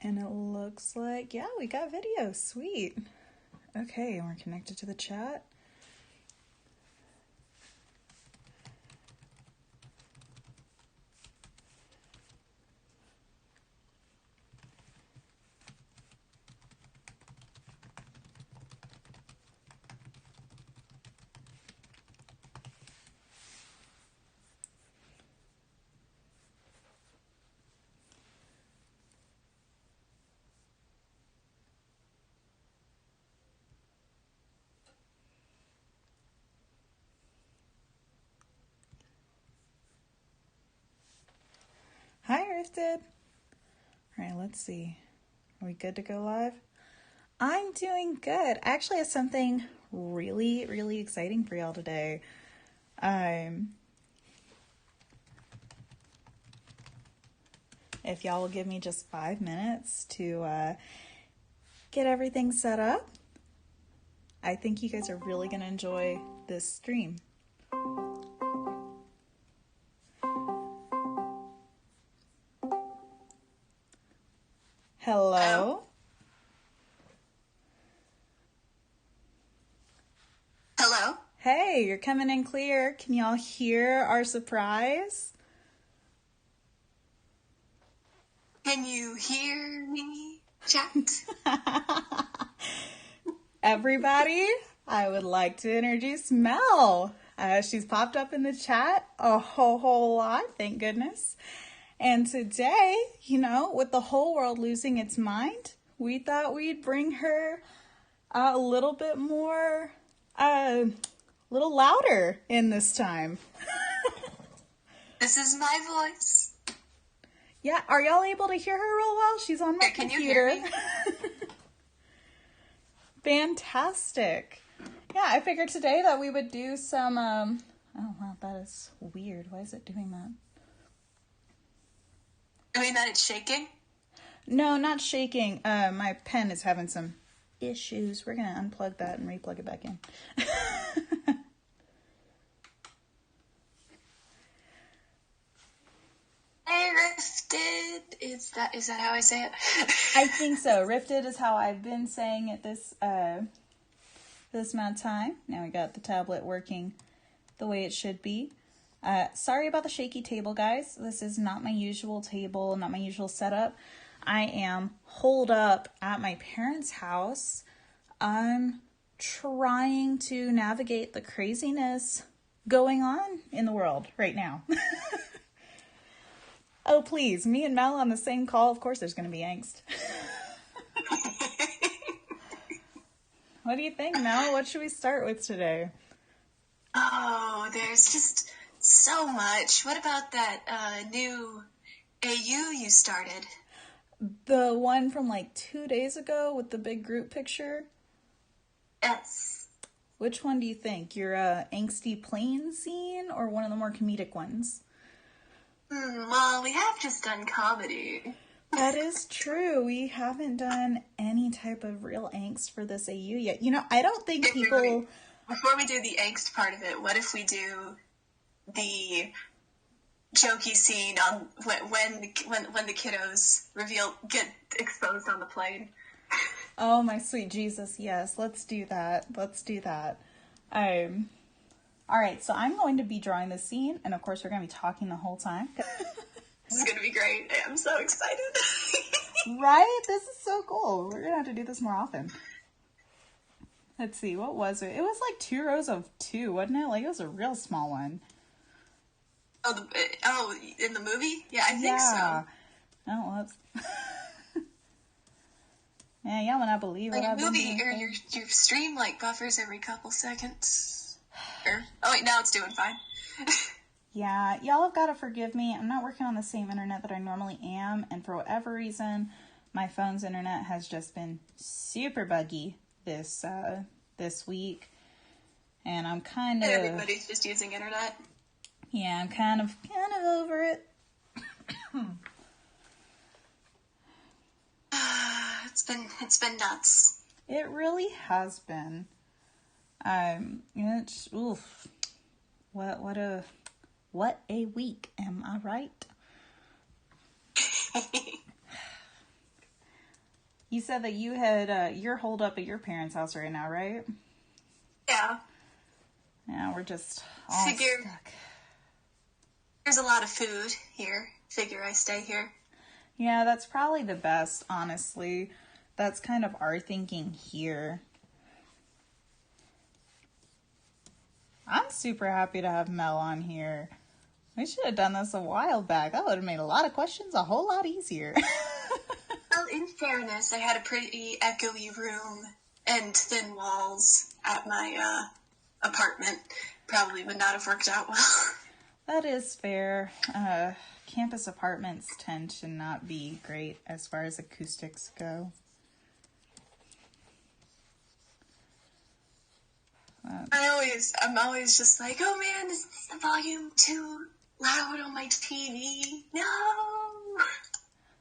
And it looks like, yeah, we got video. Sweet. Okay, and we're connected to the chat. Hi, Rifted. All right, let's see. Are we good to go live? I'm doing good. I actually have something really, really exciting for y'all today. If y'all will give me just 5 minutes to get everything set up, I think you guys are really going to enjoy this stream. Hello? Hello? Hey, you're coming in clear. Can y'all hear our surprise? Can you hear me, chat? Everybody, I would like to introduce Mel. She's popped up in the chat a whole lot, thank goodness. And today, with the whole world losing its mind, we thought we'd bring her a little bit more, a little louder in this time. This is my voice. Yeah, are y'all able to hear her real well? She's on my computer. Can you hear me? Fantastic. Yeah, I figured today that we would do some, oh wow, that is weird. Why is it doing that? I mean that it's shaking? No, not shaking. My pen is having some issues. We're going to unplug that and replug it back in. Hey, Rifted. Is that how I say it? I think so. Rifted is how I've been saying it this amount of time. Now we got the tablet working the way it should be. Sorry about the shaky table, guys. This is not my usual table, not my usual setup. I am holed up at my parents' house. I'm trying to navigate the craziness going on in the world right now. Oh, please, me and Mel on the same call. Of course there's going to be angst. What do you think, Mel? What should we start with today? Oh, there's just so much. What about that new AU you started? The one from like 2 days ago with the big group picture? Yes. Which one do you think? Your angsty plane scene or one of the more comedic ones? Well, we have just done comedy. That is true. We haven't done any type of real angst for this AU yet. I don't think people... Before we do the angst part of it, what if we do the jokey scene on when the kiddos get exposed on the plane? Oh, my sweet Jesus, yes. Let's do that. All right, so I'm going to be drawing the scene, and of course we're going to be talking the whole time. This is going to be great. I'm so excited. Right? This is so cool. We're going to have to do this more often. Let's see, what was it? It was like 2 rows of 2, wasn't it? Like, it was a real small one. Oh, in the movie? Yeah, I think so. Oh, whoops. Yeah, y'all would not believe what I've been doing. Or your stream, like, buffers every couple seconds. Oh, wait, now it's doing fine. Yeah, y'all have got to forgive me. I'm not working on the same internet that I normally am, and for whatever reason, my phone's internet has just been super buggy this week, and I'm kind of... Everybody's just using internet. Yeah, I'm kind of over it. It's been nuts. It really has been. Oof. What a week, am I right? You said that you had, you're holed up at your parents' house right now, right? Yeah. Yeah, we're just all stuck. There's a lot of food here. Figure I stay here. Yeah, that's probably the best, honestly. That's kind of our thinking here. I'm super happy to have Mel on here. We should have done this a while back. That would have made a lot of questions a whole lot easier. Well, in fairness, I had a pretty echoey room and thin walls at my apartment. Probably would not have worked out well. That is fair. Campus apartments tend to not be great as far as acoustics go. I'm always just like, oh man, is the volume too loud on my TV? No!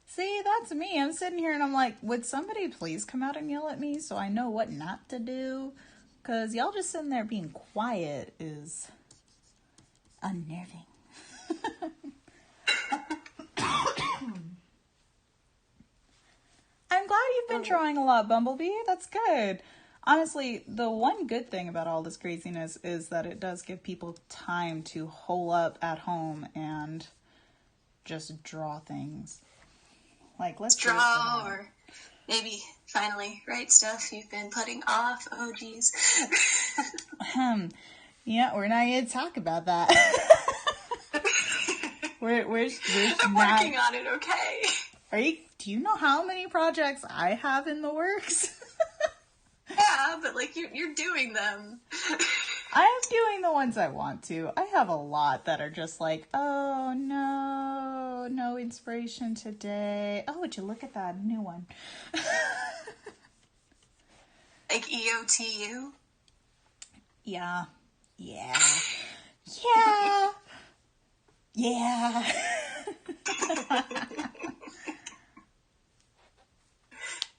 See, that's me. I'm sitting here and I'm like, would somebody please come out and yell at me so I know what not to do? Because y'all just sitting there being quiet is unnerving. I'm glad you've been drawing a lot, Bumblebee. That's good. Honestly, the one good thing about all this craziness is that it does give people time to hole up at home and just draw things. Like, let's draw or maybe finally write stuff you've been putting off. Oh, geez. Yeah, we're not going to talk about that. we're I'm working on it, okay? Do you know how many projects I have in the works? Yeah, but like you're doing them. I am doing the ones I want to. I have a lot that are just like, oh no inspiration today. Oh, would you look at that new one? Like EOTU? Yeah.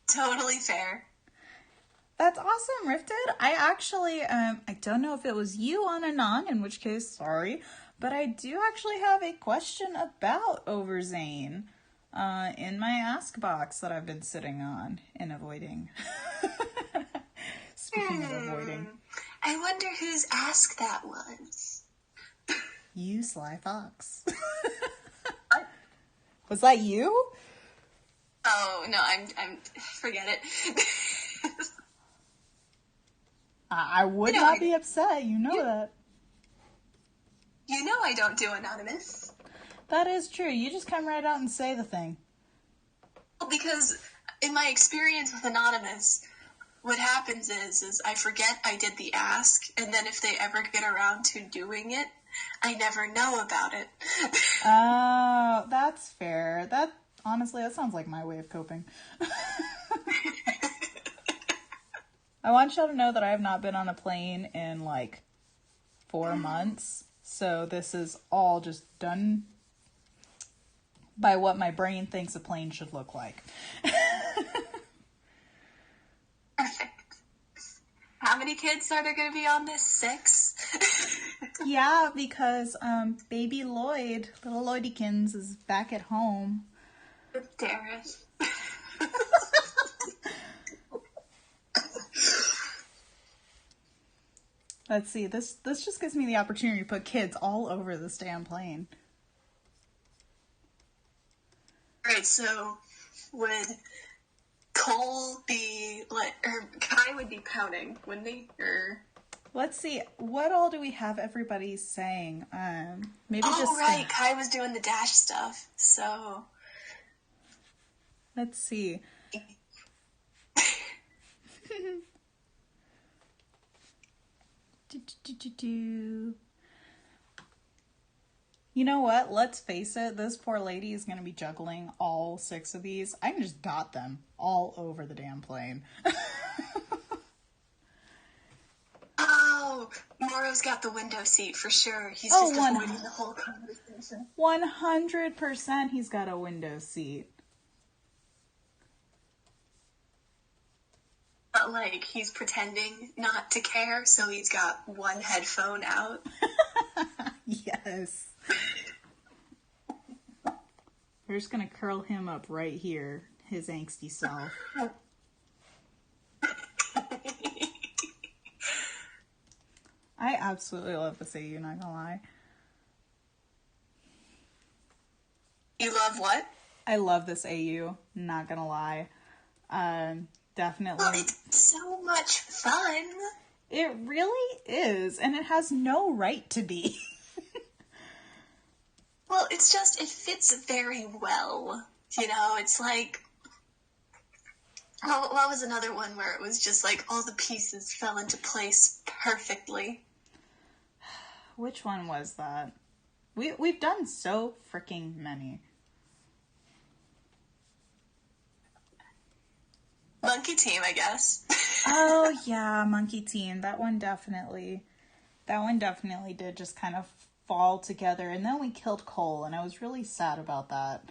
Totally fair. That's awesome, Rifted. I actually, I don't know if it was you on Anon, in which case, sorry, but I do actually have a question about Overzane in my ask box that I've been sitting on and avoiding. Speaking of avoiding. I wonder whose ask that was. You, Sly Fox. Was that you? Oh, no, I'm forget it. I would not be upset. You know that. You know I don't do anonymous. That is true. You just come right out and say the thing. Well, because in my experience with anonymous, what happens is I forget I did the ask, and then if they ever get around to doing it, I never know about it. Oh, that's fair. Honestly, that sounds like my way of coping. I want y'all to know that I have not been on a plane in like 4 months. So this is all just done by what my brain thinks a plane should look like. Perfect. How many kids are there going to be on this? 6? Yeah, because baby Lloyd, little Lloydykins, is back at home. With Darris. Let's see, this just gives me the opportunity to put kids all over this damn plane. Alright, so would Cole be, or Kai would be pouting, wouldn't he? Or... Let's see, what all do we have everybody saying? Maybe just... right, Kai was doing the dash stuff, so... Let's see. You know what? Let's face it. This poor lady is going to be juggling all 6 of these. I can just dot them all over the damn plane. Oh, Moro's got the window seat for sure. He's just avoiding the whole conversation. 100% he's got a window seat. But, like, he's pretending not to care, so he's got one headphone out. Yes. We're just gonna curl him up right here. his angsty self. I absolutely love this AU, not gonna lie. You love what? I love this AU, not gonna lie. Definitely. Well, it's so much fun. It really is, and it has no right to be. Well, it's just, it fits very well. You know, it's like, what was another one where it was just like all the pieces fell into place perfectly? Which one was that? We've done so freaking many. Monkey Team, I guess. Oh yeah, Monkey Team. That one definitely did just kind of fall together. And then we killed Cole, and I was really sad about that.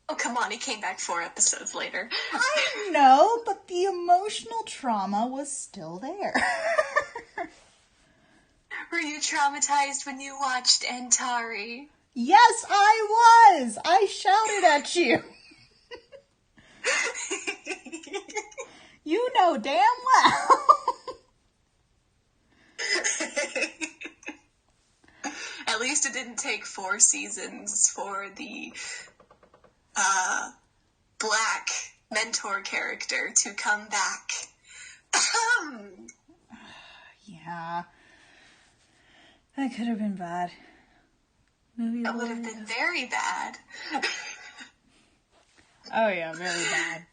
Oh, come on, he came back 4 episodes later. I know, but the emotional trauma was still there. Were you traumatized when you watched Antari? Yes, I was! I shouted at you. You know damn well. At least it didn't take 4 seasons for the black mentor character to come back. Yeah. That could have been bad. That would have been very bad. Oh yeah, very bad.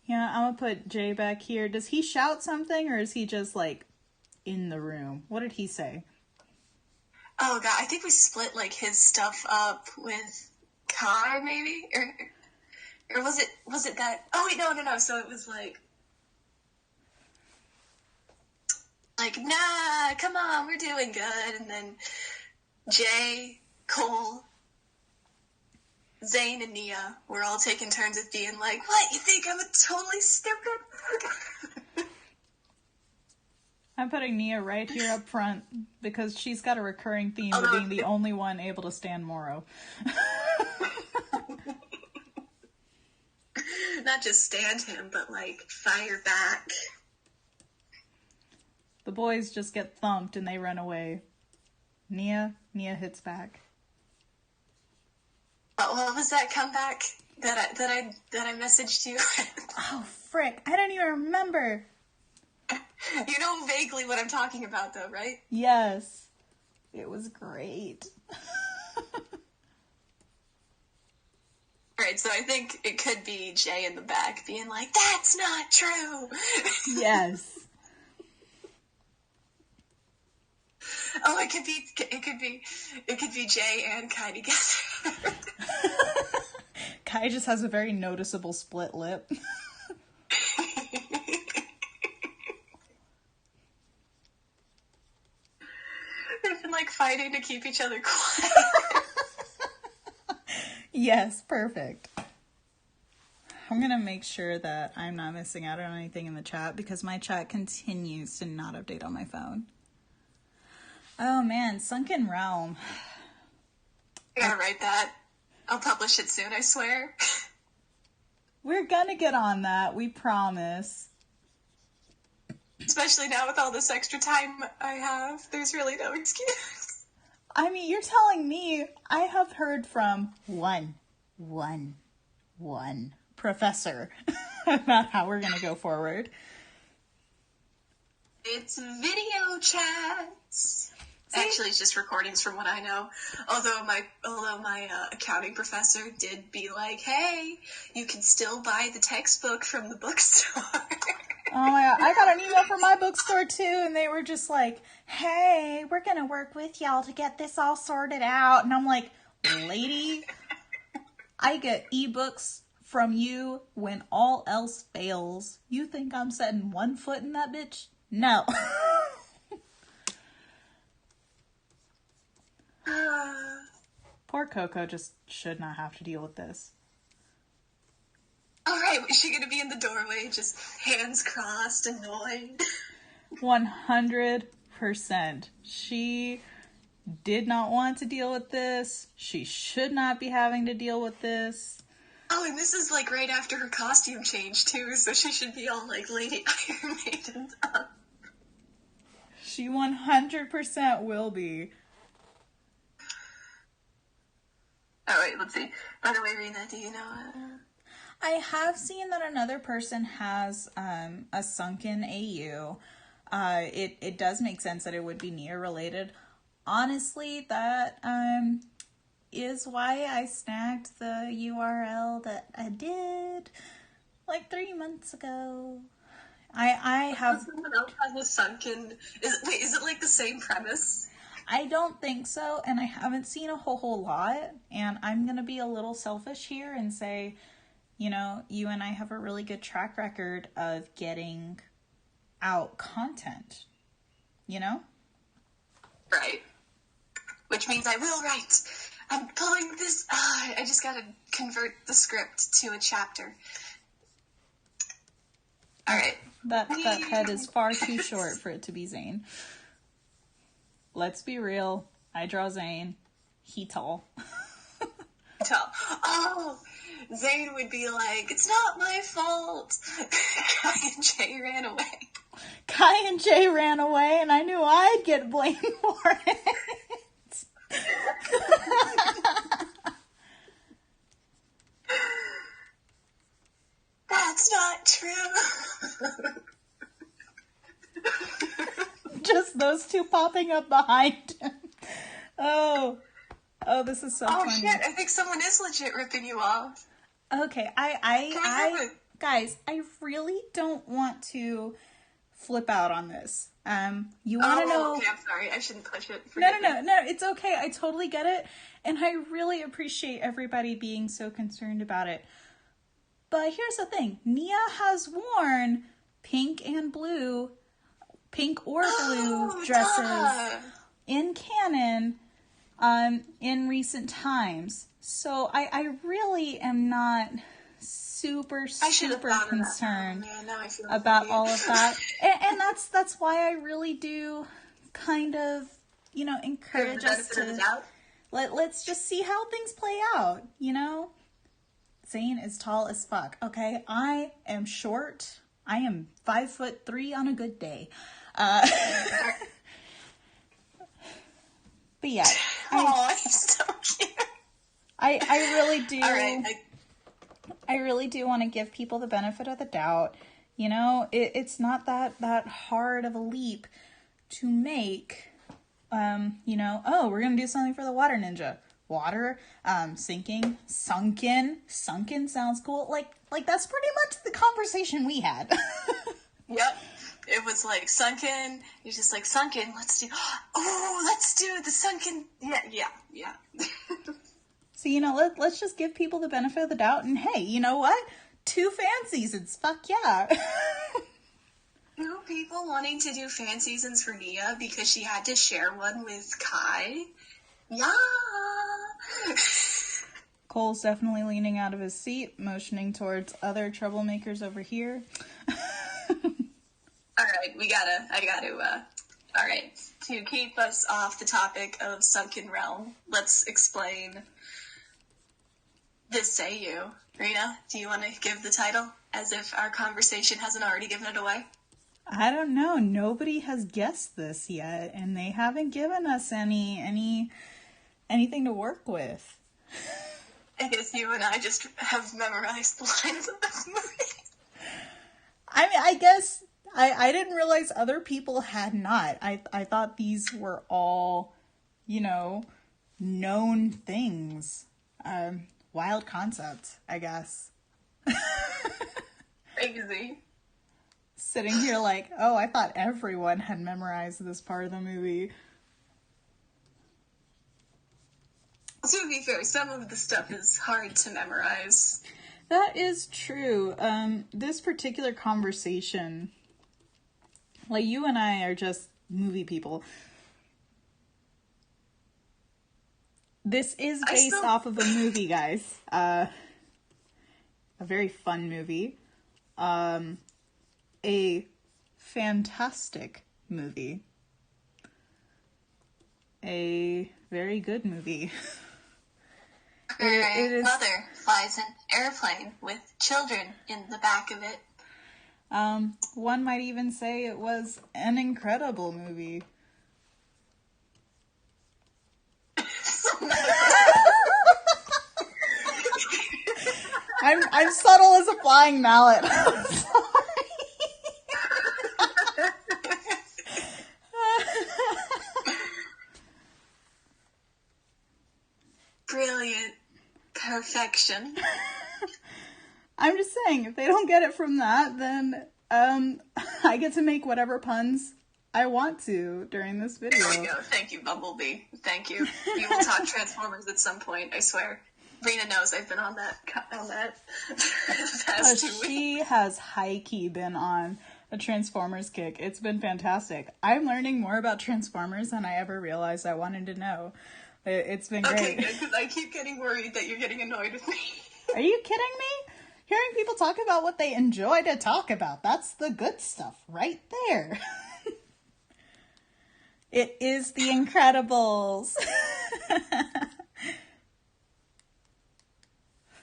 Yeah, I'm gonna put Jay back here. Does he shout something, or is he just, like, in the room? What did he say? Oh god, I think we split, like, his stuff up with Kai, maybe? Or was it that... Oh wait, no. So it was like, nah, come on, we're doing good. And then Jay, Cole, Zane, and Nia were all taking turns at being like, what, you think I'm a totally stupid? I'm putting Nia right here up front because she's got a recurring theme of being the only one able to stand Moro. Not just stand him, but, like, fire back. The boys just get thumped and they run away. Nia hits back. What was that comeback that I messaged you? Oh frick! I don't even remember. You know vaguely what I'm talking about, though, right? Yes, it was great. Right, so I think it could be Jay in the back being like, "That's not true." Yes. Oh, it could be Jay and Kai together. Kai just has a very noticeable split lip. They've been, like, fighting to keep each other quiet. Yes, perfect. I'm gonna make sure that I'm not missing out on anything in the chat because my chat continues to not update on my phone. Oh man, Sunken Realm. I gotta write that. I'll publish it soon, I swear. We're gonna get on that, we promise. Especially now with all this extra time I have. There's really no excuse. I mean, you're telling me I have heard from one professor about how we're gonna go forward. It's video chats. Actually, it's just recordings from what I know. Although my accounting professor did be like, hey, you can still buy the textbook from the bookstore. Oh my god, I got an email from my bookstore too, and they were just like, hey, we're gonna work with y'all to get this all sorted out. And I'm like, lady, I get ebooks from you when all else fails. You think I'm setting one foot in that bitch? No. Poor Coco just should not have to deal with this. Alright, is she gonna be in the doorway, just hands crossed, annoyed? 100%. She did not want to deal with this. She should not be having to deal with this. Oh, and this is like right after her costume change too, so she should be all like Lady Iron Maiden up. She 100% will be. Oh wait, let's see. By the way, Rena, do you know? I have seen that another person has a sunken AU. It does make sense that it would be Nia related. Honestly, that is why I snagged the URL that I did like 3 months ago. I have. Someone else has a sunken. Is it like the same premise? I don't think so, and I haven't seen a whole lot. And I'm gonna be a little selfish here and say, you know, you and I have a really good track record of getting out content. You know? Right. Which means I will write. I'm pulling this. I just gotta convert the script to a chapter. All right. That head is far too short for it to be Zane. Let's be real. I draw Zane. He tall. Tall. Oh, Zane would be like, "It's not my fault." Kai and Jay ran away. Kai and Jay ran away, and I knew I'd get blamed for it. That's not true. Just those two popping up behind him. Oh, this is so funny. Oh shit! I think someone is legit ripping you off. Okay, guys, I really don't want to flip out on this. You want to know? Okay, I'm sorry. I shouldn't push it. No, it's okay. I totally get it, and I really appreciate everybody being so concerned about it. But here's the thing: Nia has worn pink or blue dresses in canon in recent times. So I really am not super concerned about all of that. And that's why I really do kind of, you know, encourage us to let's just see how things play out, you know? Zane is tall as fuck, okay? I am short. I am 5'3" on a good day. But yeah. He's so cute. I really do. All right. I really do want to give people the benefit of the doubt. You know, it's not that hard of a leap to make. You know, oh, we're gonna do something for the water ninja. Water, sunken sounds cool. Like that's pretty much the conversation we had. Yep. It was like sunken. You're just like sunken. Let's do the sunken. Yeah. So, you know, let's just give people the benefit of the doubt. And hey, you know what? 2 fan seasons. Fuck yeah. 2 people wanting to do fan seasons for Nia because she had to share one with Kai. Yeah. Cole's definitely leaning out of his seat, motioning towards other troublemakers over here. All right, all right, to keep us off the topic of Sunken Realm, let's explain this AU. Rena, do you want to give the title, as if our conversation hasn't already given it away? I don't know. Nobody has guessed this yet, and they haven't given us anything to work with. I guess you and I just have memorized the lines of this movie. I mean, I guess I didn't realize other people had not. I thought these were all, you know, known things. Wild concept, I guess. Crazy. Sitting here like, oh, I thought everyone had memorized this part of the movie. To be fair, some of the stuff is hard to memorize. That is true. This particular conversation, like, you and I are just movie people. This is based off of a movie, guys. A very fun movie. A fantastic movie. a very good movie. Her it is, mother flies an airplane with children in the back of it. one might even say it was an incredible movie. I'm subtle as a flying mallet. I'm sorry. Brilliant. Perfection. I'm just saying, if they don't get it from that, then I get to make whatever puns I want to during this video. There we go. Thank you, Bumblebee. Thank you. We will talk Transformers at some point, I swear. Rena knows I've been on that past 2 weeks. She has high-key been on a Transformers kick. It's been fantastic. I'm learning more about Transformers than I ever realized I wanted to know. It's been great. Okay, good, because I keep getting worried that you're getting annoyed with me. Are you kidding me? Hearing people talk about what they enjoy to talk about, that's the good stuff right there. It is The Incredibles.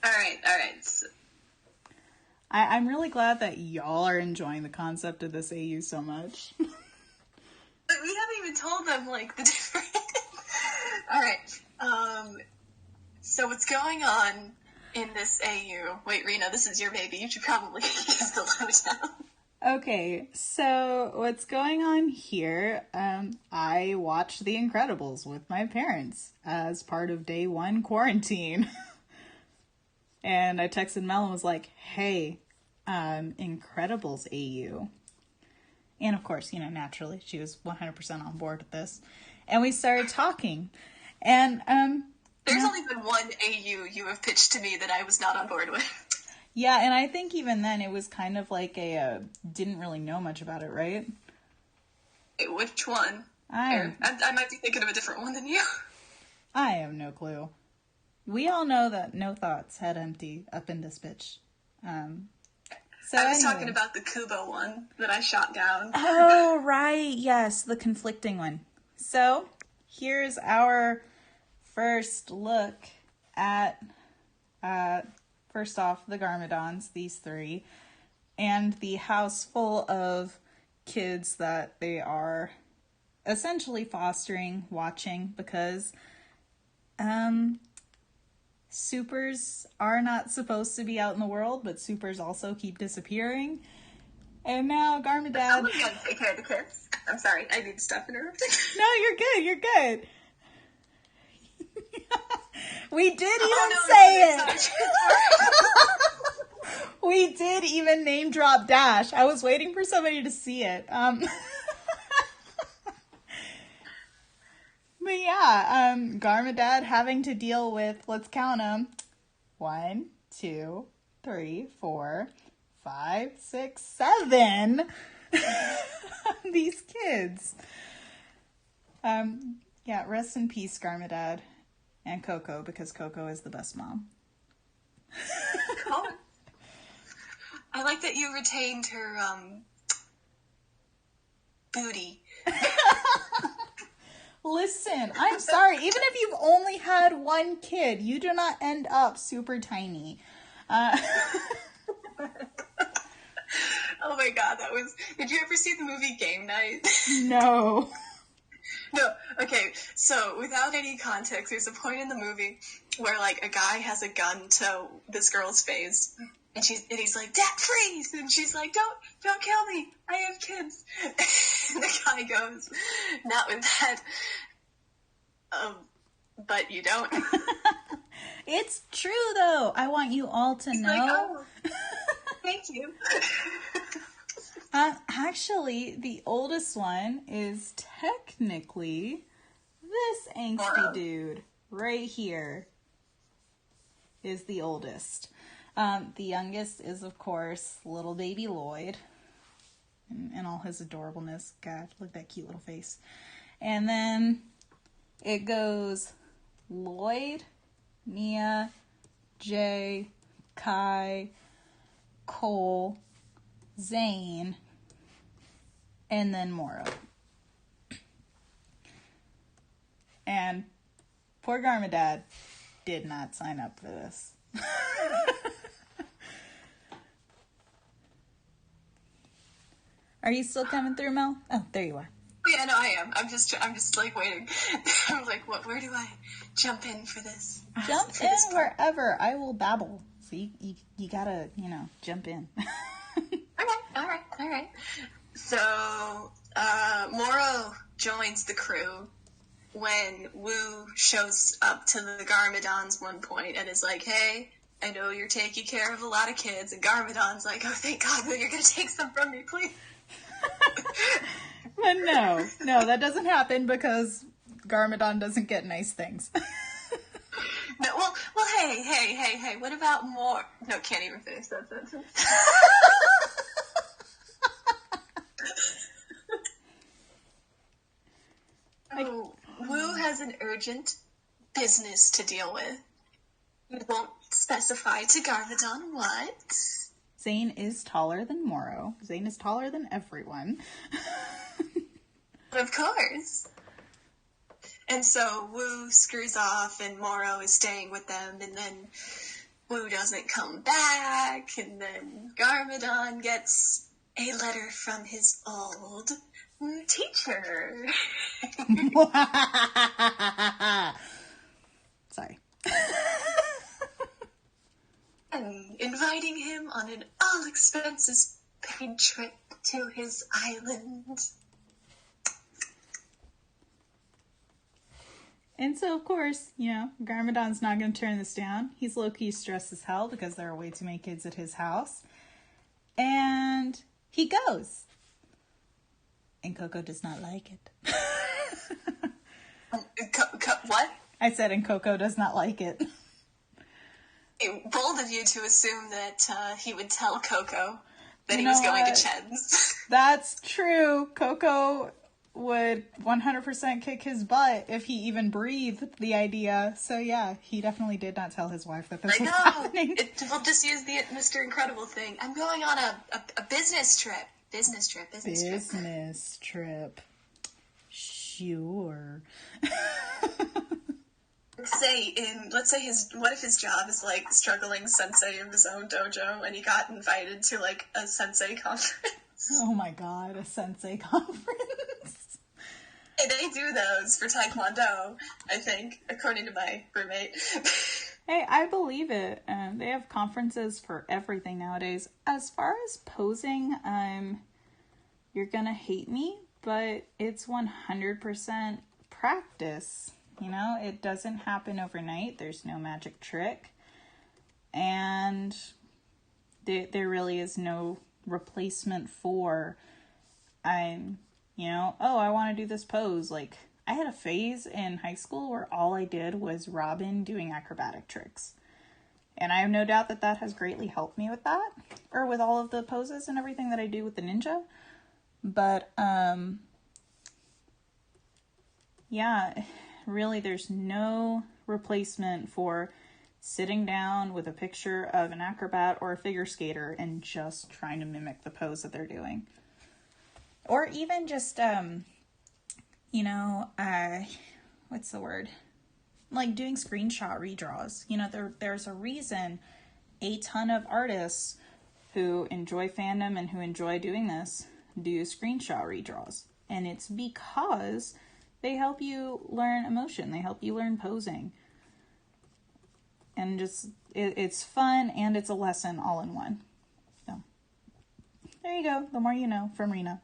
All right. So, I'm really glad that y'all are enjoying the concept of this AU so much. but we haven't even told them, like, the different... All right. So what's going on in this AU? Wait, Rena, this is your baby. You should probably use the lowdown. Okay, so what's going on here, I watched The Incredibles with my parents as part of day 1 quarantine. And I texted Mel and was like, hey, Incredibles AU. And of course, naturally, she was 100% on board with this. And we started talking. And, There's only been one AU you have pitched to me that I was not on board with. yeah, and I think even then it was kind of like didn't really know much about it, right? Which one? I might be thinking of a different one than you. I have no clue. We all know that no thoughts head empty up in this bitch. So I was talking about the Kubo one that I shot down. Oh, right. Yes, the conflicting one. So here's our first look at, first off, the Garmadons, these 3, and the house full of kids that they are essentially fostering, watching, because supers are not supposed to be out in the world, but supers also keep disappearing. And now Garmadad... Someone's gotta take care of the kids. I'm sorry, I need to stop interrupting. No, you're good. We did even say it. We did even name drop Dash. I was waiting for somebody to see it. But yeah, Garmadad having to deal with, let's count them, 1, 2, 3, 4, 5, 6, 7. These kids. Yeah, rest in peace, Garmadad. And Coco, because Coco is the best mom. Oh. I like that you retained her, booty. Listen, I'm sorry. Even if you've only had one kid, you do not end up super tiny. Oh my god, that was... Did you ever see the movie Game Night? No. No, okay, so without any context, there's a point in the movie where, like, a guy has a gun to this girl's face, and he's like, Dad, freeze! And she's like, don't kill me, I have kids. And the guy goes, not with that, but you don't. It's true, though. I want you all to know. Like, oh, thank you. Actually, the oldest one is technically this angsty dude right here is the oldest. The youngest is, of course, little baby Lloyd and all his adorableness. God, look at that cute little face. And then it goes Lloyd, Mia, Jay, Kai, Cole, Zane, and then Moro. And poor Garmadad did not sign up for this. Are you still coming through, Mel? Oh, there you are. Yeah, no, I am. I'm just like waiting. I'm like, where do I jump in for this? Jump in wherever. I will babble. So you gotta, jump in. All right. So, Moro joins the crew when Wu shows up to the Garmadons one point and is like, hey, I know you're taking care of a lot of kids. And Garmadon's like, oh, thank God, Wu, you're going to take some from me, please. But no, that doesn't happen because Garmadon doesn't get nice things. No, well, hey, what about more? No, can't even finish that sentence. Oh, Wu has an urgent business to deal with. We won't specify to Garmadon what. Zane is taller than Moro. Zane is taller than everyone. Of course. And so Wu screws off and Moro is staying with them, and then Wu doesn't come back, and then Garmadon gets a letter from his old teacher. Sorry. And inviting him on an all-expenses-paid trip to his island. And so, of course, Garmadon's not going to turn this down. He's low-key stressed as hell because there are way too many kids at his house. And he goes. And Coco does not like it. What? I said, and Coco does not like it. Bold of you to assume that he would tell Coco that he was going to Chen's. That's true. Coco would 100% kick his butt if he even breathed the idea. So yeah, he definitely did not tell his wife that this was happening. We'll just use the Mr. Incredible thing. I'm going on a business trip. Business trip. Sure. Let's say what if his job is like struggling sensei of his own dojo and he got invited to like a sensei conference? Oh my god, a sensei conference. Hey, they do those for Taekwondo, I think, according to my roommate. Hey, I believe it. They have conferences for everything nowadays. As far as posing, you're gonna hate me, but it's 100% practice. It doesn't happen overnight. There's no magic trick. And there really is no replacement for, I want to do this pose. Like, I had a phase in high school where all I did was Robin doing acrobatic tricks. And I have no doubt that has greatly helped me with that. Or with all of the poses and everything that I do with the ninja. But, yeah, really there's no replacement for sitting down with a picture of an acrobat or a figure skater and just trying to mimic the pose that they're doing. Or even just, what's the word? Like doing screenshot redraws. There's a reason a ton of artists who enjoy fandom and who enjoy doing this do screenshot redraws. And it's because they help you learn emotion. They help you learn posing. And just, it's fun and it's a lesson all in one. So, there you go. The more you know from Rena.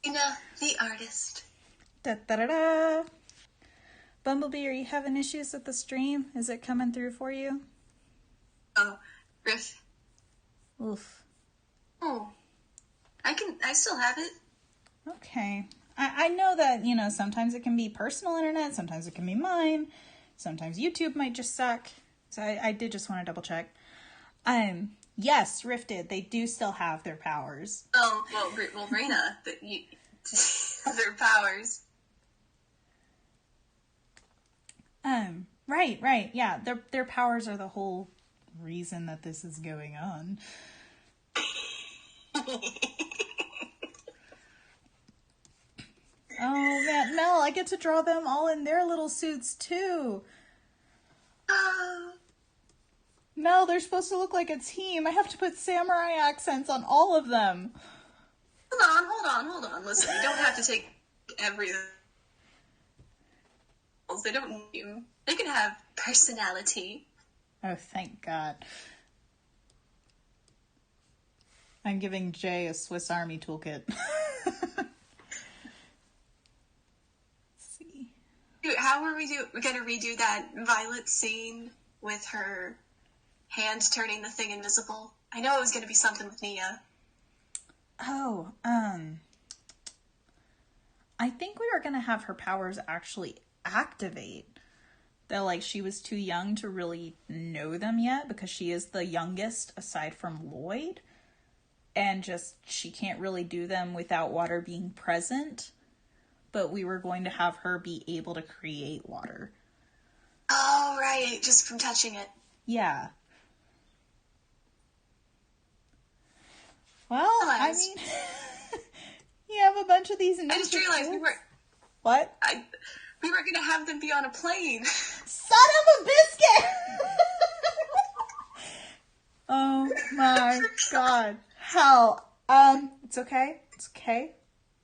Rena, the artist. Da-da-da-da. Bumblebee, are you having issues with the stream? Is it coming through for you? Oh, Griff. Oof. Oh. I still have it. Okay. I know that, sometimes it can be personal internet, sometimes it can be mine, sometimes YouTube might just suck. So I did just want to double check. Yes, Rifted, they do still have their powers. Oh, well, Rena, their powers. Right, yeah, their powers are the whole reason that this is going on. Oh man, yet, Mel. I get to draw them all in their little suits, too. Mel, they're supposed to look like a team. I have to put samurai accents on all of them. Hold on. Listen, you don't have to take everything. They don't need you. They can have personality. Oh, thank God. I'm giving Jay a Swiss Army toolkit. Let's see. How are we gonna redo that Violet scene with her hand turning the thing invisible? I know it was gonna be something with Nia. Oh, I think we were gonna have her powers actually activate. That, like, she was too young to really know them yet because she is the youngest aside from Lloyd. And just, she can't really do them without water being present. But we were going to have her be able to create water. Oh, right. Just from touching it. Yeah. Well, I mean, you have a bunch of these ninja I just realized kids. What? We were going to have them be on a plane. Son of a biscuit! Oh my God. Hell. It's okay. It's okay.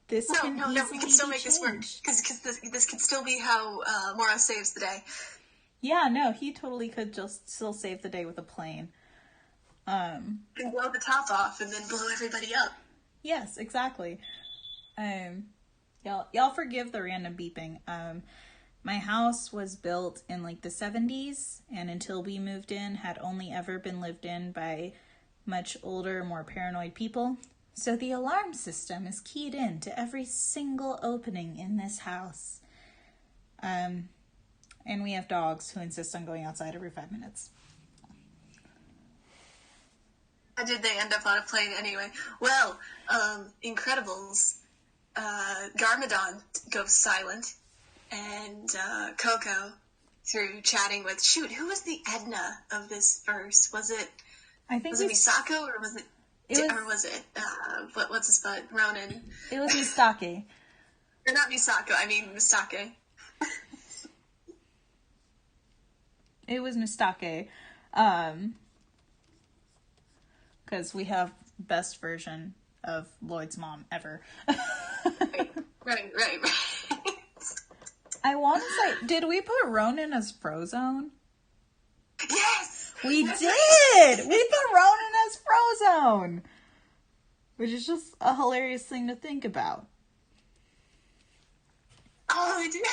This can easily we can still make this work. Because this can still be how Moro saves the day. Yeah, no, he totally could just still save the day with a plane. And blow the top off and then blow everybody up. Yes, exactly. Y'all forgive the random beeping. My house was built in like the 70s, and until we moved in, had only ever been lived in by much older, more paranoid people. So the alarm system is keyed in to every single opening in this house. And we have dogs who insist on going outside every 5 minutes. How did they end up on a plane anyway? Well, Incredibles, Garmadon goes silent, and Coco, through chatting with, who was the Edna of this verse? Was it Misako, or was it what's his butt? Ronan. It was Mistake. Or not Misako, I mean Mistake. It was Mistake. Because we have best version of Lloyd's mom ever. Right. I want to say, did we put Ronan as Frozone? Yes! We did! We put Ronan as Frozone! Which is just a hilarious thing to think about. Oh, I did.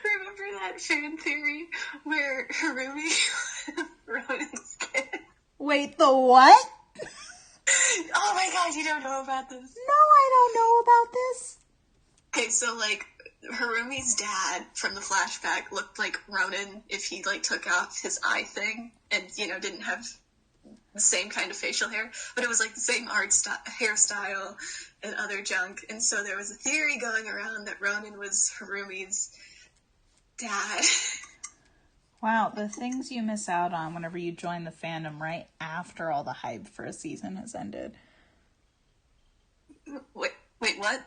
Remember that fan theory where Harumi was Ronan's kid? Wait, the what? Oh my god, you don't know about this? No, I don't know about this. Okay, so, like, Harumi's dad from the flashback looked like Ronan if he, like, took off his eye thing and, didn't have the same kind of facial hair, but it was, like, the same hairstyle and other junk, and so there was a theory going around that Ronan was Harumi's dad. Wow, the things you miss out on whenever you join the fandom right after all the hype for a season has ended. Wait, what?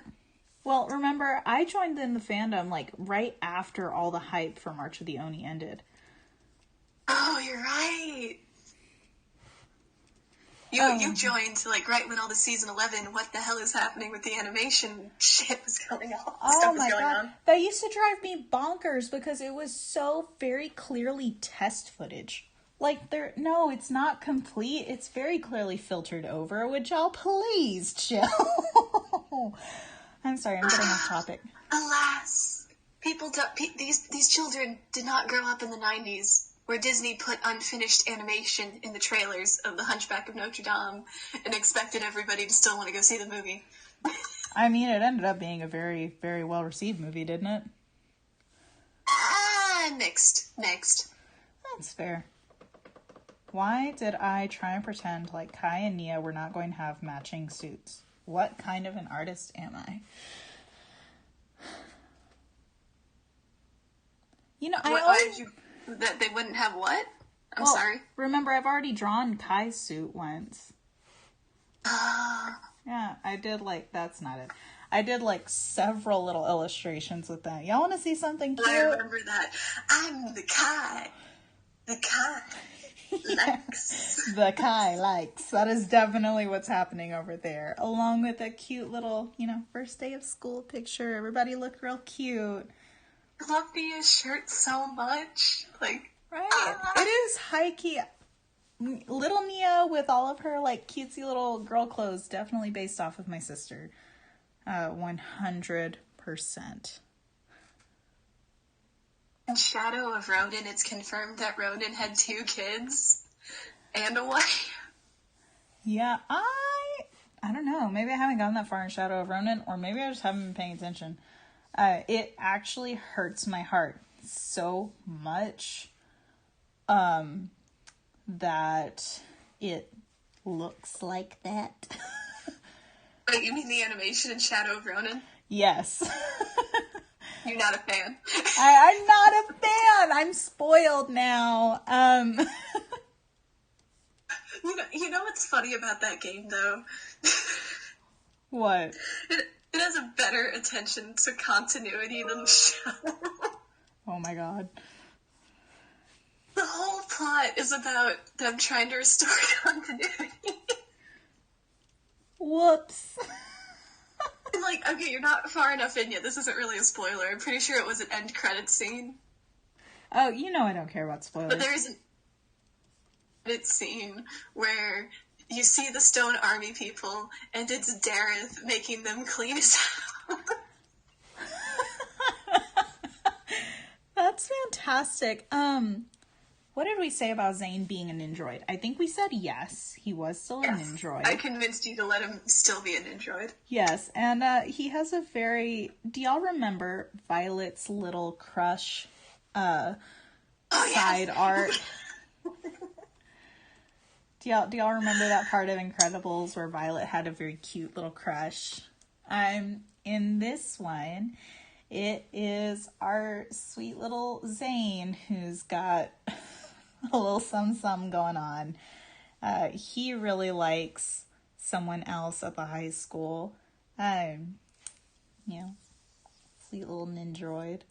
Well, remember, I joined in the fandom, like, right after all the hype for March of the Oni ended. Oh, you're right. You joined, like, right when all the season 11, what the hell is happening with the animation shit was going on. Oh my god. That used to drive me bonkers because it was so very clearly test footage. Like, no, it's not complete. It's very clearly filtered over. Would y'all please chill? I'm sorry, I'm getting off topic. Alas, these children did not grow up in the 90s, where Disney put unfinished animation in the trailers of The Hunchback of Notre Dame and expected everybody to still want to go see the movie. I mean, it ended up being a very, very well-received movie, didn't it? Mixed. That's fair. Why did I try and pretend like Kai and Nia were not going to have matching suits? What kind of an artist am I? Why did you... That they wouldn't have what? I'm sorry. Remember, I've already drawn Kai's suit once. Yeah, That's not it. I did like several little illustrations with that. Y'all want to see something cute? I remember that. I'm the Kai. The Kai likes. The Kai likes. That is definitely what's happening over there. Along with a cute little, first day of school picture. Everybody look real cute. I love Nia's shirt so much. Like, right? It is high-key. Little Nia with all of her like cutesy little girl clothes, definitely based off of my sister. 100%. In Shadow of Ronin, it's confirmed that Ronin had 2 kids and a wife. Yeah, I don't know. Maybe I haven't gotten that far in Shadow of Ronin, or maybe I just haven't been paying attention. It actually hurts my heart so much that it looks like that. Wait, you mean the animation in Shadow of Ronin? Yes. You're not a fan. I'm not a fan. I'm spoiled now. You know what's funny about that game, though? What? It has a better attention to continuity than the show. Oh my god. The whole plot is about them trying to restore continuity. Whoops. Like, okay, you're not far enough in yet. This isn't really a spoiler. I'm pretty sure it was an end credits scene. Oh, I don't care about spoilers. But there is an end scene where you see the Stone Army people, and it's Dareth making them clean his house. That's fantastic. What did we say about Zane being an android? I think we said yes. He was still an android. I convinced you to let him still be an android. Yes, and he has a very... Do y'all remember Violet's little crush side art? Do y'all remember that part of Incredibles where Violet had a very cute little crush? In this one, it is our sweet little Zane who's got a little some going on. He really likes someone else at the high school. Sweet little ninjroid.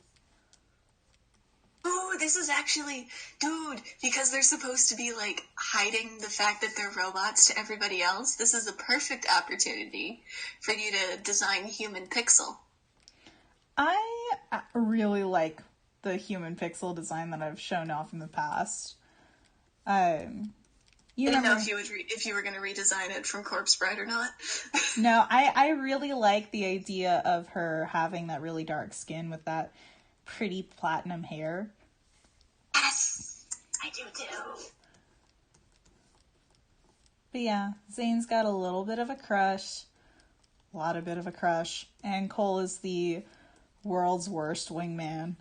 Ooh, this is actually, dude, because they're supposed to be, like, hiding the fact that they're robots to everybody else, this is a perfect opportunity for you to design human pixel. I really like the human pixel design that I've shown off in the past. I didn't know if you were going to redesign it from Corpse Bride or not. No, I really like the idea of her having that really dark skin with that pretty platinum hair. Yes, I do too. But yeah, Zane's got a little bit of a crush. And Cole is the world's worst wingman.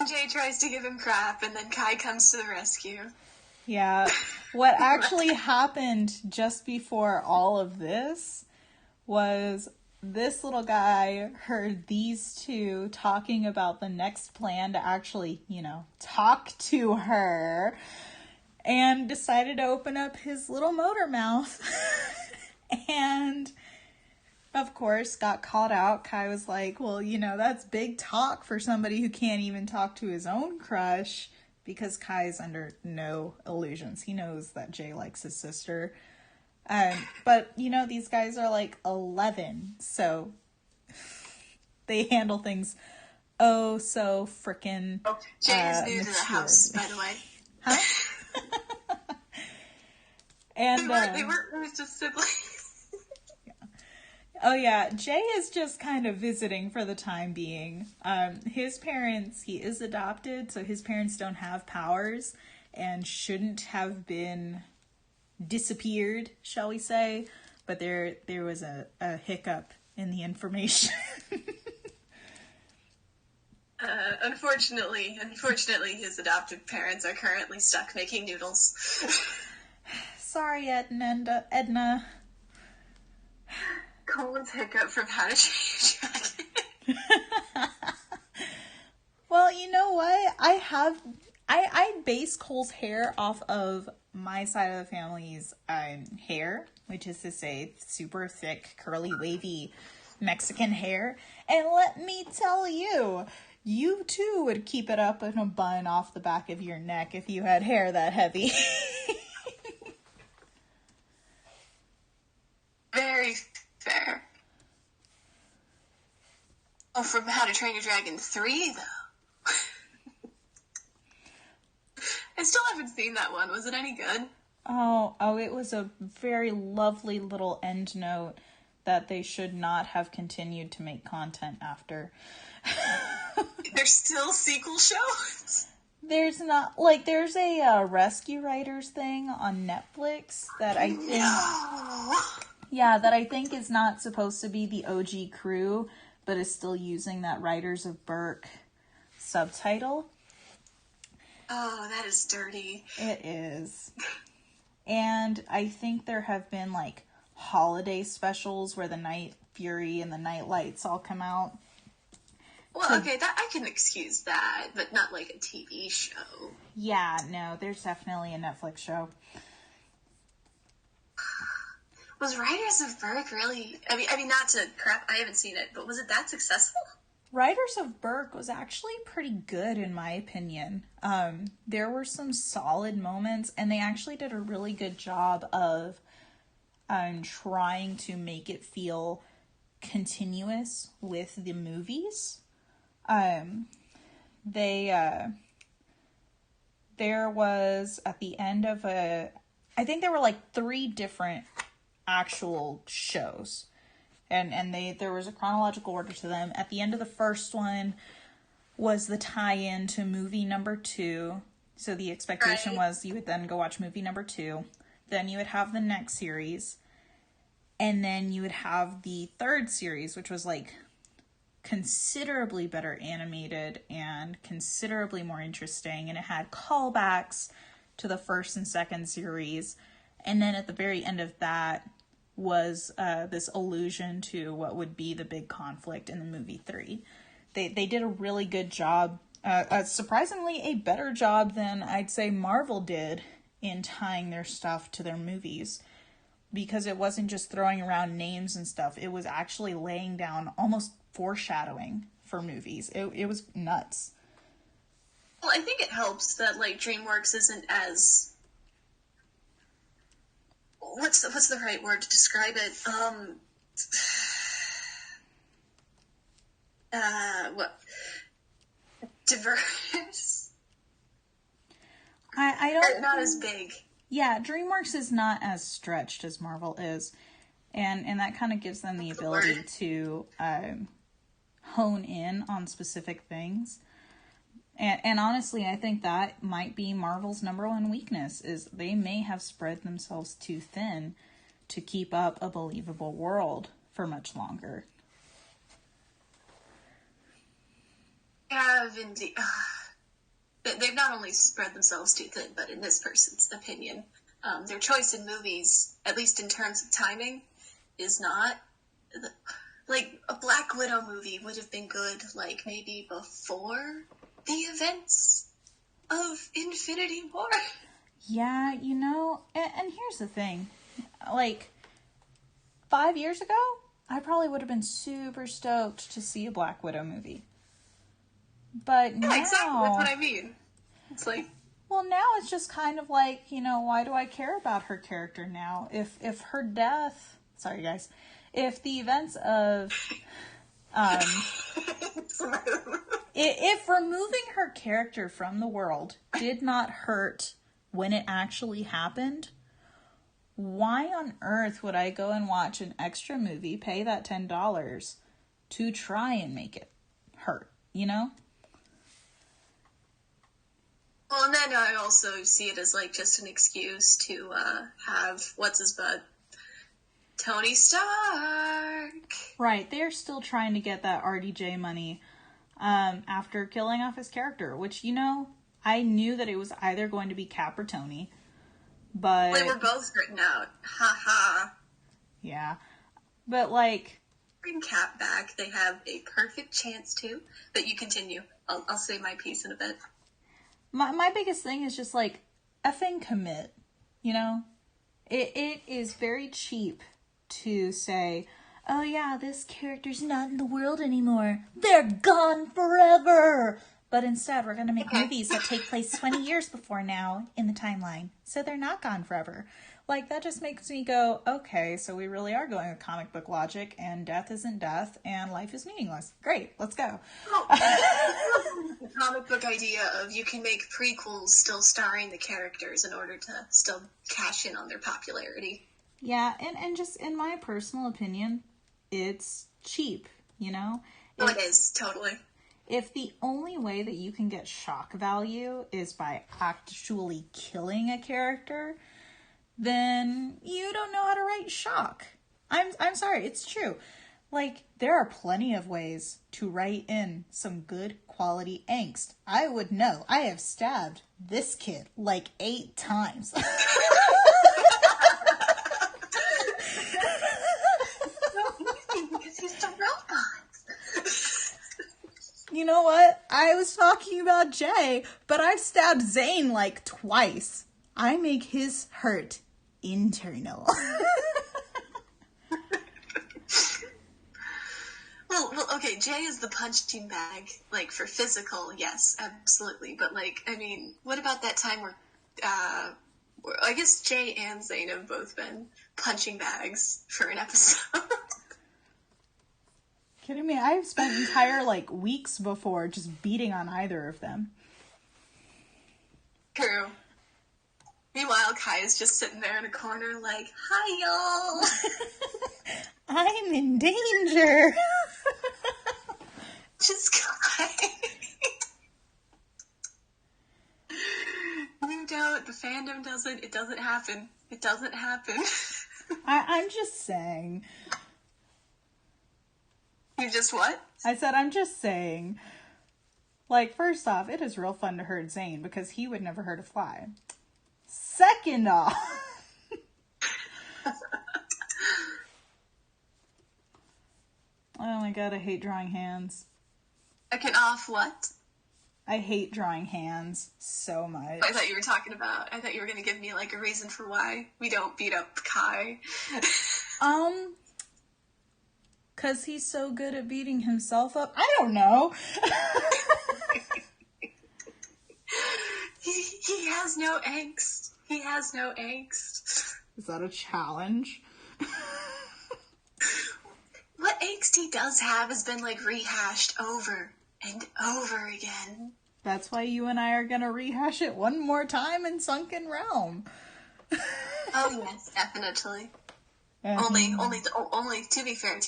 Jay tries to give him crap, and then Kai comes to the rescue. Yeah. What actually happened just before all of this was this little guy heard these two talking about the next plan to actually, talk to her, and decided to open up his little motor mouth. And of course, got called out. Kai was like, well, that's big talk for somebody who can't even talk to his own crush, because Kai's under no illusions. He knows that Jay likes his sister. But, these guys are like 11, so they handle things so frickin' Jay is new to the house, by the way. Huh? And they weren't just siblings. Oh yeah, Jay is just kind of visiting for the time being. His parents, he is adopted, so his parents don't have powers and shouldn't have been disappeared, shall we say. But there was a hiccup in the information. Unfortunately, his adoptive parents are currently stuck making noodles. Sorry, Edna. Cole's hiccup from How to Train Your Dragon. Well, you know what? I base Cole's hair off of my side of the family's hair, which is to say super thick, curly, wavy Mexican hair. And let me tell you, you too would keep it up in a bun off the back of your neck if you had hair that heavy. Very fair. Oh, from How to Train Your Dragon 3, though. I still haven't seen that one. Was it any good? Oh, it was a very lovely little end note that they should not have continued to make content after. There's still sequel shows? There's not, like, there's a Rescue Writers thing on Netflix that I think... No. Yeah, that I think is not supposed to be the OG crew, but is still using that Writers of Berk subtitle. Oh, that is dirty. It is. And I think there have been, like, holiday specials where the Night Fury and the Night Lights all come out. Well, okay, that I can excuse that, but not like a TV show. Yeah, no, there's definitely a Netflix show. Was Riders of Berk really... I mean, not to crap, I haven't seen it, but was it that successful? Riders of Berk was actually pretty good, in my opinion. There were some solid moments, and they actually did a really good job of trying to make it feel continuous with the movies. There was, at the end of I think there were like 3 different actual shows. And there was a chronological order to them. At the end of the first one was the tie-in to movie number 2. So the expectation was you would then go watch movie number 2. Then you would have the next series. And then you would have the third series, which was like considerably better animated and considerably more interesting. And it had callbacks to the first and second series. And then at the very end of that was this allusion to what would be the big conflict in the movie 3. They did a really good job, surprisingly a better job than I'd say Marvel did in tying their stuff to their movies. Because it wasn't just throwing around names and stuff, it was actually laying down almost foreshadowing for movies. It was nuts. Well, I think it helps that, like, DreamWorks isn't as... What's the right word to describe it? What? Diverse? I don't... Not as big. Yeah, DreamWorks is not as stretched as Marvel is. And that kind of gives them the ability to hone in on specific things. And honestly, I think that might be Marvel's number one weakness, is they may have spread themselves too thin to keep up a believable world for much longer. Have indeed. They've not only spread themselves too thin, but in this person's opinion, their choice in movies, at least in terms of timing, is not... Like, a Black Widow movie would have been good, like, maybe before the events of Infinity War. Yeah, you know, and here's the thing. Like, 5 years ago, I probably would have been super stoked to see a Black Widow movie. But now... Exactly, that's what I mean. It's like... Well, now it's just kind of like, you know, why do I care about her character now? If her death... Sorry, guys. If the events of... if removing her character from the world did not hurt when it actually happened, why on earth would I go and watch an extra movie, pay that $10 to try and make it hurt, you know? Well, and then I also see it as, like, just an excuse to have, what's his butt? Tony Stark! Right, they're still trying to get that RDJ money after killing off his character, which, you know, I knew that it was either going to be Cap or Tony, but... They were both written out. Ha ha. Yeah. But, like... Bring Cap back. They have a perfect chance to. But you continue. I'll say my piece in a bit. My biggest thing is just like, effing commit, you know? It is very cheap to say, oh yeah, this character's not in the world anymore. They're gone forever! But instead, we're going to make movies that take place 20 years before now in the timeline. So they're not gone forever. Like, that just makes me go, okay, so we really are going with comic book logic, and death isn't death, and life is meaningless. Great, let's go. The comic book idea of you can make prequels still starring the characters in order to still cash in on their popularity. Yeah, and just in my personal opinion, it's cheap, you know? Oh, it is, totally. If the only way that you can get shock value is by actually killing a character, then you don't know how to write shock. I'm sorry, it's true. Like, there are plenty of ways to write in some good quality angst. I would know. I have stabbed this kid like 8 times. Because he's a robot. You know what? I was talking about Jay, but I've stabbed Zane like twice. I make his hurt internal. Well, okay, Jay is the punching bag, like, for physical, yes, absolutely. But, like, I mean, what about that time where I guess Jay and Zane have both been punching bags for an episode. Kidding me? I've spent entire, like, weeks before just beating on either of them. True. Meanwhile, Kai is just sitting there in a corner like, hi, y'all. I'm in danger. Just Kai. You don't. The fandom doesn't. It doesn't happen. It doesn't happen. I'm just saying. You just what? I said, I'm just saying. Like, first off, it is real fun to hurt Zane because he would never hurt a fly. Second off. Oh my god, I hate drawing hands. Second off what? I hate drawing hands so much. I thought you were talking about, I thought you were going to give me, like, a reason for why we don't beat up Kai. Cause he's so good at beating himself up. I don't know. He has no angst. He has no angst. Is that a challenge? What angst he does have has been, like, rehashed over and over again. That's why you and I are gonna rehash it one more time in Sunken Realm. Oh yes, definitely. Only, to be fair,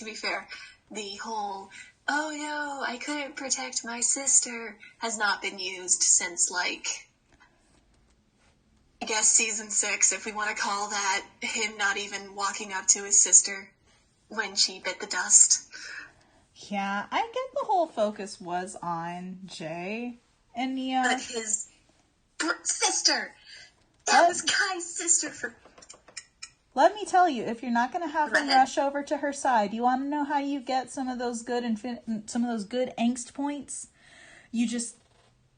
the whole, oh no, I couldn't protect my sister has not been used since, like, I guess season 6, if we want to call that, him not even walking up to his sister when she bit the dust. Yeah, I get the whole focus was on Jay and Nia. But his sister, that was Kai's sister for... Let me tell you, if you're not going to have him rush over to her side, you want to know how you get some of those good angst points? You just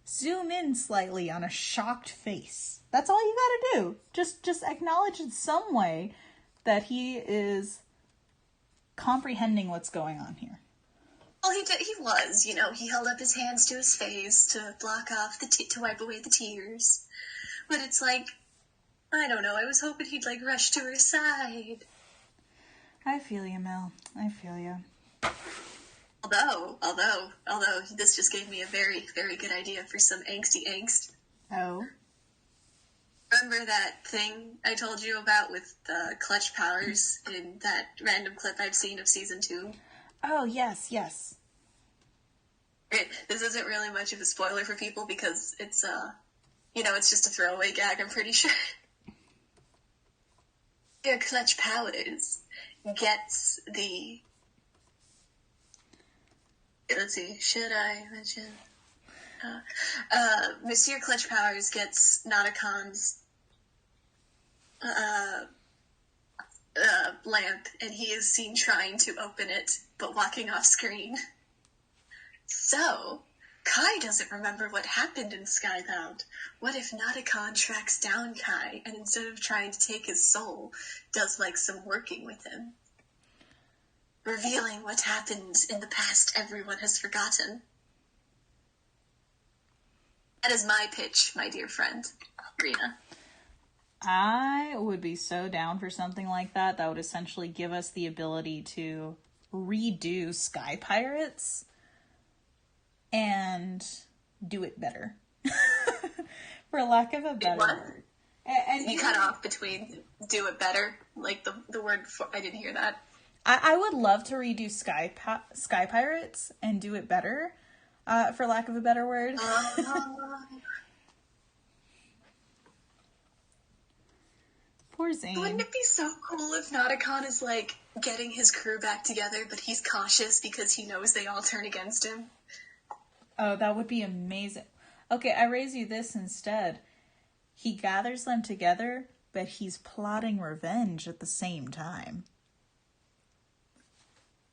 zoom in slightly on a shocked face. That's all you got to do. Just acknowledge in some way that he is comprehending what's going on here. Well, he was, you know, he held up his hands to his face to block off to wipe away the tears. But it's like, I don't know, I was hoping he'd, like, rush to her side. I feel you, Mel. I feel you. Although, this just gave me a very, very good idea for some angsty angst. Oh? Remember that thing I told you about with the clutch powers in that random clip I've seen of season 2? Oh, yes. This isn't really much of a spoiler for people because it's, it's just a throwaway gag, I'm pretty sure. Your clutch powers gets the... Let's see, should I mention... Monsieur Clutch Powers gets Nauticons lamp, and he is seen trying to open it, but walking off screen. So, Kai doesn't remember what happened in Skybound. What if Nauticon tracks down Kai and instead of trying to take his soul, does like some working with him? Revealing what happened in the past everyone has forgotten. That is my pitch, my dear friend, Rena. I would be so down for something like that. That would essentially give us the ability to redo Sky Pirates and do it better. For lack of a better word. And you cut off between do it better, like the word for, I didn't hear that. I would love to redo Sky Pirates and do it better, for lack of a better word. Poor Zane. Wouldn't it be so cool if Nauticon is like getting his crew back together, but he's cautious because he knows they all turn against him? Oh, that would be amazing. Okay, I raise you this instead. He gathers them together, but he's plotting revenge at the same time.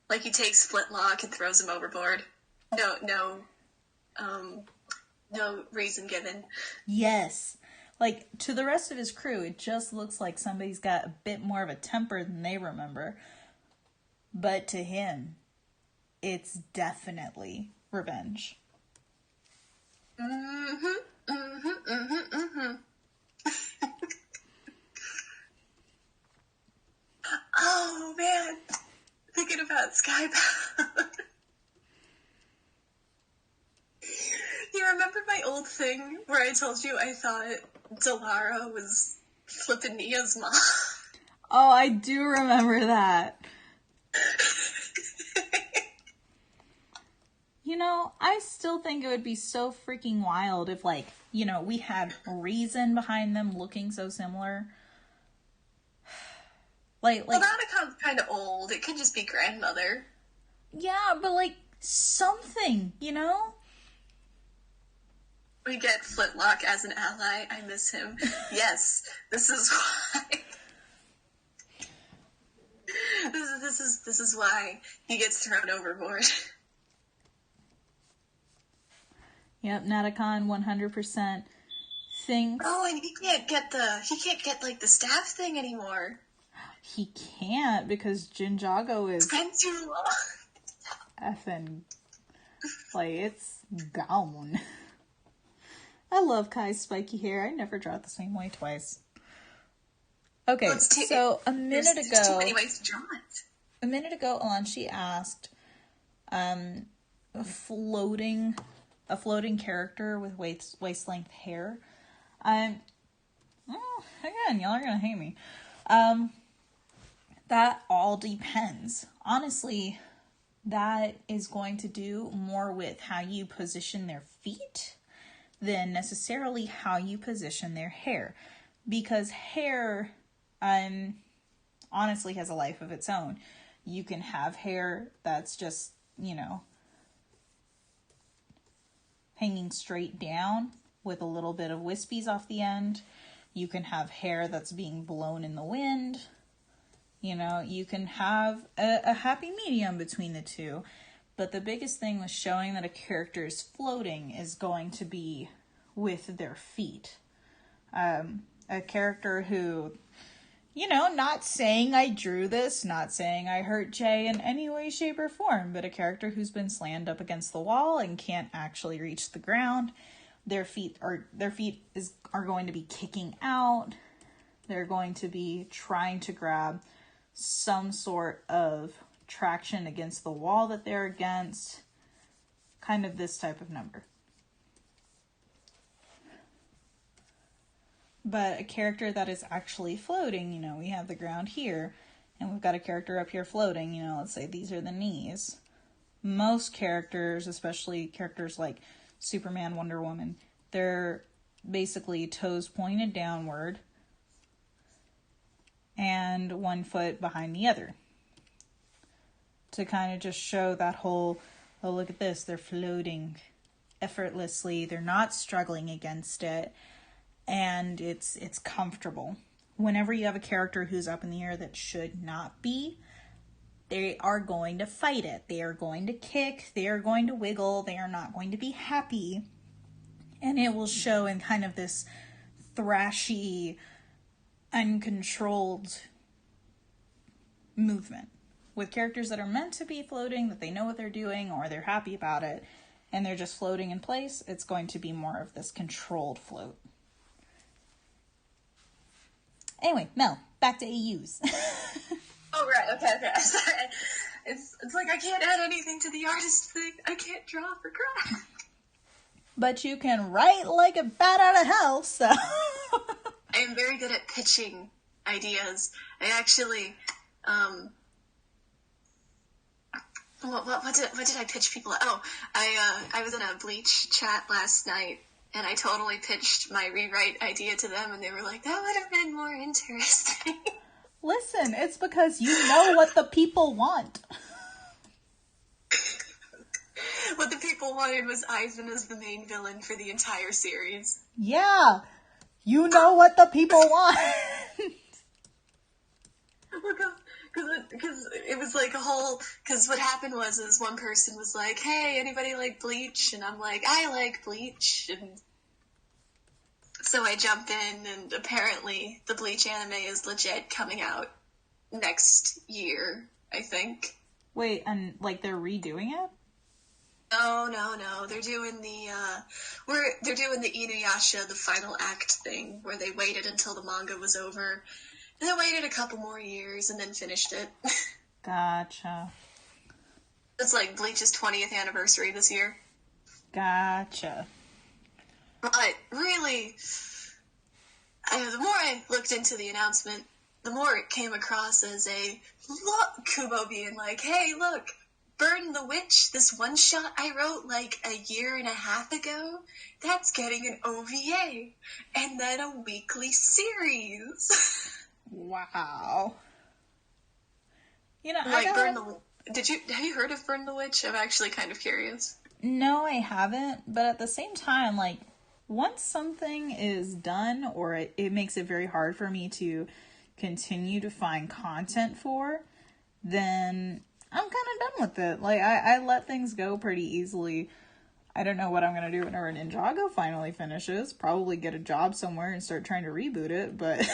Like he takes Flintlock and throws him overboard. No reason given. Yes. Like, to the rest of his crew, it just looks like somebody's got a bit more of a temper than they remember. But to him, it's definitely revenge. Oh, man. Thinking about Skybound. You remember my old thing where I told you I thought Delara was flippin' Nia's mom? Oh, I do remember that. You know, I still think it would be so freaking wild if, like, you know, we had reason behind them looking so similar. Like, well, Nauticon's kind of old. It could just be grandmother. Yeah, but, like, something, you know? We get Flintlock as an ally. I miss him. Yes, this is why. This is why he gets thrown overboard. Yep, Nauticon 100% thinks. Oh, and he can't get like the staff thing anymore. He can't because Ninjago is it's been too long. effing, like, it's gone. I love Kai's spiky hair. I never draw it the same way twice. Okay, so a minute ago, too many ways to draw it. A minute ago, Alanshi asked, a floating character with waist length hair. Again, y'all are gonna hate me. That all depends. Honestly, that is going to do more with how you position their feet than necessarily how you position their hair. Because hair, honestly has a life of its own. You can have hair that's just, you know, hanging straight down with a little bit of wispies off the end. You can have hair that's being blown in the wind. You know, you can have a happy medium between the two. But the biggest thing with showing that a character is floating is going to be with their feet. A character who, you know, not saying I drew this, not saying I hurt Jay in any way, shape, or form, but a character who's been slammed up against the wall and can't actually reach the ground. Their feet are going to be kicking out. They're going to be trying to grab some sort of traction against the wall that they're against. Kind of this type of number. But a character that is actually floating, you know, we have the ground here, and we've got a character up here floating, you know, let's say these are the knees. Most characters, especially characters like Superman, Wonder Woman, they're basically toes pointed downward and one foot behind the other. To kind of just show that whole, oh, look at this, they're floating effortlessly, they're not struggling against it. And it's comfortable. Whenever you have a character who's up in the air that should not be, They are going to fight it. They are going to kick. They are going to wiggle. They are not going to be happy. And it will show in kind of this thrashy, uncontrolled movement with characters that are meant to be floating, that they know what they're doing or they're happy about it, and they're just floating in place. It's going to be more of this controlled float. Anyway, Mel, back to AUs. Oh, right, okay. Sorry. It's like I can't add anything to the artist thing. I can't draw for crap. But you can write like a bat out of hell, so... I am very good at pitching ideas. I actually, what did I pitch people? Oh, I was in a Bleach chat last night, and I totally pitched my rewrite idea to them, and they were like, that would have been more interesting. Listen, it's because you know what the people want. What the people wanted was Aizen as the main villain for the entire series. Yeah, you know what the people want. Because it was like a whole... Because what happened was one person was like, hey, anybody like Bleach? And I'm like, I like Bleach. And so I jumped in, and apparently the Bleach anime is legit coming out next year, I think. Wait, and like they're redoing it? No. They're doing the Inuyasha, the final act thing, where they waited until the manga was over, and then waited a couple more years, and then finished it. Gotcha. It's like Bleach's 20th anniversary this year. Gotcha. But really, the more I looked into the announcement, the more it came across as Kubo being like, hey, look, Burn the Witch, this one-shot I wrote like a year and a half ago, that's getting an OVA, and then a weekly series. Wow. You know, like have you heard of Burn the Witch? I'm actually kind of curious. No, I haven't, but at the same time, like, once something is done, or it makes it very hard for me to continue to find content for, then I'm kind of done with it. Like, I let things go pretty easily. I don't know what I'm going to do whenever Ninjago finally finishes. Probably get a job somewhere and start trying to reboot it, but...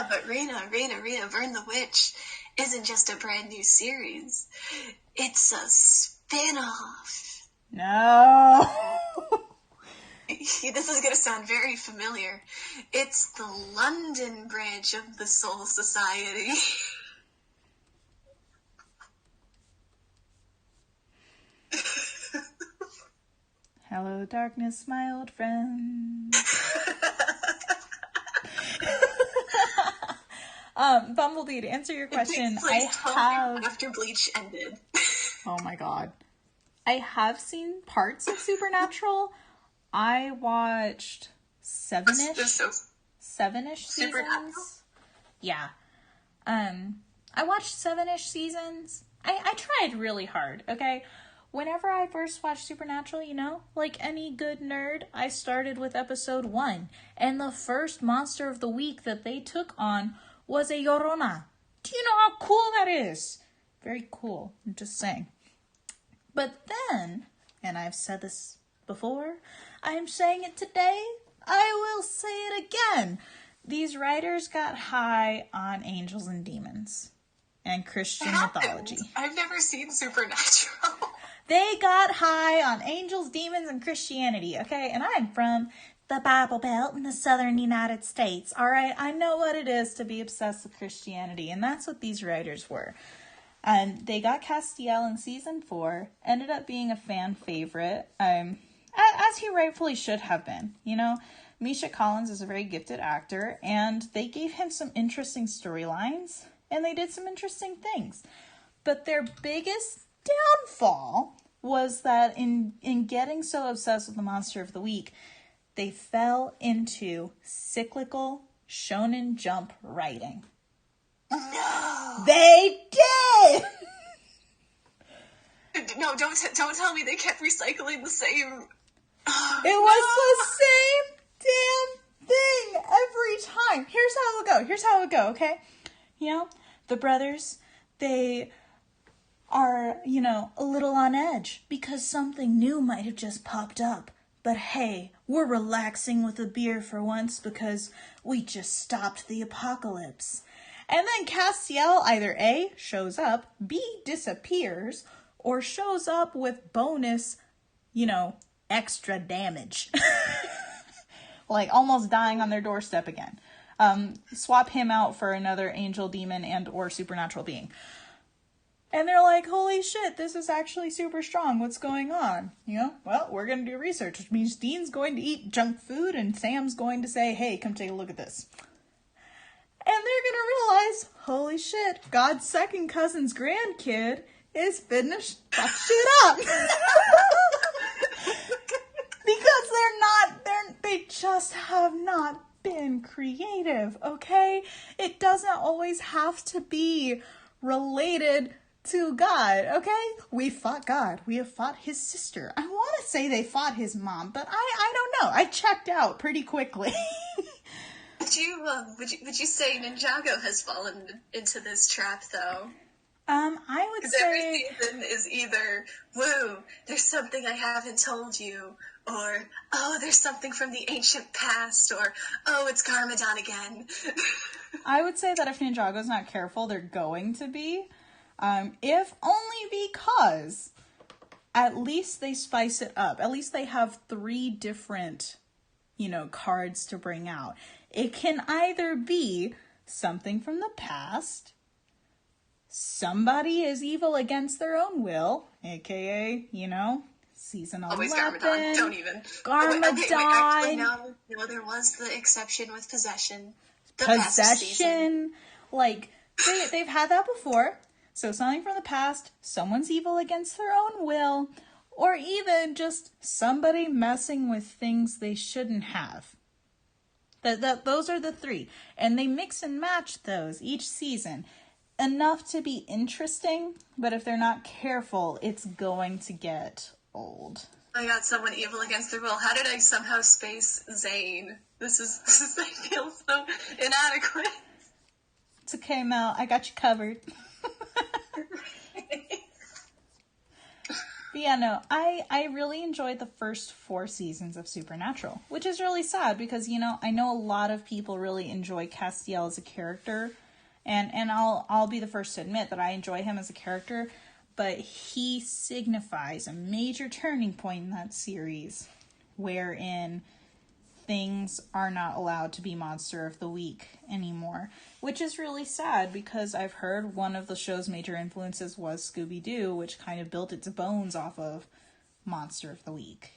But Rena, Burn the Witch isn't just a brand new series. It's a spin-off. No! This is going to sound very familiar. It's the London branch of the Soul Society. Hello, darkness, my old friend. Bumblebee, to answer your question, I have... After Bleach ended. Oh my god. I have seen parts of Supernatural. I watched seven-ish seasons. Yeah. I watched 7-ish seasons. I tried really hard, okay? Whenever I first watched Supernatural, you know, like any good nerd, I started with episode 1. And the first monster of the week that they took on was a Llorona. Do you know how cool that is? Very cool. I'm just saying. But then, and I've said this before, I'm saying it today, I will say it again. These writers got high on angels and demons and Christian mythology. I've never seen Supernatural. They got high on angels, demons, and Christianity, okay? And I'm from the Bible Belt in the southern United States, all right? I know what it is to be obsessed with Christianity, and that's what these writers were. And they got Castiel in season 4, ended up being a fan favorite, as he rightfully should have been, you know? Misha Collins is a very gifted actor, and they gave him some interesting storylines, and they did some interesting things. But their biggest downfall was that in getting so obsessed with the monster of the week, they fell into cyclical Shonen Jump writing. No. They did! No, don't tell me they kept recycling the same... It was the same damn thing every time. Here's how it would go, okay? You know, the brothers, They are, you know, a little on edge because something new might have just popped up. But hey, we're relaxing with a beer for once because we just stopped the apocalypse. And then Castiel either A, shows up, B, disappears, or shows up with bonus, you know, extra damage. Like almost dying on their doorstep again. Swap him out for another angel, demon, and or supernatural being. And they're like, holy shit, this is actually super strong. What's going on? You know, well, we're going to do research, which means Dean's going to eat junk food and Sam's going to say, hey, come take a look at this. And they're going to realize, holy shit, God's second cousin's grandkid is finished fuck shit up. Because they just have not been creative, okay? It doesn't always have to be related to God, okay? We fought God. We have fought his sister. I want to say they fought his mom, but I don't know. I checked out pretty quickly. Would you say Ninjago has fallen into this trap though? I would say every season is either, woo, there's something I haven't told you, or, oh, there's something from the ancient past, or, oh, it's Garmadon again. I would say that if Ninjago's not careful, they're going to be. If only because at least they spice it up. At least they have 3 different, you know, cards to bring out. It can either be something from the past, somebody is evil against their own will, aka, you know, seasonal always weapon. Garmadon, don't even. Garmadon. Actually, no, there was the exception with possession. Possession. Like, they've had that before. So something from the past, someone's evil against their own will, or even just somebody messing with things they shouldn't have. Those are the 3. And they mix and match those each season. Enough to be interesting, but if they're not careful, it's going to get old. I got someone evil against their will. How did I somehow space Zane? This is I feel so inadequate. It's okay, Mel. I got you covered. But yeah, no, I really enjoyed the first 4 seasons of Supernatural, which is really sad because, you know, I know a lot of people really enjoy Castiel as a character, and I'll be the first to admit that I enjoy him as a character, but he signifies a major turning point in that series wherein things are not allowed to be Monster of the Week anymore, which is really sad because I've heard one of the show's major influences was Scooby-Doo, which kind of built its bones off of Monster of the Week.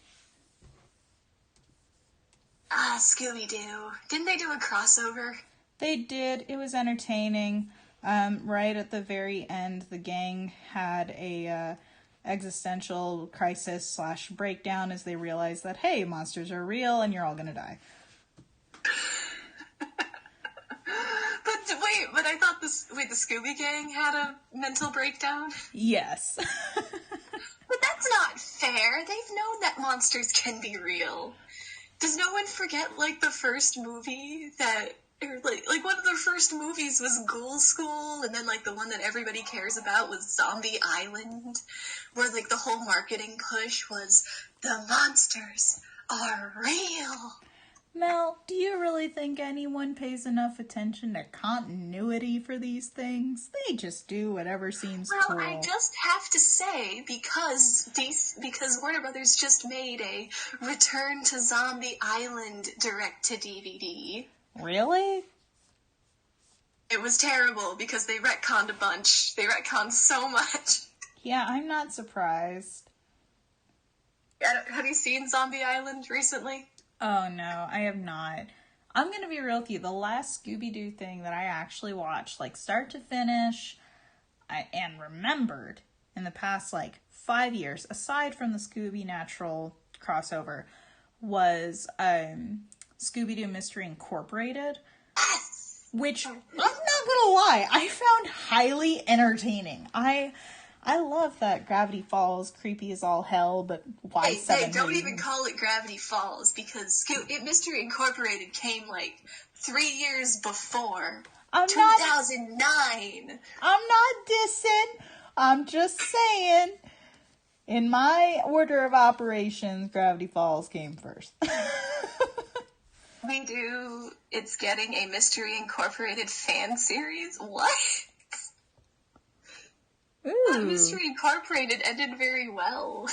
Ah, Scooby-Doo. Didn't they do a crossover? They did. It was entertaining. Right at the very end, the gang had a existential crisis / breakdown as they realized that, hey, monsters are real and you're all gonna die. But I thought the Scooby Gang had a mental breakdown? Yes. But that's not fair. They've known that monsters can be real. Does no one forget, like, the first movie that... Or like one of their first movies was Ghoul School, and then like the one that everybody cares about was Zombie Island, where like the whole marketing push was the monsters are real. Mel, do you really think anyone pays enough attention to continuity for these things? They just do whatever seems cool. Well, I just have to say, because Warner Brothers just made a Return to Zombie Island direct-to-DVD. Really? It was terrible because they retconned a bunch. They retconned so much. Yeah, I'm not surprised. Have you seen Zombie Island recently? Oh no, I have not. I'm gonna be real with you. The last Scooby-Doo thing that I actually watched, like start to finish, and remembered in the past like 5 years, aside from the Scooby-Natural crossover, was Scooby-Doo Mystery Incorporated, which, I'm not gonna lie, I found highly entertaining. I love that Gravity Falls, creepy as all hell, but why 7 Hey, don't even call it Gravity Falls, because Mystery Incorporated came, like, 3 years before. I'm 2009. I'm not dissing. I'm just saying, in my order of operations, Gravity Falls came first. We do. It's getting a Mystery Incorporated fan series. What? Ooh. Mystery Incorporated ended very well.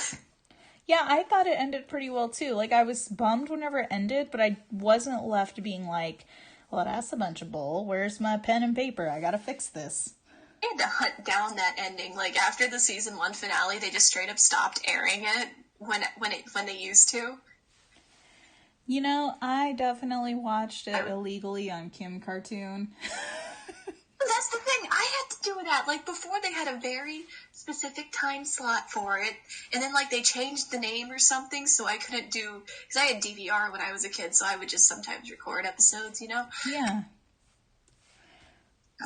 Yeah, I thought it ended pretty well too. Like, I was bummed whenever it ended, but I wasn't left being like, well, that's a bunch of bull. Where's my pen and paper? I gotta fix this. I had to hunt down that ending. Like, after the season 1 finale, they just straight up stopped airing it when they used to. You know, I definitely watched it illegally on Kim Cartoon. That's the thing. I had to do that. Like, before they had a very specific time slot for it, and then, like, they changed the name or something, so I couldn't do... Because I had DVR when I was a kid, so I would just sometimes record episodes, you know? Yeah.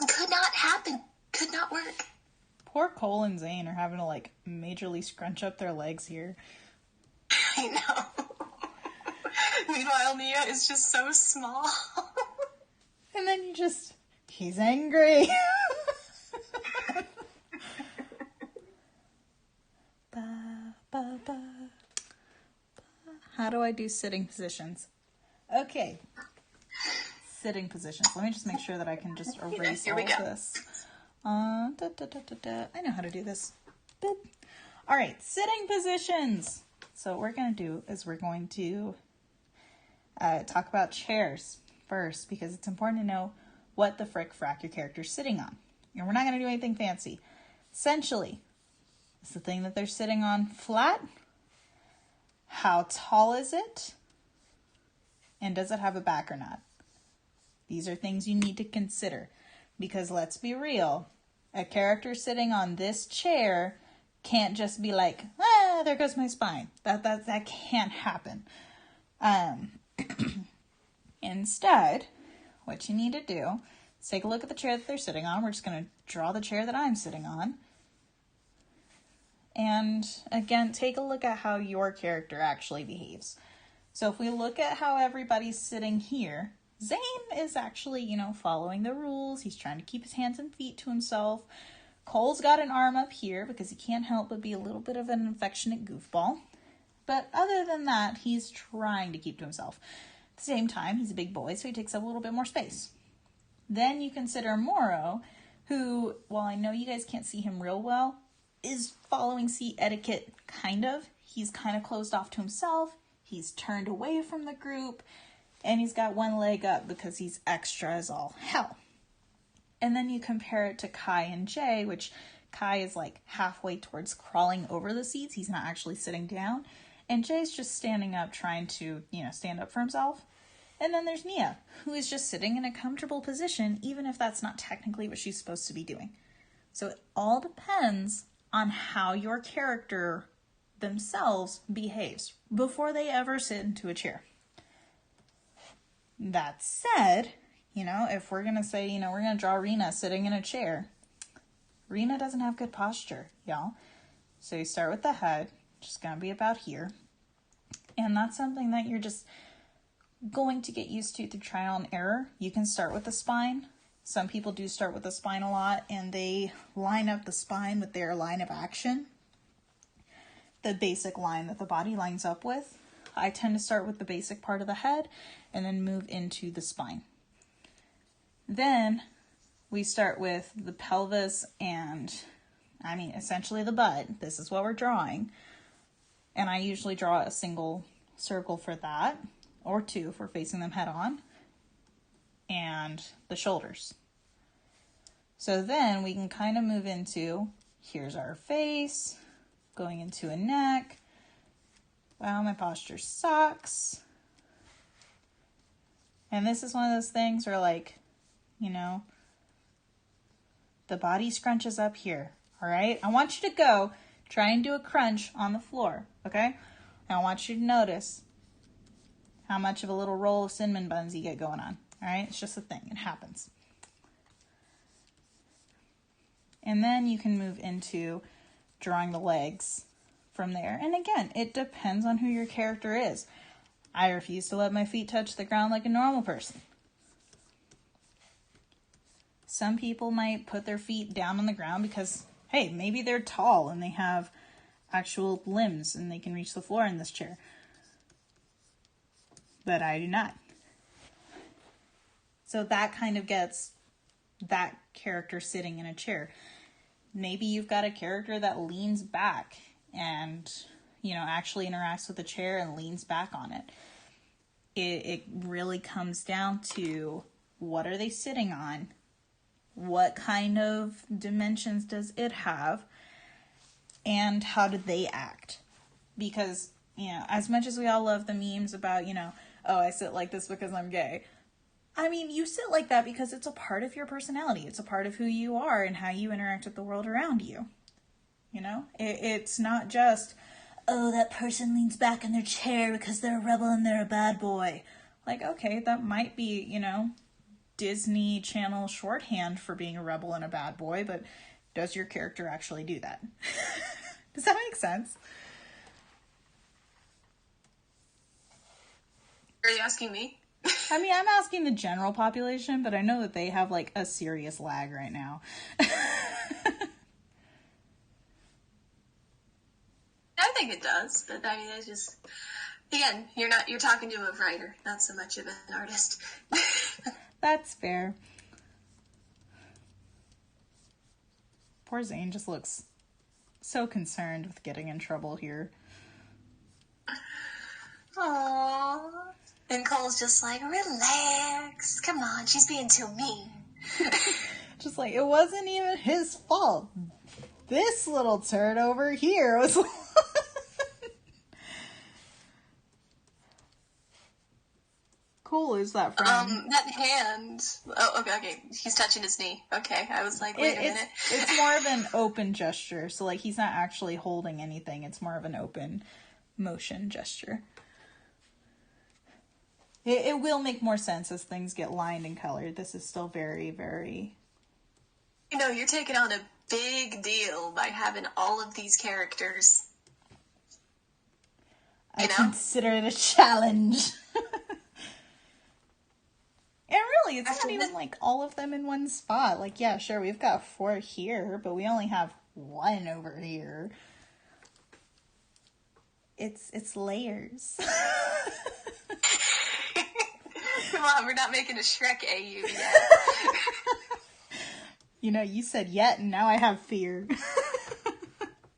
Could not happen. Could not work. Poor Cole and Zane are having to, like, majorly scrunch up their legs here. I know. Meanwhile, Mia is just so small. And then he's angry. Ba, ba, ba, ba. How do I do sitting positions? Okay. Sitting positions. Let me just make sure that I can just erase all of this. I know how to do this. Boop. All right, sitting positions. So what we're going to do is we're going to talk about chairs first, because it's important to know what the frick frack your character's sitting on. And we're not going to do anything fancy. Essentially, is the thing that they're sitting on flat? How tall is it? And does it have a back or not? These are things you need to consider. Because let's be real, a character sitting on this chair can't just be like, there goes my spine. That can't happen. Instead, what you need to do is take a look at the chair that they're sitting on. We're just going to draw the chair that I'm sitting on. And again, take a look at how your character actually behaves. So if we look at how everybody's sitting here, Zane is actually, following the rules. He's trying to keep his hands and feet to himself. Cole's got an arm up here because he can't help but be a little bit of an affectionate goofball. But other than that, he's trying to keep to himself. At the same time, he's a big boy, so he takes up a little bit more space. Then you consider Moro, who, while I know you guys can't see him real well, is following seat etiquette, kind of. He's kind of closed off to himself. He's turned away from the group. And he's got one leg up because he's extra as all hell. And then you compare it to Kai and Jay, which Kai is like halfway towards crawling over the seats. He's not actually sitting down. And Jay's just standing up, trying to, stand up for himself. And then there's Mia, who is just sitting in a comfortable position, even if that's not technically what she's supposed to be doing. So it all depends on how your character themselves behaves before they ever sit into a chair. That said, if we're going to say, we're going to draw Rena sitting in a chair, Rena doesn't have good posture, y'all. So you start with the head, just going to be about here. And that's something that you're just going to get used to through trial and error. You can start with the spine. Some people do start with the spine a lot, and they line up the spine with their line of action, the basic line that the body lines up with. I tend to start with the basic part of the head and then move into the spine. Then we start with the pelvis and, essentially the butt. This is what we're drawing. And I usually draw a single circle for that, or two if we're facing them head on, and the shoulders. So then we can kind of move into, here's our face, going into a neck. Wow, my posture sucks. And this is one of those things where, the body scrunches up here, all right? I want you to go try and do a crunch on the floor, okay? And I want you to notice how much of a little roll of cinnamon buns you get going on, all right? It's just a thing. It happens. And then you can move into drawing the legs from there. And again, it depends on who your character is. I refuse to let my feet touch the ground like a normal person. Some people might put their feet down on the ground because, hey, maybe they're tall and they have actual limbs and they can reach the floor in this chair. But I do not. So that kind of gets that character sitting in a chair. Maybe you've got a character that leans back and, actually interacts with the chair and leans back on it. It really comes down to, what are they sitting on? What kind of dimensions does it have? And how do they act? Because, as much as we all love the memes about, oh, I sit like this because I'm gay. I mean, you sit like that because it's a part of your personality. It's a part of who you are and how you interact with the world around you. It's not just, oh, that person leans back in their chair because they're a rebel and they're a bad boy. Like, okay, that might be, Disney Channel shorthand for being a rebel and a bad boy, but does your character actually do that? Does that make sense? Are you asking me? I mean, I'm asking the general population, but I know that they have, like, a serious lag right now. I think it does, but I mean, it's just, again, you're talking to a writer, not so much of an artist. That's fair. Poor Zane just looks so concerned with getting in trouble here. Aww. And Cole's just like, relax. Come on, she's being too mean. Just like, it wasn't even his fault. This little turd over here was... Cool, is that from? That hand. Oh, okay. He's touching his knee. Okay, I was like, wait a minute. It's more of an open gesture. So, like, he's not actually holding anything. It's more of an open motion gesture. It will make more sense as things get lined and colored. This is still very, very... You're taking on a big deal by having all of these characters. I consider it a challenge. And really, it's not even like all of them in one spot. Like, yeah, sure, we've got 4 here, but we only have 1 over here. It's layers. Come on, we're not making a Shrek AU yet. You said yet, and now I have fear.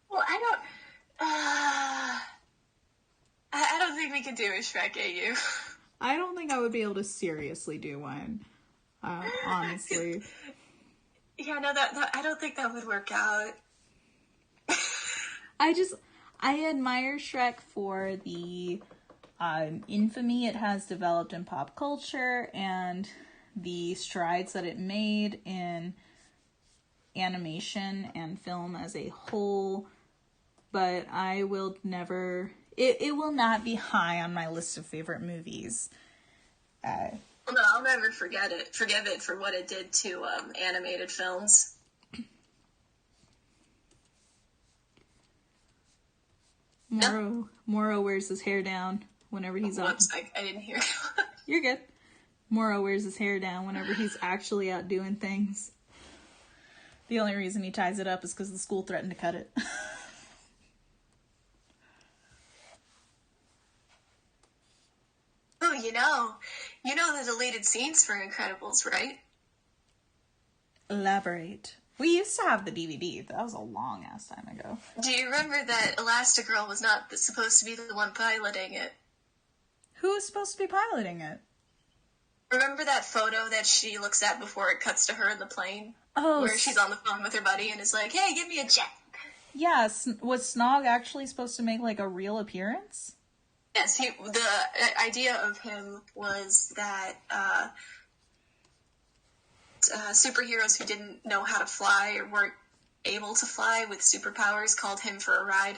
Well, I don't think we could do a Shrek AU. I don't think I would be able to seriously do one, honestly. Yeah, no, that I don't think that would work out. I admire Shrek for the infamy it has developed in pop culture and the strides that it made in animation and film as a whole, but I will never... It will not be high on my list of favorite movies. No, I'll never forgive it for what it did to animated films. Moro wears his hair down whenever he's out. Whoops, I didn't hear. You're good. Moro wears his hair down whenever he's actually out doing things. The only reason he ties it up is because the school threatened to cut it. Oh, you know the deleted scenes for Incredibles, right? Elaborate. We used to have the DVD. That was a long ass time ago. Do you remember that Elastigirl was not supposed to be the one piloting it? Who was supposed to be piloting it? Remember that photo that she looks at before it cuts to her in the plane? Oh. Where she's on the phone with her buddy and is like, hey, give me a jet. Yeah, was Snog actually supposed to make, like, a real appearance? Yes, the idea of him was that superheroes who didn't know how to fly or weren't able to fly with superpowers called him for a ride.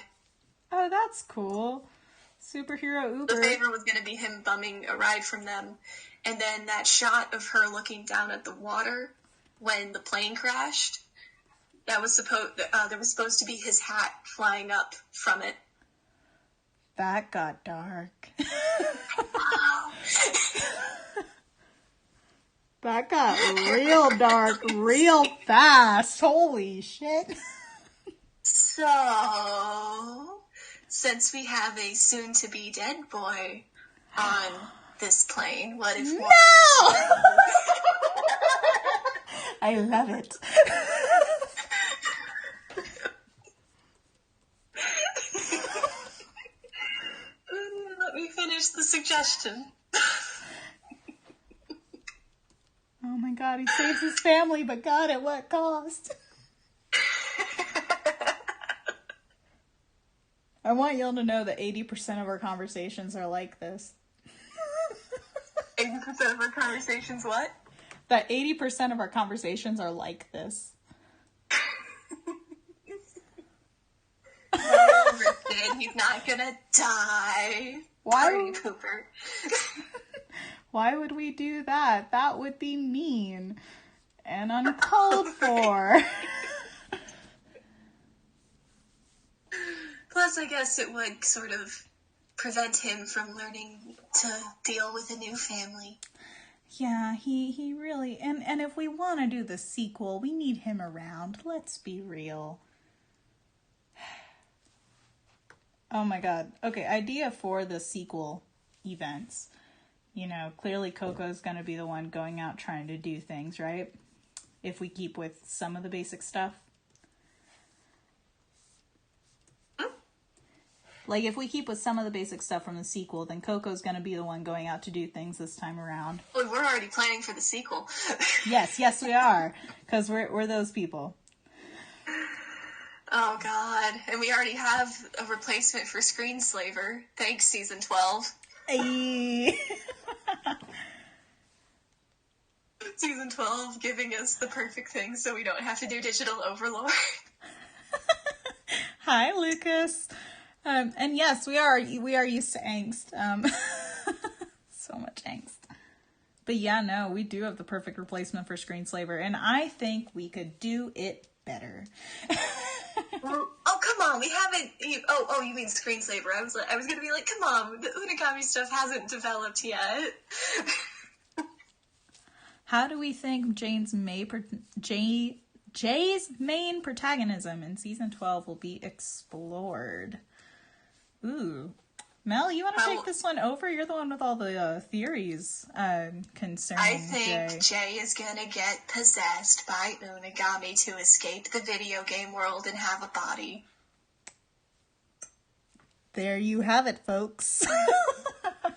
Oh, that's cool. Superhero Uber. The favor was going to be him bumming a ride from them. And then that shot of her looking down at the water when the plane crashed, there was supposed to be his hat flying up from it. That got dark. That got real dark real fast. Holy shit. So, since we have a soon-to-be dead boy on this plane, what if No! I love it. Let me finish the suggestion. Oh my god, he saves his family, but God, at what cost? I want y'all to know that 80% of our conversations are like this. 80% of our conversations what? That 80% of our conversations are like this. Rifted, he's not gonna die. Why? Party pooper. Why would we do that? That would be mean and uncalled for. Plus, I guess it would sort of prevent him from learning to deal with a new family. Yeah, he really... And if we want to do the sequel, we need him around. Let's be real. Oh my god. Okay, idea for the sequel events. You know, clearly Coco's going to be the one going out trying to do things, right? If we keep with some of the basic stuff. Like, if we keep with some of the basic stuff from the sequel, then Coco's going to be the one going out to do things this time around. Well, we're already planning for the sequel. Yes, we are. Because we're those people. Oh, God. And we already have a replacement for Screenslaver. Thanks, Season 12. Ay. Season 12 giving us the perfect thing so we don't have to do Digital Overlord. Hi, Lucas. And yes, we are used to angst. So much angst. But yeah, no, we do have the perfect replacement for Screenslaver, and I think we could do it better. Oh, come on, we haven't... Oh, you mean Screenslaver. I was gonna be like, come on, the Unagami stuff hasn't developed yet. How do we think Jay's main protagonism in Season 12 will be explored? Ooh. Mel, you want to take this one over? You're the one with all the theories concerning I think Jay is gonna get possessed by Unagami to escape the video game world and have a body. There you have it, folks.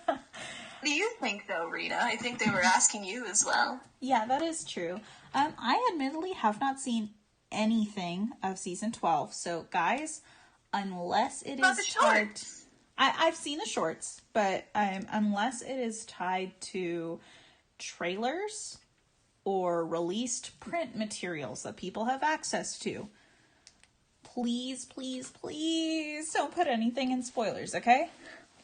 What do you think, though, Rita? I think they were asking you as well. Yeah, that is true. I admittedly have not seen anything of Season 12. So, guys, unless it is tied... I've seen the shorts, but unless it is tied to trailers or released print materials that people have access to, please, please, please don't put anything in spoilers, okay?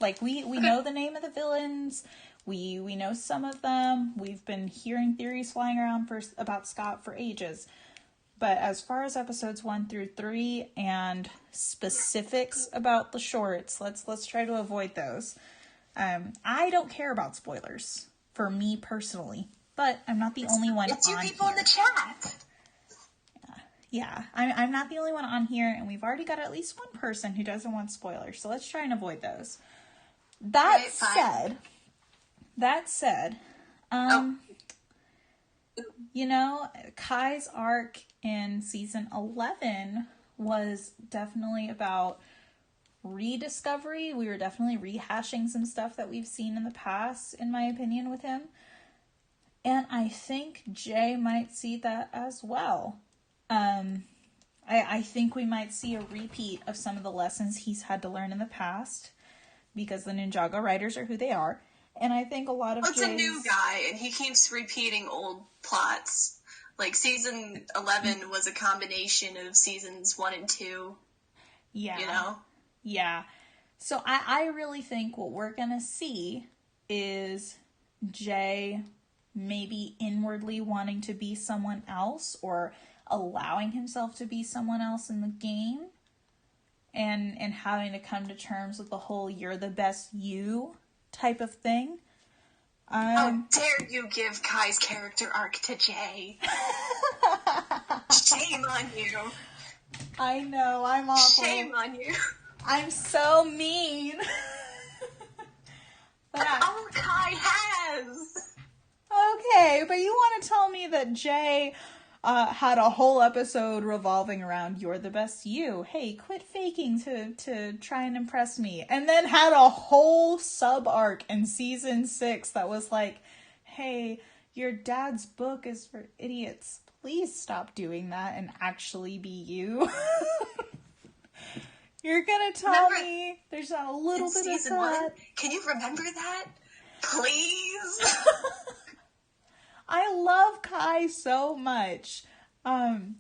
Like, we know the name of the villains. We know some of them. We've been hearing theories flying around about Scott for ages. But as far as episodes 1 through 3 and specifics about the shorts, let's try to avoid those. I don't care about spoilers, for me personally. But I'm not the only one on here. It's you people in the chat. Yeah, I'm not the only one on here, and we've already got at least one person who doesn't want spoilers. So let's try and avoid those. That said, you know, Kai's arc in Season 11 was definitely about rediscovery. We were definitely rehashing some stuff that we've seen in the past, in my opinion, with him. And I think Jay might see that as well. I think we might see a repeat of some of the lessons he's had to learn in the past, because the Ninjago writers are who they are. And I think a lot of Jay's... a new guy, and he keeps repeating old plots. Like, Season 11 was a combination of Seasons 1 and 2. Yeah. You know? Yeah. So I really think what we're gonna see is Jay maybe inwardly wanting to be someone else, or allowing himself to be someone else in the game, and having to come to terms with the whole "you're the best you" type of thing. How dare you give Kai's character arc to Jay? Shame on you. I know, I'm awful. Shame on you. I'm so mean. That's all Kai has. Okay, but you want to tell me that Jay had a whole episode revolving around "You're the best you." Hey, quit faking to try and impress me. And then had a whole sub arc in season 6 that was like, hey, your dad's book is for idiots. Please stop doing that and actually be you. You're gonna tell me there's not a little bit of that? Can you remember that? Please? I love Kai so much. And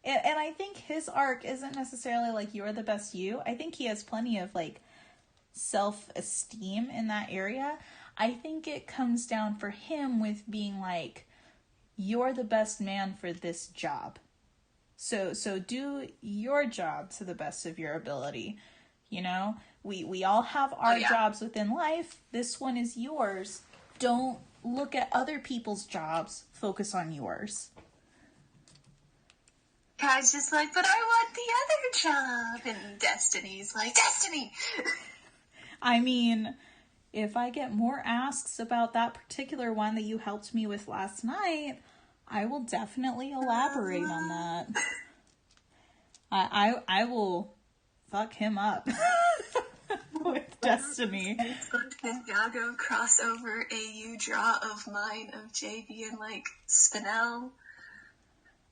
I think his arc isn't necessarily like "you're the best you." I think he has plenty of like self-esteem in that area. I think it comes down for him with being like, you're the best man for this job. So do your job to the best of your ability. You know, we all have our jobs within life. This one is yours. Don't look at other people's jobs. Focus on yours. Kai's just like, but I want the other job. And Destiny's like, Destiny! I mean, if I get more asks about that particular one that you helped me with last night, I will definitely elaborate on that. I will fuck him up with Destiny. Ninjago crossover AU draw of mine of Jay being like Spinel.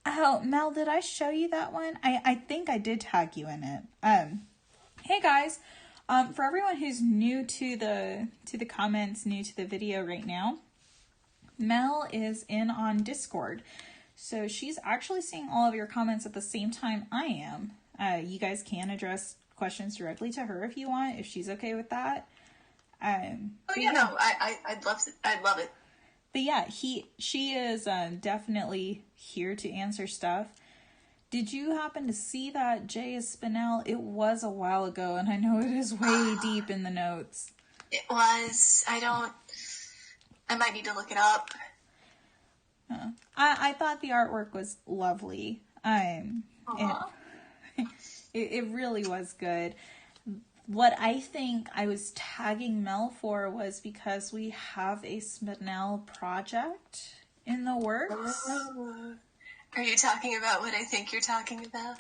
Oh, Mel, did I show you that one? I think I did tag you in it. Hey guys, for everyone who's new to the comments, new to the video right now, Mel is in on Discord. So she's actually seeing all of your comments at the same time I am. You guys can address questions directly to her if you want, if she's okay with that. I'd love it. But yeah, she is definitely here to answer stuff. Did you happen to see that Jay is Spinel? It was a while ago, and I know it is way deep in the notes. It was. I might need to look it up. I thought the artwork was lovely. It really was good. What I think I was tagging Mel for was because we have a Spinel project in the works. Are you talking about what I think you're talking about?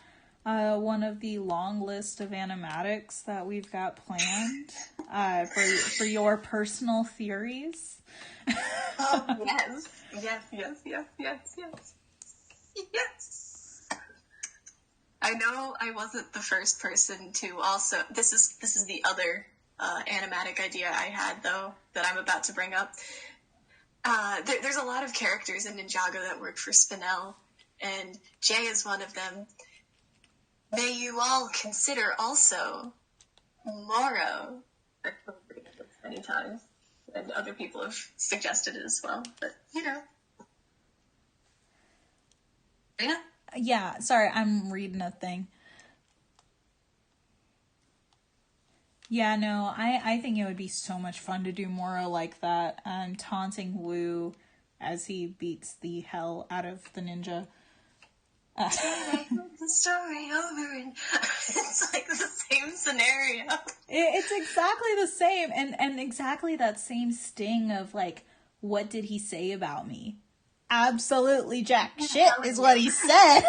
One of the long list of animatics that we've got planned for your personal theories. Oh, yes. I know I wasn't the first person to also... This is the other animatic idea I had, though, that I'm about to bring up. There's a lot of characters in Ninjago that work for Spinel, and Jay is one of them. May you all consider also Moro. I've been this many times, and other people have suggested it as well, but, you know. Yeah? Yeah, sorry, I'm reading a thing. Yeah, no, I think it would be so much fun to do Moro like that, taunting Wu as he beats the hell out of the ninja. The story over, and it's like the same scenario. It's exactly the same, and exactly that same sting of, like, what did he say about me? Absolutely jack shit is what he said.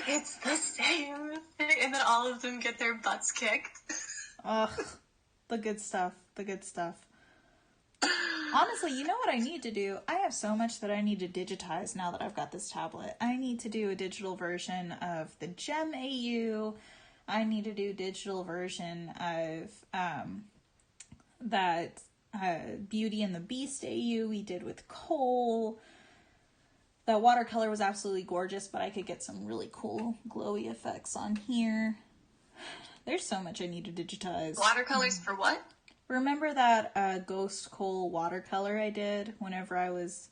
It's the same thing. And then all of them get their butts kicked. Ugh. The good stuff. Honestly, you know what I need to do? I have so much that I need to digitize now that I've got this tablet. I need to do a digital version of the Gem AU. I need to do a digital version of that Beauty and the Beast AU we did with Cole. The watercolor was absolutely gorgeous, but I could get some really cool glowy effects on here. There's so much I need to digitize. Watercolors for what? Remember that Ghost Cole watercolor I did whenever I was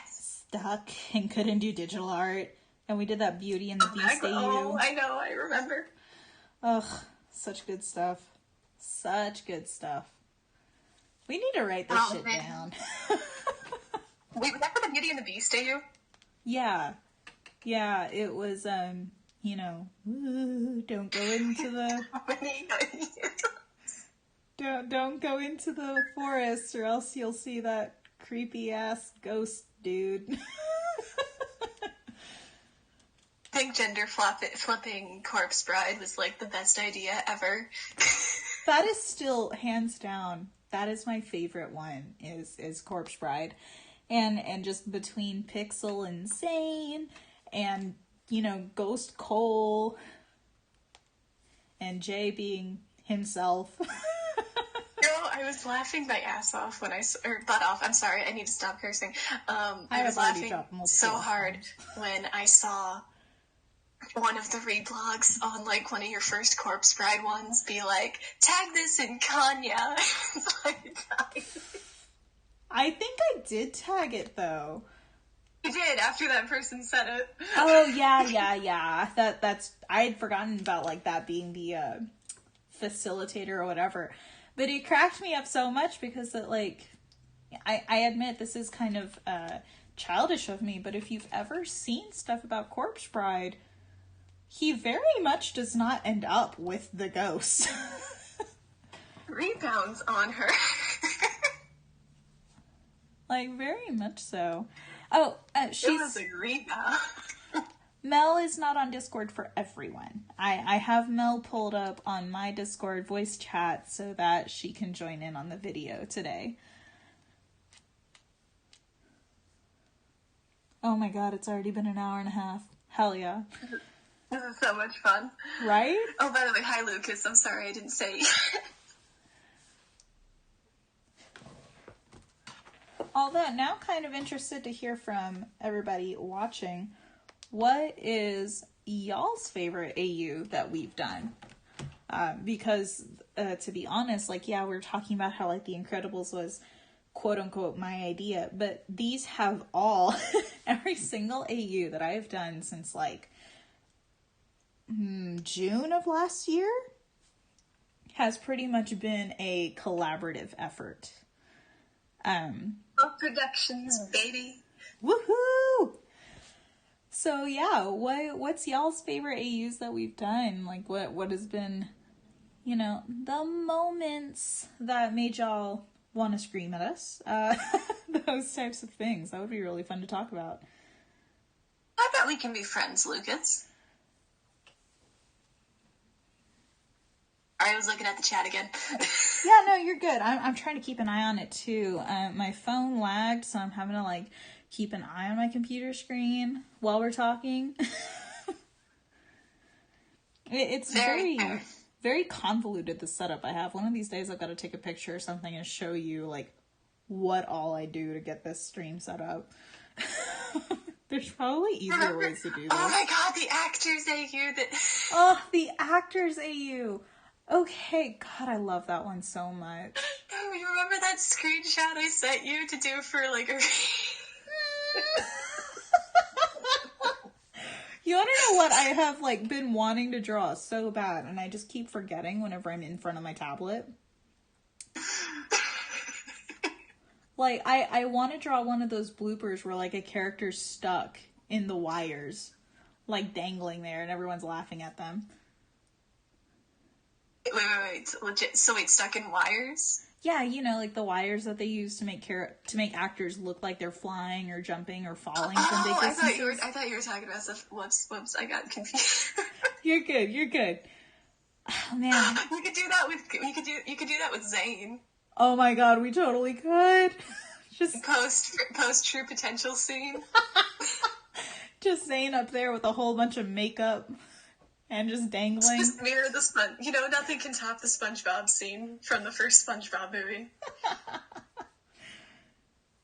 stuck and couldn't do digital art? And we did that Beauty and the Beast AU. Oh, I know, I remember. Ugh, such good stuff. Such good stuff. We need to write this shit down. Wait, was that for the Beauty and the Beast AU? Yeah. Yeah, it was, you know, don't go into the... don't go into the forest or else you'll see that creepy-ass ghost dude. I think gender flipping Corpse Bride was like the best idea ever. That is still, hands down, that is my favorite one, is Corpse Bride. And just between Pixel and Zane, and, you know, Ghost Cole, and Jay being himself. I was laughing my ass off when butt off. I'm sorry, I need to stop cursing. I was laughing so hard when I saw one of the reblogs on, like, one of your first Corpse Bride ones be like, tag this in Kanya. I think I did tag it, though. You did, after that person said it. Oh, yeah. That's, I had forgotten about, like, that being the, facilitator or whatever. But it cracked me up so much because it, like, I admit this is kind of, childish of me, but if you've ever seen stuff about Corpse Bride, he very much does not end up with the ghost. Rebounds on her. Like, very much so. Oh, she's... It was a rebound. Mel is not on Discord for everyone. I have Mel pulled up on my Discord voice chat so that she can join in on the video today. Oh my god, it's already been an hour and a half. Hell yeah. This is so much fun. Right? Oh, by the way, hi Lucas. I'm sorry I didn't say. Although, now kind of interested to hear from everybody watching. What is y'all's favorite AU that we've done? Because, to be honest, like, yeah, we were talking about how, like, The Incredibles was, quote-unquote, my idea, but these have all, every single AU that I have done since, like, June of last year has pretty much been a collaborative effort. Productions, baby. Woohoo! So yeah, what's y'all's favorite AUs that we've done? Like what has been, you know, the moments that made y'all want to scream at us? Those types of things. That would be really fun to talk about. I bet we can be friends, Lucas. I was looking at the chat again. Yeah, no, you're good. I'm trying to keep an eye on it too. My phone lagged, so I'm having to like keep an eye on my computer screen while we're talking. It's very convoluted, the setup I have. One of these days I've got to take a picture or something and show you like what all I do to get this stream set up. There's probably easier ways to do this. Oh my god, the actors AU that... Oh, the actors AU. Okay, God, I love that one so much. Oh, you remember that screenshot I sent you to do for, like, a... You want to know what I have, like, been wanting to draw so bad, and I just keep forgetting whenever I'm in front of my tablet? Like, I want to draw one of those bloopers where, like, a character's stuck in the wires, like, dangling there, and everyone's laughing at them. Wait, legit. So wait, stuck in wires? Yeah, you know, like the wires that they use to make actors look like they're flying or jumping or falling from big distances. I thought you were talking about stuff. Whoops, I got confused. You're good. Oh man. You could do that with Zane. Oh my god, we totally could. Just post True Potential scene. Just Zane up there with a whole bunch of makeup. And just dangling. Just mirror the Sponge. You know, nothing can top the SpongeBob scene from the first SpongeBob movie.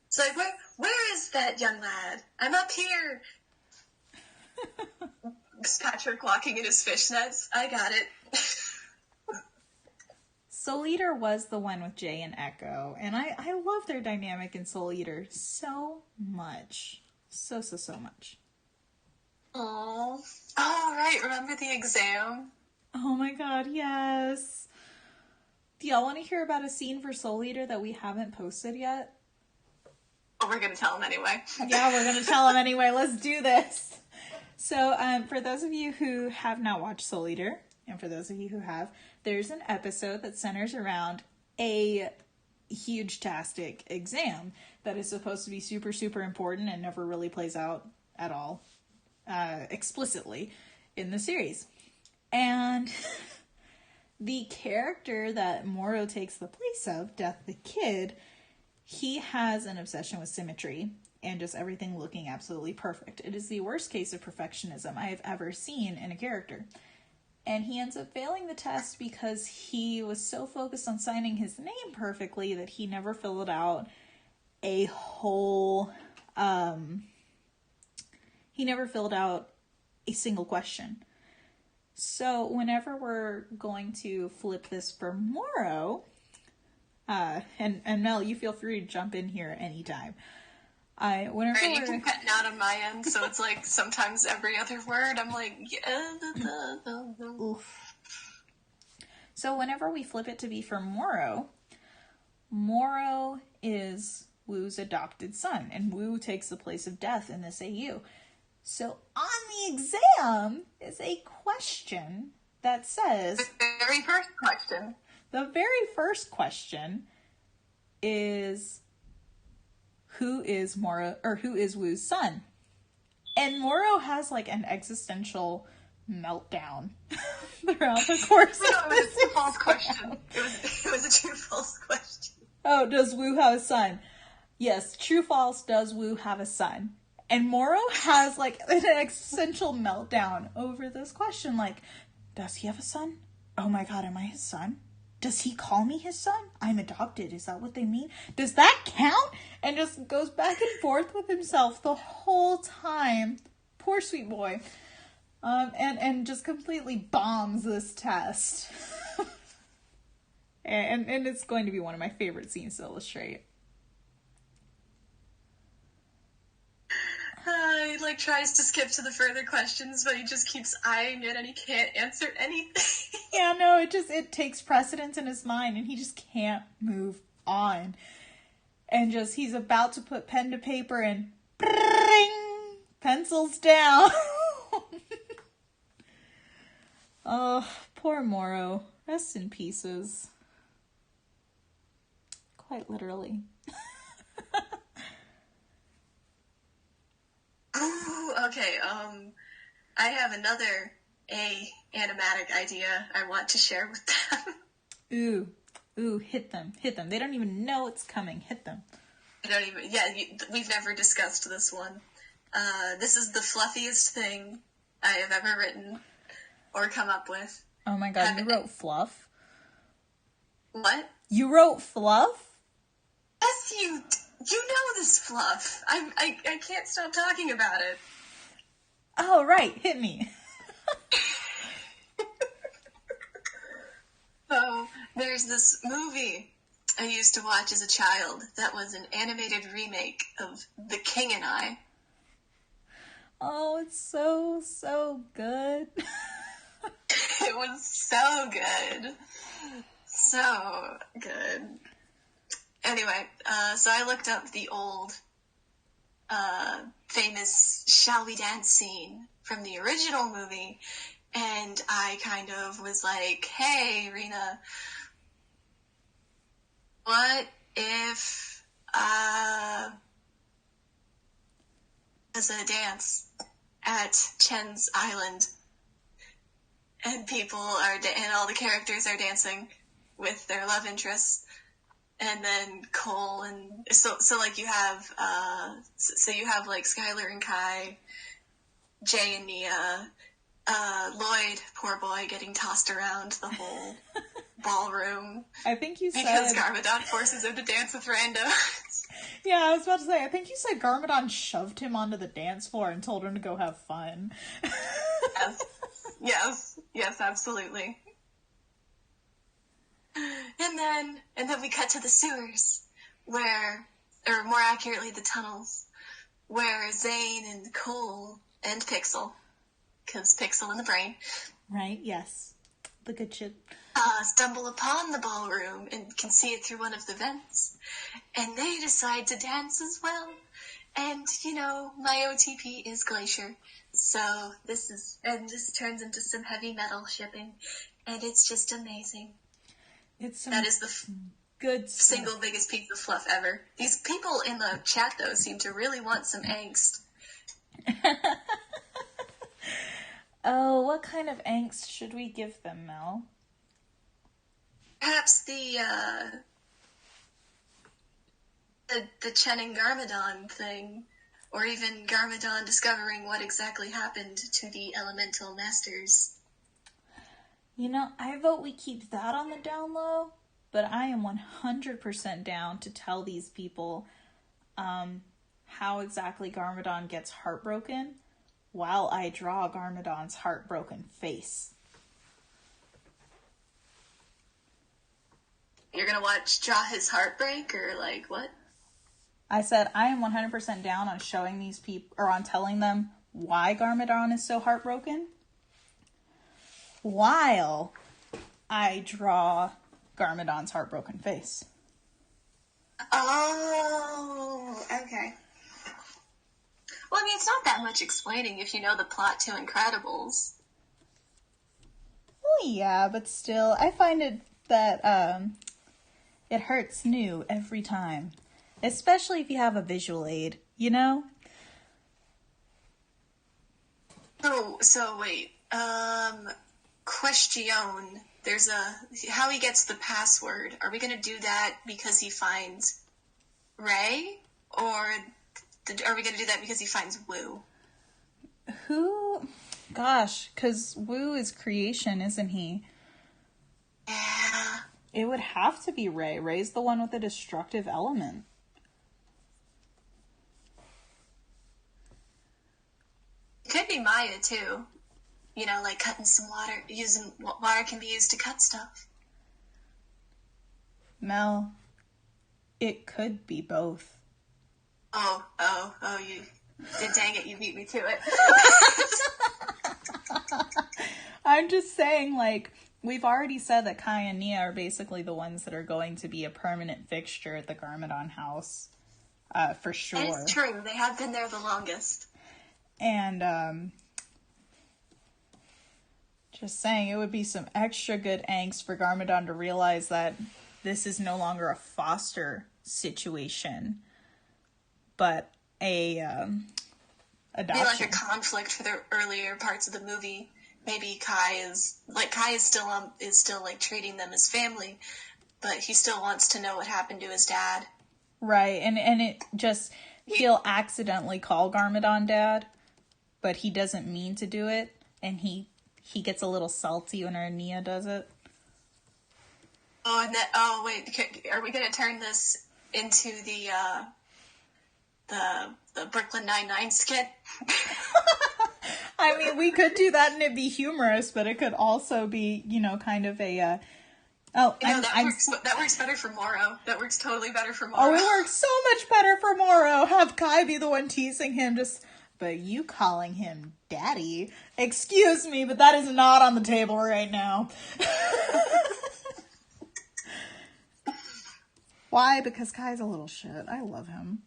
It's like, where is that young lad? I'm up here. Patrick walking in his fishnets. I got it. Soul Eater was the one with Jay and Echo, and I love their dynamic in Soul Eater so much. So much. Oh, right. Remember the exam? Oh my god, yes. Do y'all want to hear about a scene for Soul Eater that we haven't posted yet? Oh, we're going to tell them anyway. Yeah, we're going to tell them anyway. Let's do this. So, for those of you who have not watched Soul Eater, and for those of you who have, there's an episode that centers around a huge-tastic exam that is supposed to be super, super important and never really plays out at all explicitly in the series. And the character that Moro takes the place of, Death the Kid, he has an obsession with symmetry and just everything looking absolutely perfect. It is the worst case of perfectionism I have ever seen in a character. And he ends up failing the test because he was so focused on signing his name perfectly that he never filled out a whole, he never filled out a single question. So whenever we're going to flip this for Moro, and Mel, you feel free to jump in here anytime. Whenever right, you can cut out on my end, so it's like sometimes every other word I'm like, yeah. Oof. So whenever we flip it to be for Moro, Moro is Wu's adopted son, and Wu takes the place of Death in this AU. So on the exam is a question that says... The very first question. The very first question is... Who is Moro, or who is Wu's son? And Moro has like an existential meltdown throughout the course of this. It was a false question. It was a true-false question. Oh, does Wu have a son? Yes, true-false, does Wu have a son? And Moro has like an existential meltdown over this question. Like, does he have a son? Oh my god, am I his son? Does he call me his son? I'm adopted. Is that what they mean? Does that count? And just goes back and forth with himself the whole time. Poor sweet boy. And just completely bombs this test. and it's going to be one of my favorite scenes to illustrate. He like tries to skip to the further questions, but he just keeps eyeing it and he can't answer anything. Yeah, no, it takes precedence in his mind and he just can't move on. And just, he's about to put pen to paper and bring, pencils down. Oh, poor Moro. Rest in pieces. Quite literally. Ooh, okay, I have another animatic idea I want to share with them. Ooh, hit them. They don't even know it's coming. Hit them. We've never discussed this one. This is the fluffiest thing I have ever written or come up with. Oh my god, you wrote fluff? What? You wrote fluff? Yes, you know this fluff. I can't stop talking about it. Oh, right. Hit me. So, there's this movie I used to watch as a child that was an animated remake of The King and I. Oh, it's so, so good. It was so good. So good. Anyway, so I looked up the old famous Shall We Dance scene from the original movie, and I kind of was like, hey, Rena, what if there's a dance at Chen's Island and people are and all the characters are dancing with their love interests, and then Cole and so like you have like Skylar and Kai, Jay and Nia, Lloyd, poor boy, getting tossed around the whole ballroom. I think you said because Garmadon forces him to dance with randos. Yeah, I was about to say, I think you said Garmadon shoved him onto the dance floor and told him to go have fun. Yes, absolutely. And then we cut to the sewers, where, or more accurately, the tunnels, where Zane and Cole and Pixel, because Pixel in the brain. Right, yes. The good shit. Stumble upon the ballroom and can see it through one of the vents. And they decide to dance as well. And, my OTP is Glacier. So this turns into some heavy metal shipping. And it's just amazing. That is the good single biggest piece of fluff ever. These people in the chat, though, seem to really want some angst. Oh, what kind of angst should we give them, Mel? Perhaps the Chen and Garmadon thing, or even Garmadon discovering what exactly happened to the elemental masters. I vote we keep that on the down low, but I am 100% down to tell these people how exactly Garmadon gets heartbroken while I draw Garmadon's heartbroken face. You're gonna draw his heartbreak, or what? I said I am 100% down on showing these people, or on telling them why Garmadon is so heartbroken, while I draw Garmadon's heartbroken face. Oh, okay. Well, it's not that much explaining if you know the plot to Incredibles. Well, yeah, but still, I find it that it hurts new every time. Especially if you have a visual aid, So wait, question. There's how he gets the password. Are we gonna do that because he finds Ray? Or are we gonna do that because he finds Wu? Who? Gosh, because Wu is creation, isn't he? Yeah. It would have to be Ray. Ray's the one with the destructive element. It could be Maya, too. Cutting some water. Water can be used to cut stuff. Mel, it could be both. Oh, you... Dang it, you beat me to it. I'm just saying, we've already said that Kai and Nia are basically the ones that are going to be a permanent fixture at the Garmadon house, for sure. It's true, they have been there the longest. And, just saying, it would be some extra good angst for Garmadon to realize that this is no longer a foster situation, but a adoption. Maybe a conflict for the earlier parts of the movie. Maybe Kai is still treating them as family, but he still wants to know what happened to his dad. Right, and it just, he'll accidentally call Garmadon dad, but he doesn't mean to do it, and he gets a little salty when Nia does it. Oh, wait, are we going to turn this into the Brooklyn Nine-Nine skit? We could do that and it'd be humorous, but it could also be, kind of a, that works better for Morrow. That works totally better for Morrow. Oh, it works so much better for Morrow. Have Kai be the one teasing him, but you calling him daddy? Excuse me, but that is not on the table right now. Why? Because Kai's a little shit. I love him.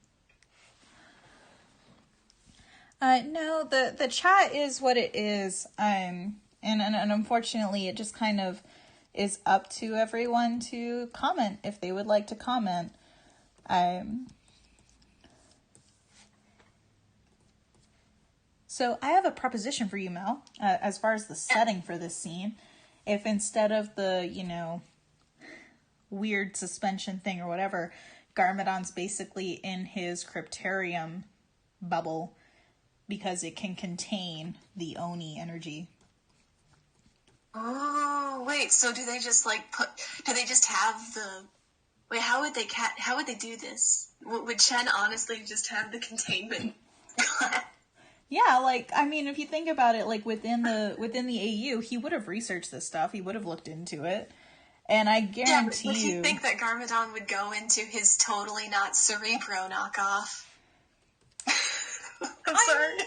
No, the chat is what it is. And unfortunately, it just kind of is up to everyone to comment if they would like to comment. So I have a proposition for you, Mel, as far as the setting for this scene. If instead of the, weird suspension thing or whatever, Garmadon's basically in his cryptarium bubble because it can contain the Oni energy. Oh, wait, so do they just have wait, how would they do this? Would Chen honestly just have the containment? Yeah, if you think about it, within the AU, he would have researched this stuff. He would have looked into it. And I guarantee would you think that Garmadon would go into his totally not Cerebro knockoff? I'm sorry.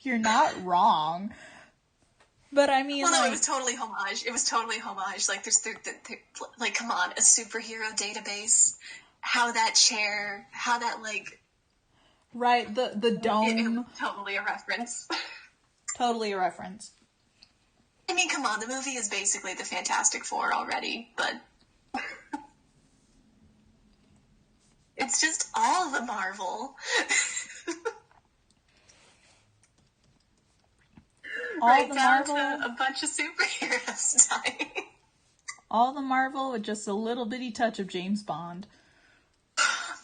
You're not wrong. But I mean, well, no, like, it was totally homage. It was totally homage. Like, like, come on, a superhero database. How that chair, how that, like... right, the dome. It was totally a reference. Totally a reference. I mean, come on, the movie is basically the Fantastic Four already, but... it's just all the Marvel. All the down Marvel, to a bunch of superheroes dying. all the Marvel with just a little bitty touch of James Bond.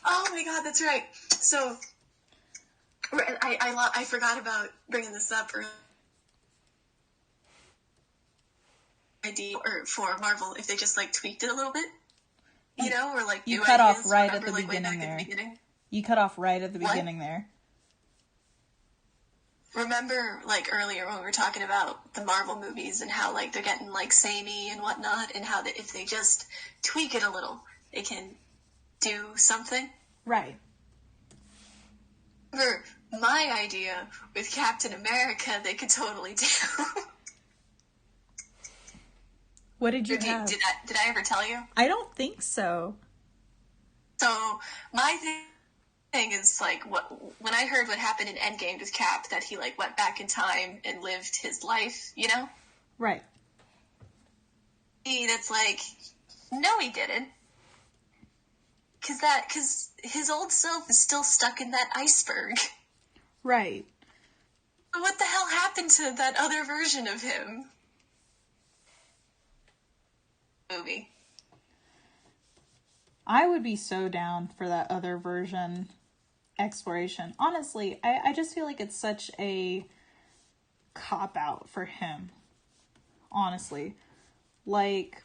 Oh my god, that's right. So, I forgot about bringing this up earlier. Idea or for Marvel if they just like tweaked it a little bit, you know, or like You new cut ideas. off right Remember, at the like, way beginning back there. at the beginning? You cut off right at the What? beginning there. Remember, like, earlier when we were talking about the Marvel movies and how, like, they're getting, like, samey and whatnot, and how that if they just tweak it a little, they can do something? Right. Remember, my idea with Captain America, they could totally do. What did you have? Did I ever tell you? I don't think so. So, my thing is, like, when I heard what happened in Endgame with Cap, that he, like, went back in time and lived his life, you know? Right. That's like, no, he didn't. Because his old self is still stuck in that iceberg. Right. What the hell happened to that other version of him? Movie. I would be so down for that other version exploration. Honestly, I just feel like it's such a cop-out for him. Honestly. Like...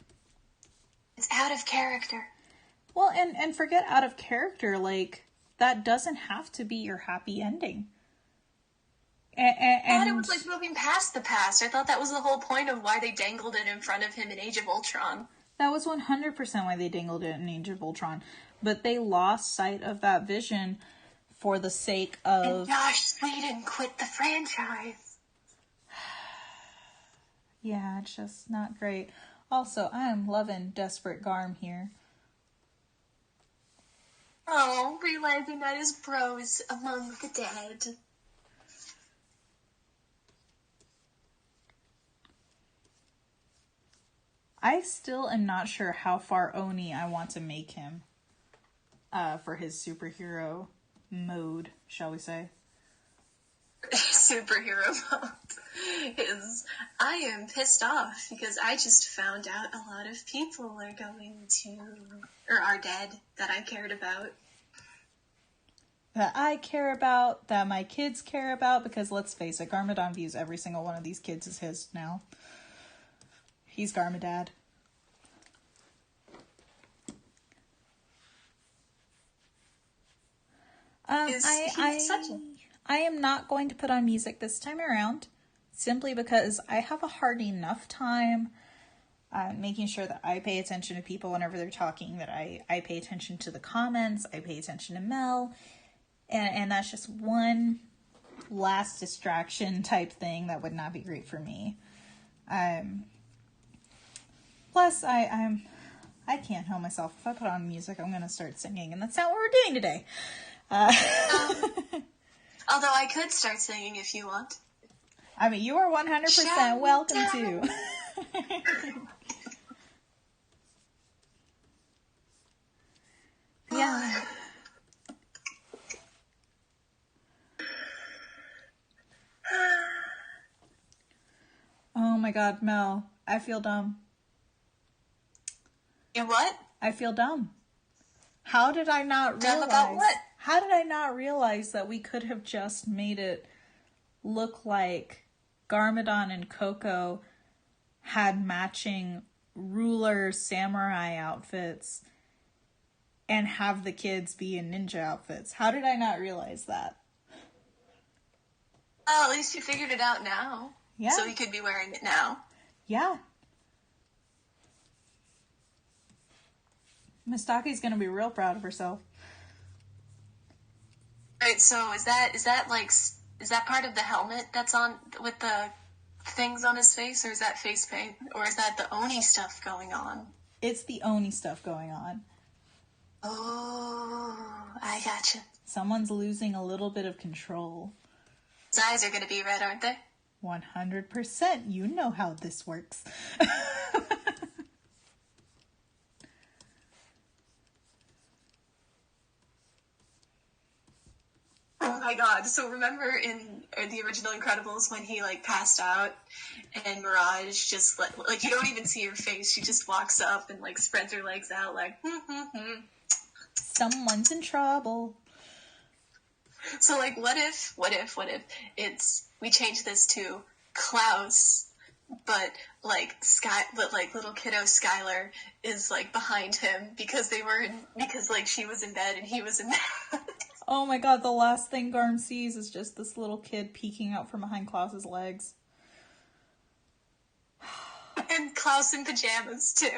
it's out of character. Well, and forget out of character, like, that doesn't have to be your happy ending. I thought it was like moving past the past. I thought that was the whole point of why they dangled it in front of him in Age of Ultron. That was 100% why they dangled it in Age of Ultron. But they lost sight of that vision for the sake of... and Josh Whedon quit the franchise. Yeah, it's just not great. Also, I am loving Desperate Garm here. Oh, realizing that his bro is among the dead. I still am not sure how far Oni I want to make him for his superhero mode, shall we say. Superhero mode is, I am pissed off because I just found out a lot of people are going to, or are dead, that I cared about. That I care about, that my kids care about, because let's face it, Garmadon views every single one of these kids as his now. He's Garmadad. I am not going to put on music this time around, simply because I have a hard enough time making sure that I pay attention to people whenever they're talking, that I pay attention to the comments, I pay attention to Mel, and that's just one last distraction type thing that would not be great for me. Plus, I can't help myself. If I put on music, I'm going to start singing, and that's not what we're doing today. Although I could start singing if you want. I mean, you are 100% welcome to. Yeah. Oh my god, Mel. I feel dumb. You what? I feel dumb. How did I not realize? Dumb about what? How did I not realize that we could have just made it look like Garmadon and Coco had matching ruler samurai outfits and have the kids be in ninja outfits? How did I not realize that? Oh, at least you figured it out now. Yeah. So he could be wearing it now. Yeah. Mistaki's gonna be real proud of herself. Right, so is that part of the helmet that's on with the things on his face, or is that face paint? Or is that the Oni stuff going on? It's the Oni stuff going on. Oh, I gotcha. Someone's losing a little bit of control. His eyes are going to be red, aren't they? 100%. You know how this works. Oh my god. So remember in the original Incredibles when he, like, passed out and Mirage just, like, you don't even see her face. She just walks up and, like, spreads her legs out like, Someone's in trouble. So, like, what if we change this to Klaus, but little kiddo Skylar is, like, behind him because like, she was in bed and he was in bed. Oh my god, the last thing Garm sees is just this little kid peeking out from behind Klaus's legs. And Klaus in pajamas, too.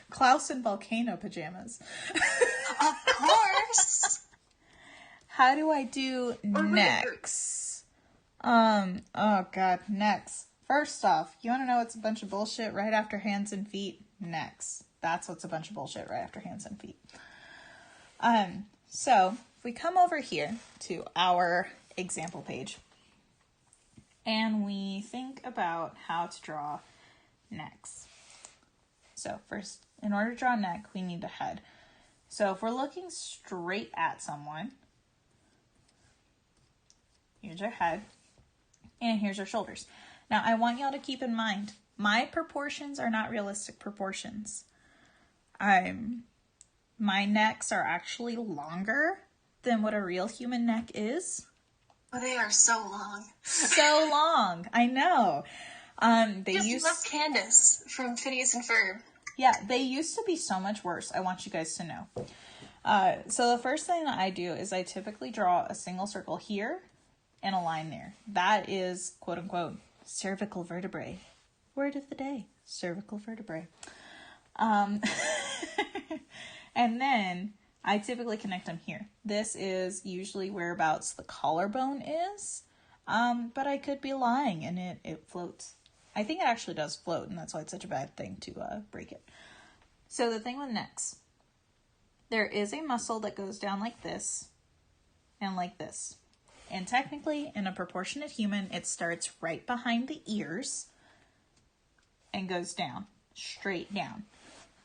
Klaus in volcano pajamas. Of course! How do I do next? Oh god, next. First off, you want to know what's a bunch of bullshit right after hands and feet? Next. That's what's a bunch of bullshit right after hands and feet. So, if we come over here to our example page, and we think about how to draw necks. So, first, in order to draw a neck, we need a head. So, if we're looking straight at someone, here's our head, and here's our shoulders. Now, I want y'all to keep in mind, my proportions are not realistic proportions. My necks are actually longer than what a real human neck is. Oh, they are so long. So long. I know. Love Candace from Phineas and Ferb. Yeah, they used to be so much worse. I want you guys to know. So the first thing that I do is I typically draw a single circle here and a line there. That is, quote unquote, cervical vertebrae. Word of the day, cervical vertebrae. And then I typically connect them here. This is usually whereabouts the collarbone is, but I could be lying and it floats. I think it actually does float, and that's why it's such a bad thing to break it. So the thing with necks, there is a muscle that goes down like this and like this. And technically, in a proportionate human, it starts right behind the ears and goes down, straight down.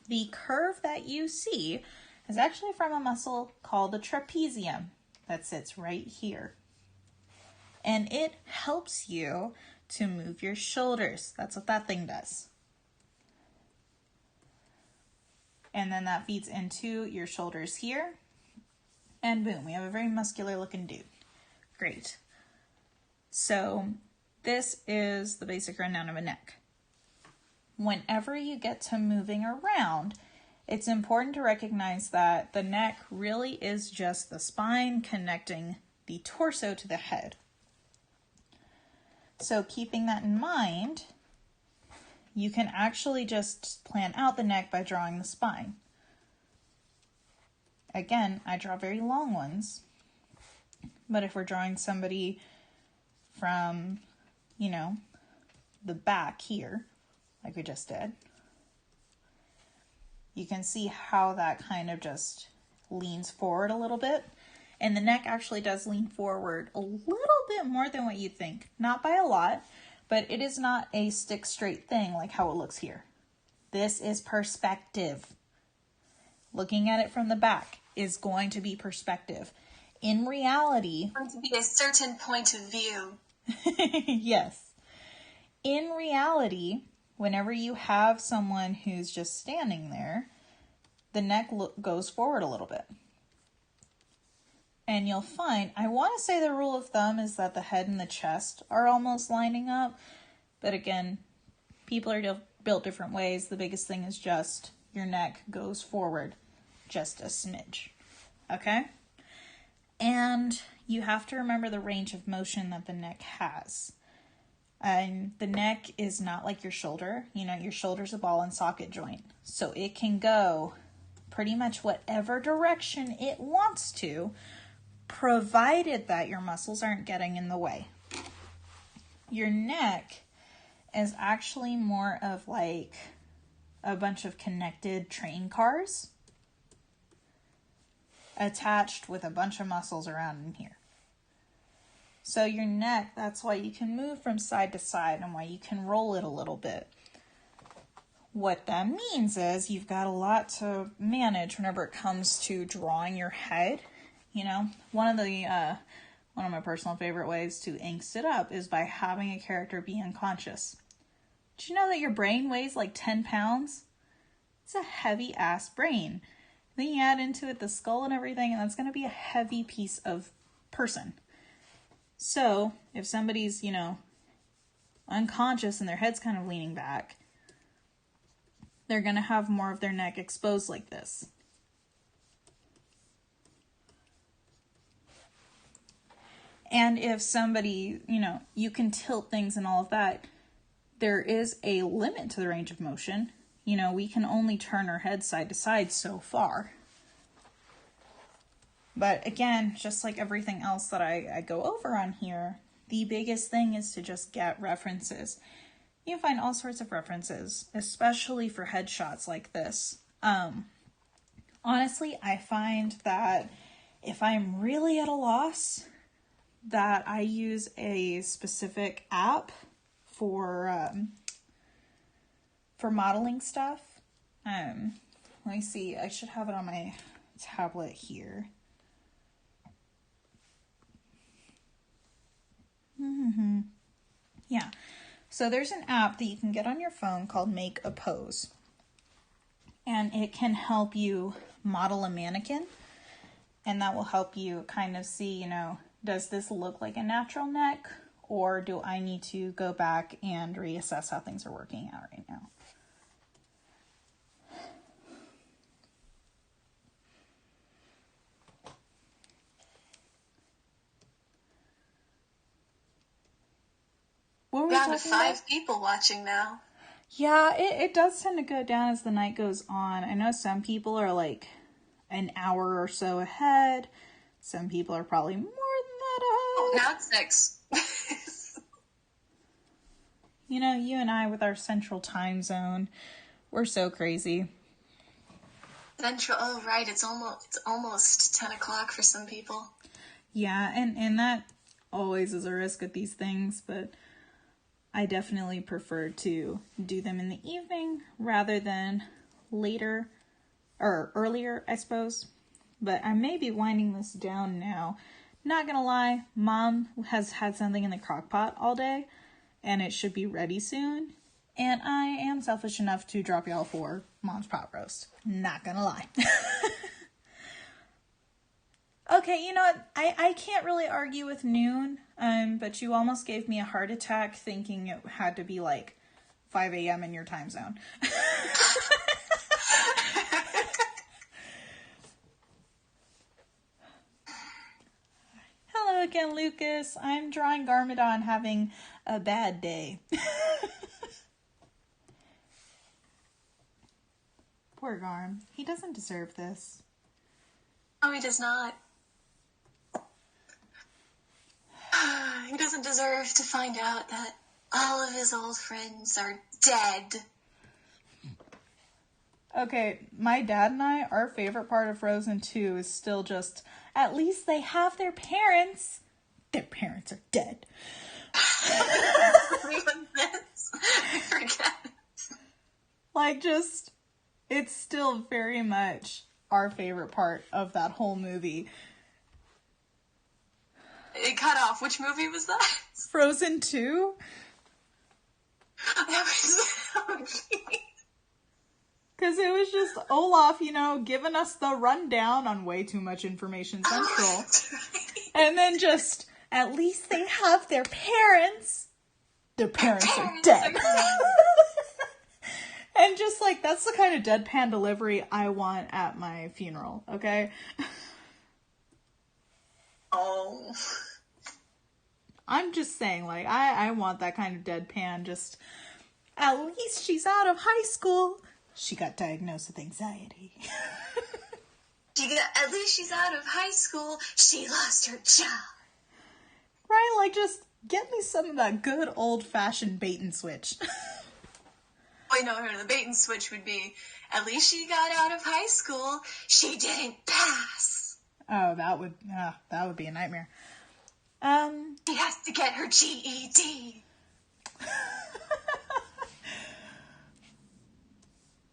The curve that you see is actually from a muscle called the trapezium that sits right here. And it helps you to move your shoulders. That's what that thing does. And then that feeds into your shoulders here. And boom, we have a very muscular looking dude. Great. So this is the basic rundown of a neck. Whenever you get to moving around, it's important to recognize that the neck really is just the spine connecting the torso to the head. So keeping that in mind, you can actually just plan out the neck by drawing the spine. Again, I draw very long ones, but if we're drawing somebody from, the back here, like we just did, you can see how that kind of just leans forward a little bit. And the neck actually does lean forward a little bit more than what you think. Not by a lot, but it is not a stick straight thing like how it looks here. This is perspective. Looking at it from the back is going to be perspective. In reality, it's going to be a certain point of view. Yes. In reality, whenever you have someone who's just standing there, the neck goes forward a little bit. And you'll find, I want to say the rule of thumb is that the head and the chest are almost lining up. But again, people are built different ways. The biggest thing is just your neck goes forward just a smidge. Okay? And you have to remember the range of motion that the neck has. And the neck is not like your shoulder. Your shoulder's a ball and socket joint. So it can go pretty much whatever direction it wants to, provided that your muscles aren't getting in the way. your neck is actually more of like a bunch of connected train cars attached with a bunch of muscles around in here. So your neck, that's why you can move from side to side and why you can roll it a little bit. What that means is you've got a lot to manage whenever it comes to drawing your head. You know, one of my personal favorite ways to angst it up is by having a character be unconscious. Did you know that your brain weighs like 10 pounds? It's a heavy ass brain. Then you add into it the skull and everything, and that's going to be a heavy piece of person. So if somebody's, you know, unconscious and their head's kind of leaning back, they're going to have more of their neck exposed like this. And if somebody, you know, you can tilt things and all of that, there is a limit to the range of motion. You know, we can only turn our head side to side so far. But again, just like everything else that I go over on here, the biggest thing is to just get references. You can find all sorts of references, especially for headshots like this. Honestly, I find that if I'm really at a loss, that I use a specific app for modeling stuff. Let me see. I should have it on my tablet here. Yeah. So there's an app that you can get on your phone called Make a Pose. And it can help you model a mannequin. And that will help you kind of see, you know, does this look like a natural neck? Or do I need to go back and reassess how things are working out right now? Down to 5 people watching now. Yeah, it does tend to go down as the night goes on. I know some people are like an hour or so ahead. Some people are probably more than that ahead. Oh, now it's 6. You know, you and I with our central time zone, we're so crazy. Central, oh right, it's almost 10 o'clock for some people. Yeah, and that always is a risk with these things, but I definitely prefer to do them in the evening rather than later, or earlier, I suppose. But I may be winding this down now. Not gonna lie, Mom has had something in the crock pot all day, and it should be ready soon. And I am selfish enough to drop y'all for Mom's pot roast. Not gonna lie. Okay, you know what? I can't really argue with noon, but you almost gave me a heart attack thinking it had to be like 5 a.m. in your time zone. Hello again, Lucas. I'm drawing Garmadon having a bad day. Poor Garm. He doesn't deserve this. No, he does not. He doesn't deserve to find out that all of his old friends are dead. Okay, my dad and I, our favorite part of Frozen 2 is still just, at least they have their parents. Their parents are dead. I forget. Like, just, it's still very much our favorite part of that whole movie. It cut off. Which movie was that? Frozen 2? That was so cute. Because it was just Olaf, you know, giving us the rundown on way too much information central. Oh, that's right. And then just, at least they have their parents. Their parents are dead. And just like, that's the kind of deadpan delivery I want at my funeral, okay? Oh. I'm just saying, like, I want that kind of deadpan, just, at least she's out of high school. She got diagnosed with anxiety. At least she's out of high school. She lost her job. Right? Like, just Get me some of that good old-fashioned bait and switch. Oh, no, the bait and switch would be, at least she got out of high school. She didn't pass. Oh, that would be a nightmare. She has to get her GED.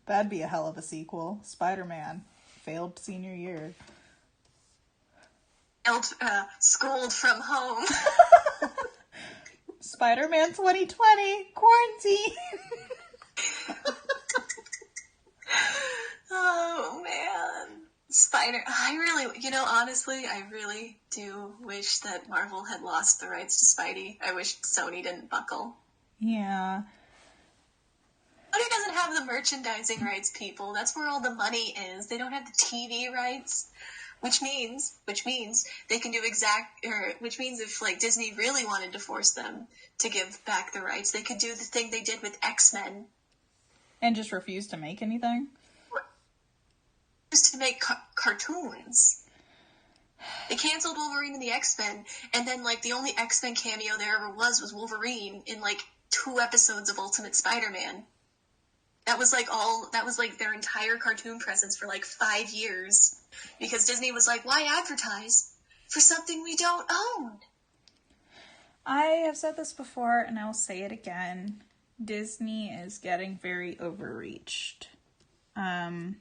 That'd be a hell of a sequel. Spider-Man, failed senior year. Schooled from home. Spider-Man 2020, quarantine. Oh, man. Honestly, I really do wish that Marvel had lost the rights to Spidey. I wish Sony didn't buckle. Yeah. Sony doesn't have the merchandising rights, people. That's where all the money is. They don't have the TV rights. Which means they can do which means if, like, Disney really wanted to force them to give back the rights, they could do the thing they did with X-Men. And just refuse to make anything? Just to make cartoons. They canceled Wolverine and the X-Men, and then, like, the only X-Men cameo there ever was Wolverine in, like, 2 episodes of Ultimate Spider-Man. That was their entire cartoon presence for, like, 5 years. Because Disney was like, why advertise for something we don't own? I have said this before, and I will say it again. Disney is getting very overreached. I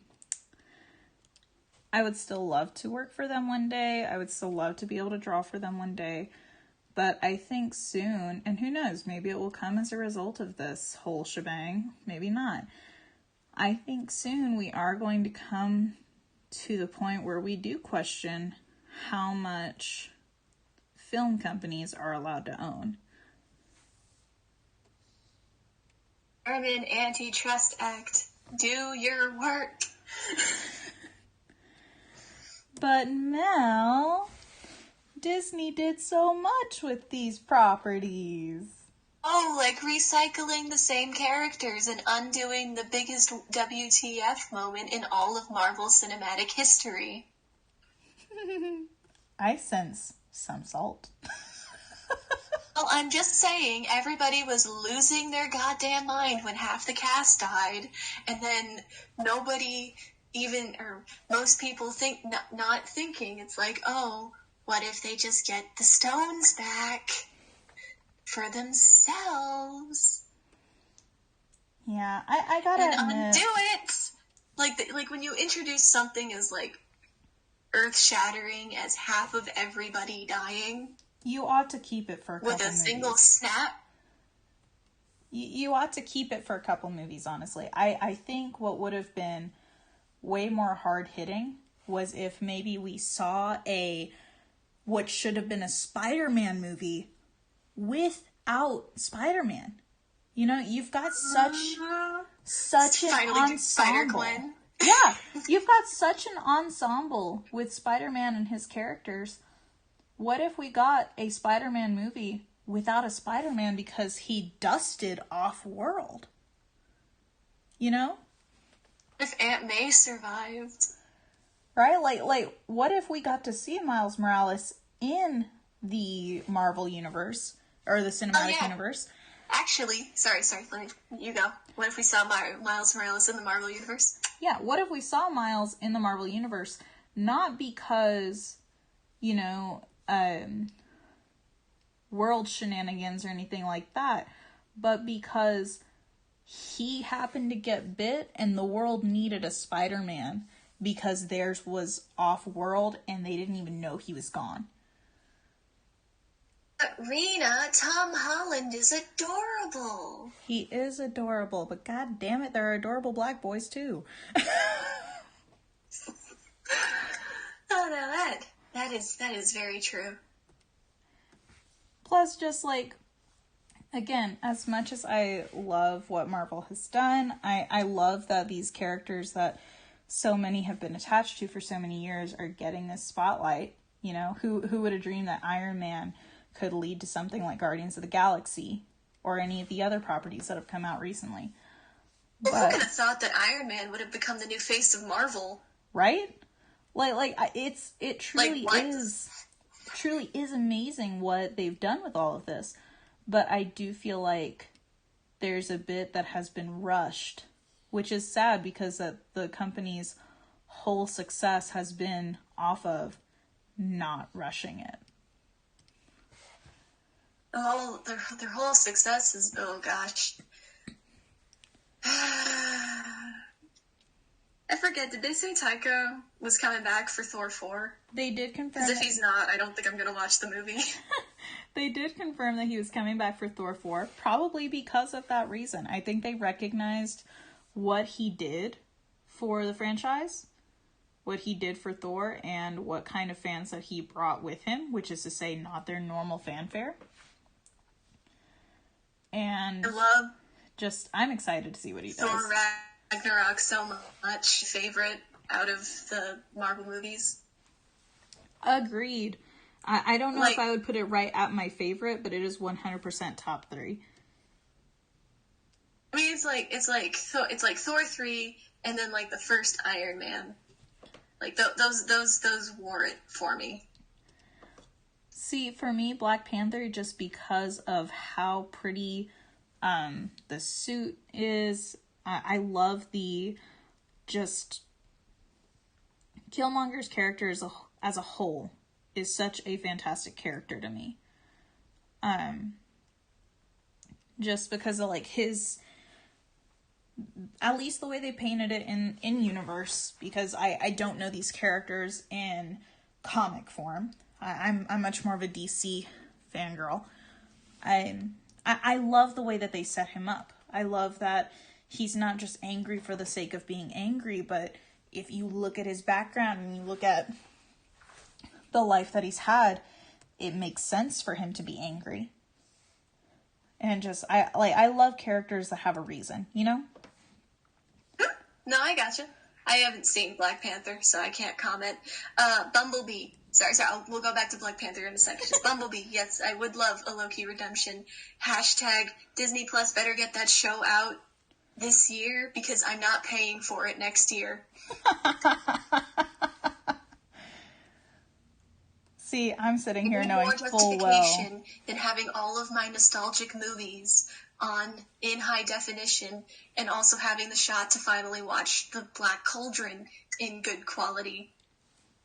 would still love to work for them one day. I would still love to be able to draw for them one day. But I think soon, and who knows, maybe it will come as a result of this whole shebang. Maybe not. I think soon we are going to come to the point where we do question how much film companies are allowed to own. German Antitrust Act. Do your work. But Mel, Disney did so much with these properties. Oh, like recycling the same characters and undoing the biggest WTF moment in all of Marvel cinematic history. I sense some salt. Well, I'm just saying, everybody was losing their goddamn mind when half the cast died, and then nobody even, or most people not thinking, it's like, oh, what if they just get the stones back for themselves? Yeah, I gotta admit. Undo it! Like when you introduce something as, like, earth-shattering as half of everybody dying. You ought to keep it for a couple movies. With a single movies. snap? You ought to keep it for a couple movies, honestly. I think what would have been way more hard-hitting was if maybe we saw what should have been a Spider-Man movie without Spider-Man. You know, you've got such an ensemble. Yeah, you've got such an ensemble with Spider-Man and his characters. What if we got a Spider-Man movie without a Spider-Man because he dusted off-world? You know? If Aunt May survived. Right? Like, what if we got to see Miles Morales in the Marvel universe, or the cinematic universe? Actually, sorry, you go. What if we saw Miles Morales in the Marvel universe? Yeah, what if we saw Miles in the Marvel universe, not because, you know, world shenanigans or anything like that, but because he happened to get bit and the world needed a Spider-Man because theirs was off-world and they didn't even know he was gone. But Rena, Tom Holland is adorable. He is adorable, but god damn it, there are adorable black boys too. Oh no, that is very true. Plus, just like, again, as much as I love what Marvel has done, I love that these characters that so many have been attached to for so many years are getting this spotlight. You know, who would have dreamed that Iron Man could lead to something like Guardians of the Galaxy or any of the other properties that have come out recently? Well, who could have thought that Iron Man would have become the new face of Marvel? Right? It truly is. truly is amazing what they've done with all of this. But I do feel like there's a bit that has been rushed, which is sad because the company's whole success has been off of not rushing it. Their whole success is, oh gosh. I forget, did they say Taika was coming back for Thor 4? They did confirm. Because if he's not, I don't think I'm going to watch the movie. They did confirm that he was coming back for Thor 4, probably because of that reason. I think they recognized what he did for the franchise, what he did for Thor, and what kind of fans that he brought with him, which is to say not their normal fanfare. And I'm excited to see what he does. Thor Ragnarok so much. Favorite out of the Marvel movies. Agreed. I don't know if I would put it right at my favorite, but it is 100% top 3. I mean, it's like Thor 3, and then like the first Iron Man. Like those wore it for me. See, for me, Black Panther, just because of how pretty the suit is. I love the just Killmonger's character as a whole is such a fantastic character to me. Just because of like his, at least the way they painted it in universe, because I don't know these characters in comic form. I'm much more of a DC fangirl. I love the way that they set him up. I love that he's not just angry for the sake of being angry, but if you look at his background and you look at the life that he's had, it makes sense for him to be angry. And just, I love characters that have a reason, you know? No, I gotcha. I haven't seen Black Panther, so I can't comment. Bumblebee. Sorry, we'll go back to Black Panther in a second. Just Bumblebee, yes, I would love a Loki redemption. Hashtag Disney Plus better get that show out this year, because I'm not paying for it next year. See, I'm sitting here knowing full well than having all of my nostalgic movies in high definition, and also having the shot to finally watch The Black Cauldron in good quality,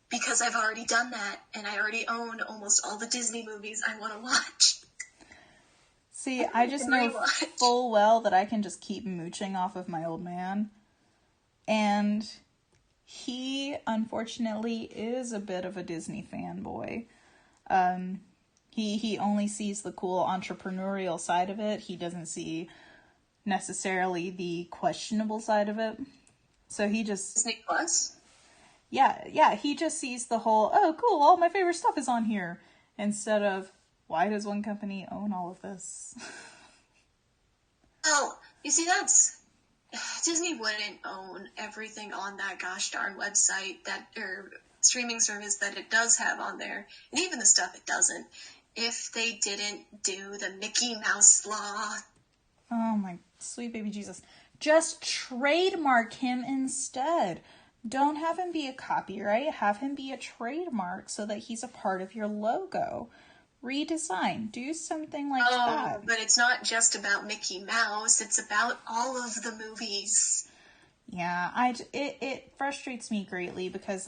because I've already done that, and I already own almost all the Disney movies I want to watch. See, I just know full well that I can just keep mooching off of my old man. And he, unfortunately, is a bit of a Disney fanboy. He only sees the cool entrepreneurial side of it. He doesn't see necessarily the questionable side of it. So he just... Disney Plus? Yeah, he just sees the whole, oh, cool, all my favorite stuff is on here. Instead of, why does one company own all of this? Oh, you see, Disney wouldn't own everything on that gosh darn website or streaming service that it does have on there, and even the stuff it doesn't, if they didn't do the Mickey Mouse law. Oh my sweet baby Jesus. Just trademark him instead. Don't have him be a copyright, have him be a trademark so that he's a part of your logo. Redesign, do something like that. But it's not just about Mickey Mouse, it's about all of the movies. Yeah, it frustrates me greatly because,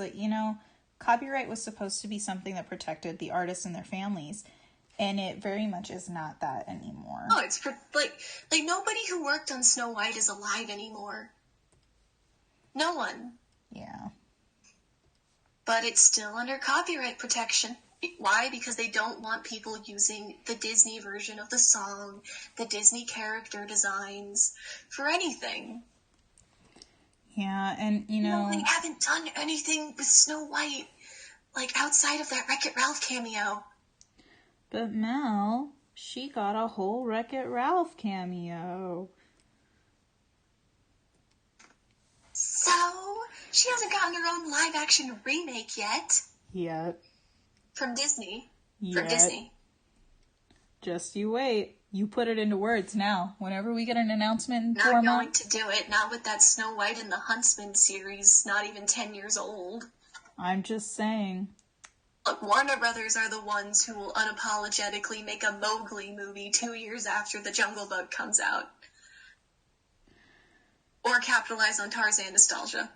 copyright was supposed to be something that protected the artists and their families, and it very much is not that anymore. Oh, it's like nobody who worked on Snow White is alive anymore. No one. Yeah. But it's still under copyright protection. Why? Because they don't want people using the Disney version of the song, the Disney character designs, for anything. Yeah, and they haven't done anything with Snow White, outside of that Wreck-It Ralph cameo. But Mel, she got a whole Wreck-It Ralph cameo. So, she hasn't gotten her own live-action remake yet. From Disney. From Disney. Just you wait. You put it into words now. Whenever we get an announcement in 4 months. Not going to do it. Not with that Snow White and the Huntsman series. Not even 10 years old. I'm just saying. Look, Warner Brothers are the ones who will unapologetically make a Mowgli movie 2 years after The Jungle Book comes out. Or capitalize on Tarzan nostalgia.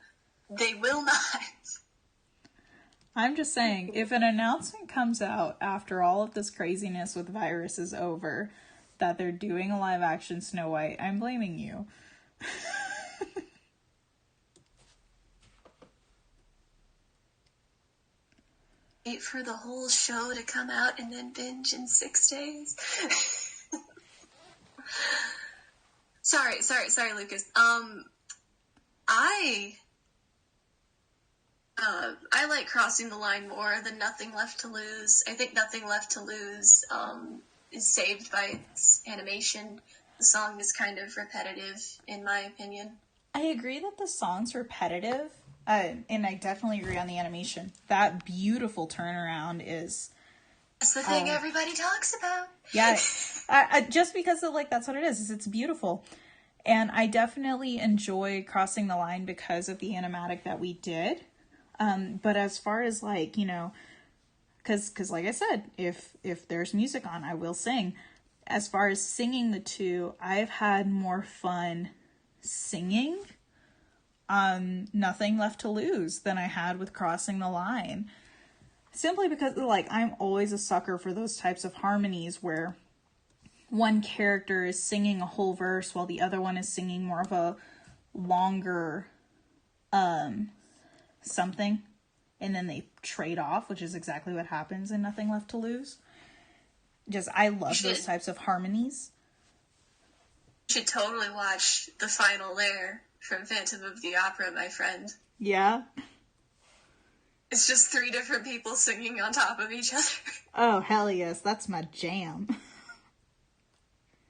They will not. I'm just saying, if an announcement comes out after all of this craziness with Virus is over, that they're doing a live action Snow White, I'm blaming you. Wait for the whole show to come out and then binge in 6 days. Sorry, Lucas. I like Crossing the Line more than Nothing Left to Lose. I think Nothing Left to Lose is saved by its animation. The song is kind of repetitive, in my opinion. I agree that the song's repetitive, and I definitely agree on the animation. That beautiful turnaround is... That's the thing everybody talks about. Yeah, just because of, like, that's what it is it's beautiful. And I definitely enjoy Crossing the Line because of the animatic that we did. But as far as, like, you know, because like I said, if there's music on, I will sing. As far as singing the two, I've had more fun singing Nothing Left to Lose than I had with Crossing the Line. Simply because, like, I'm always a sucker for those types of harmonies where one character is singing a whole verse while the other one is singing more of a longer something, and then they trade off, which is exactly what happens in Nothing Left to Lose. I love those types of harmonies. You should totally watch The Final Lair from Phantom of the Opera, my friend. Yeah? It's just 3 different people singing on top of each other. Oh, hell yes, that's my jam.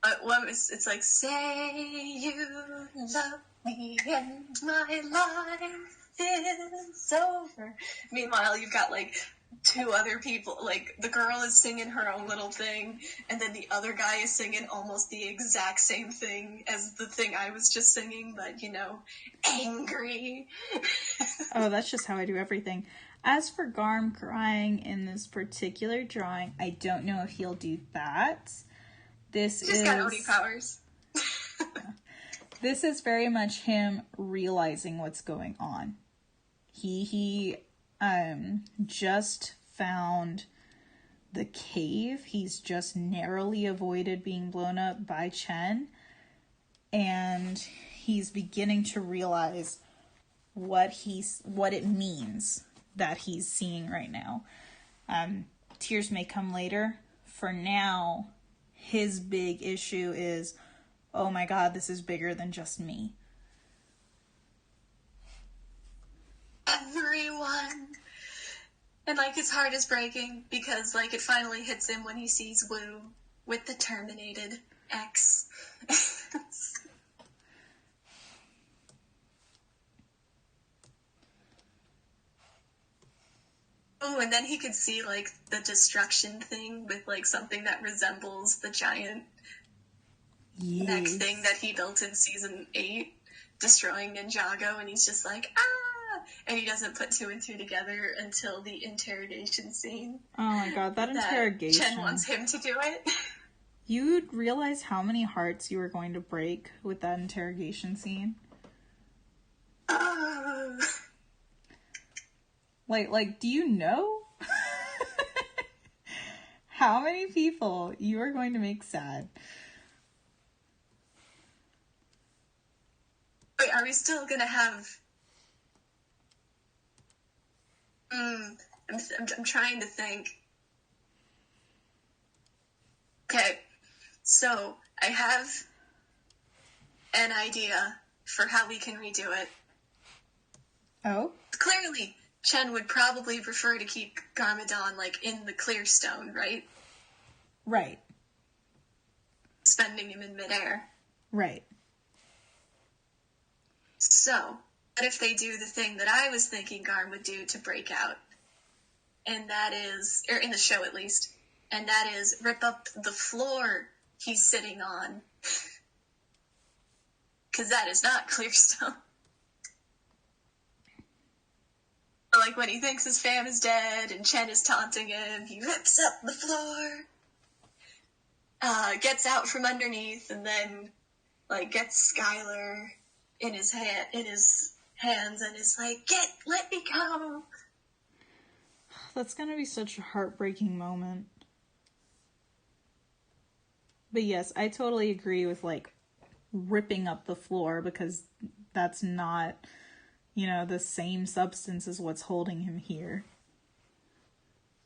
It's like, say you love me and my life is over. Meanwhile, you've got, like, 2 other people, like, the girl is singing her own little thing, and then the other guy is singing almost the exact same thing as the thing I was just singing, but, you know, angry. Oh, that's just how I do everything. As for Garm crying in this particular drawing, I don't know if he'll do that. He's got Oni powers. This is very much him realizing what's going on. He just found the cave. He's just narrowly avoided being blown up by Chen. And he's beginning to realize what it means that he's seeing right now. Tears may come later. For now, his big issue is, oh my god, this is bigger than just me. Everyone. And, like, his heart is breaking because, like, it finally hits him when he sees Wu with the Terminated X. Oh, and then he could see, like, the destruction thing with, like, something that resembles the giant next thing that he built in season 8, destroying Ninjago, and he's just like, ah! And he doesn't put 2 and 2 together until the interrogation scene. Oh my god, that interrogation. Chen wants him to do it. You'd realize how many hearts you were going to break with that interrogation scene? Like, do you know how many people you are going to make sad? Wait, are we still gonna have... I'm trying to think. Okay, so I have an idea for how we can redo it. Oh? Clearly, Chen would probably prefer to keep Garmadon, like, in the clear stone, right? Right. Suspending him in midair. Right. So, what if they do the thing that I was thinking Garm would do to break out? And that is, or in the show at least, and that is rip up the floor he's sitting on. Because that is not clear stone. Like, when he thinks his fam is dead and Chen is taunting him, he rips up the floor, gets out from underneath, and then, like, gets Skylar in his hands and is like, let me go. That's gonna be such a heartbreaking moment. But yes, I totally agree with, like, ripping up the floor, because that's not, you know, the same substance as what's holding him here.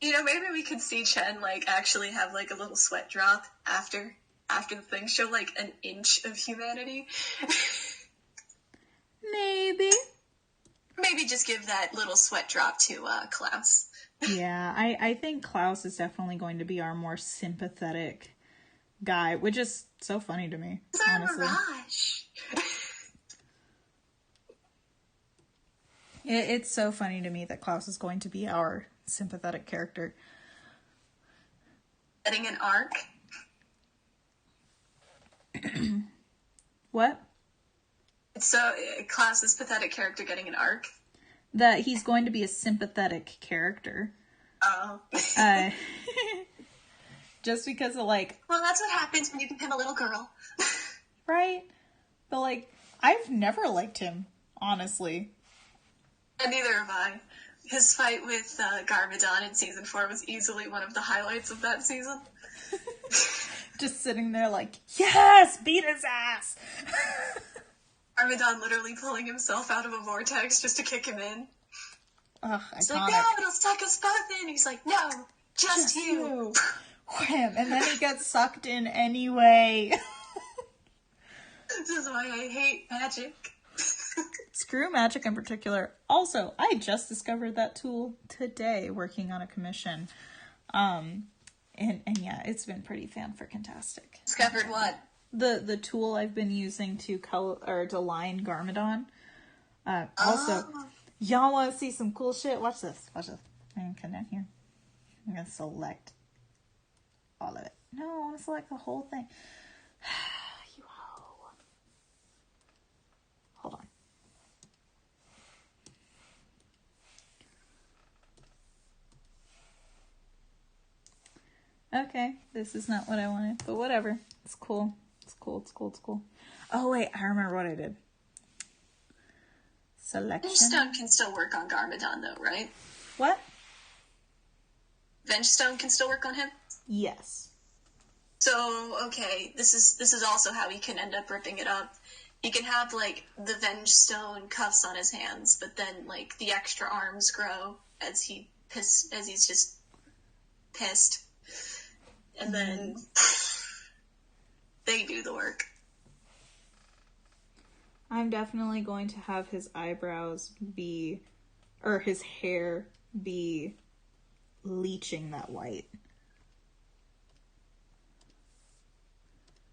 You know, maybe we could see Chen, like, actually have, like, a little sweat drop after the thing, show, like, an inch of humanity. Maybe. Maybe just give that little sweat drop to Klaus. Yeah, I think Klaus is definitely going to be our more sympathetic guy, which is so funny to me, It's our honestly. Mirage. It's so funny to me that Klaus is going to be our sympathetic character. Getting an arc. What? So, Klaus's pathetic character getting an arc. That he's going to be a sympathetic character. Oh. Just because of, like... Well, that's what happens when you give him a little girl. Right? But, like, I've never liked him, honestly. And neither have I. His fight with Garmadon in season 4 was easily one of the highlights of that season. Just sitting there like, yes! Beat his ass! Garmadon literally pulling himself out of a vortex just to kick him in. Ugh, He's iconic. like, no, it'll suck us both in. He's like, no, just you. Wham! And then he gets sucked in anyway. This is why I hate magic. Screw magic in particular. Also, I just discovered that tool today working on a commission. And yeah, it's been pretty fan-freaking-tastic. Discovered what? The tool I've been using to color or to line Garmadon. Also, y'all want to see some cool shit? Watch this. Watch this. I'm gonna come down here. I'm gonna select all of it. No, I want to select the whole thing. You hoe. Hold on. Okay, this is not what I wanted, but whatever. It's cool. It's cool, it's cool, it's cool. Oh, wait, I remember what I did. Selection. Vengestone can still work on Garmadon, though, right? What? Vengestone can still work on him? Yes. So, okay, this is also how he can end up ripping it up. He can have, like, the Vengestone cuffs on his hands, but then, like, the extra arms grow as he's just pissed. And then they do the work. I'm definitely going to have his eyebrows be, or his hair be leeching that white.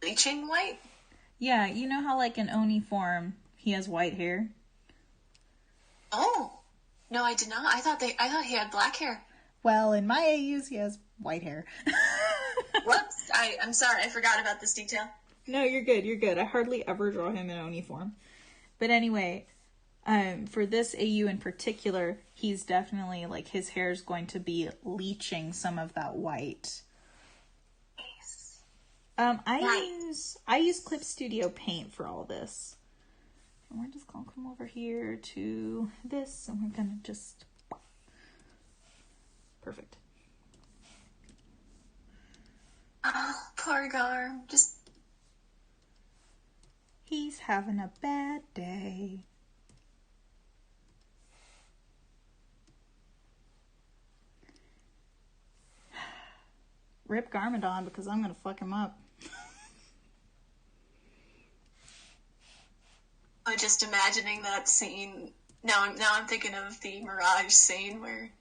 Bleaching white? Yeah, you know how like in Oni form, he has white hair? Oh. No, I did not. I thought he had black hair. Well, in my AUs, he has white hair. Whoops. I'm sorry, I forgot about this detail. No, you're good, you're good. I hardly ever draw him in Oni form. But anyway, for this AU in particular, he's definitely, like, his hair is going to be leaching some of that white. Nice. I use Clip Studio Paint for all this. And we're just gonna come over here to this, and we're gonna just... Perfect. Oh, poor Garm. He's having a bad day. Rip Garmadon, because I'm gonna fuck him up. I'm just imagining that scene. Now I'm thinking of the Mirage scene where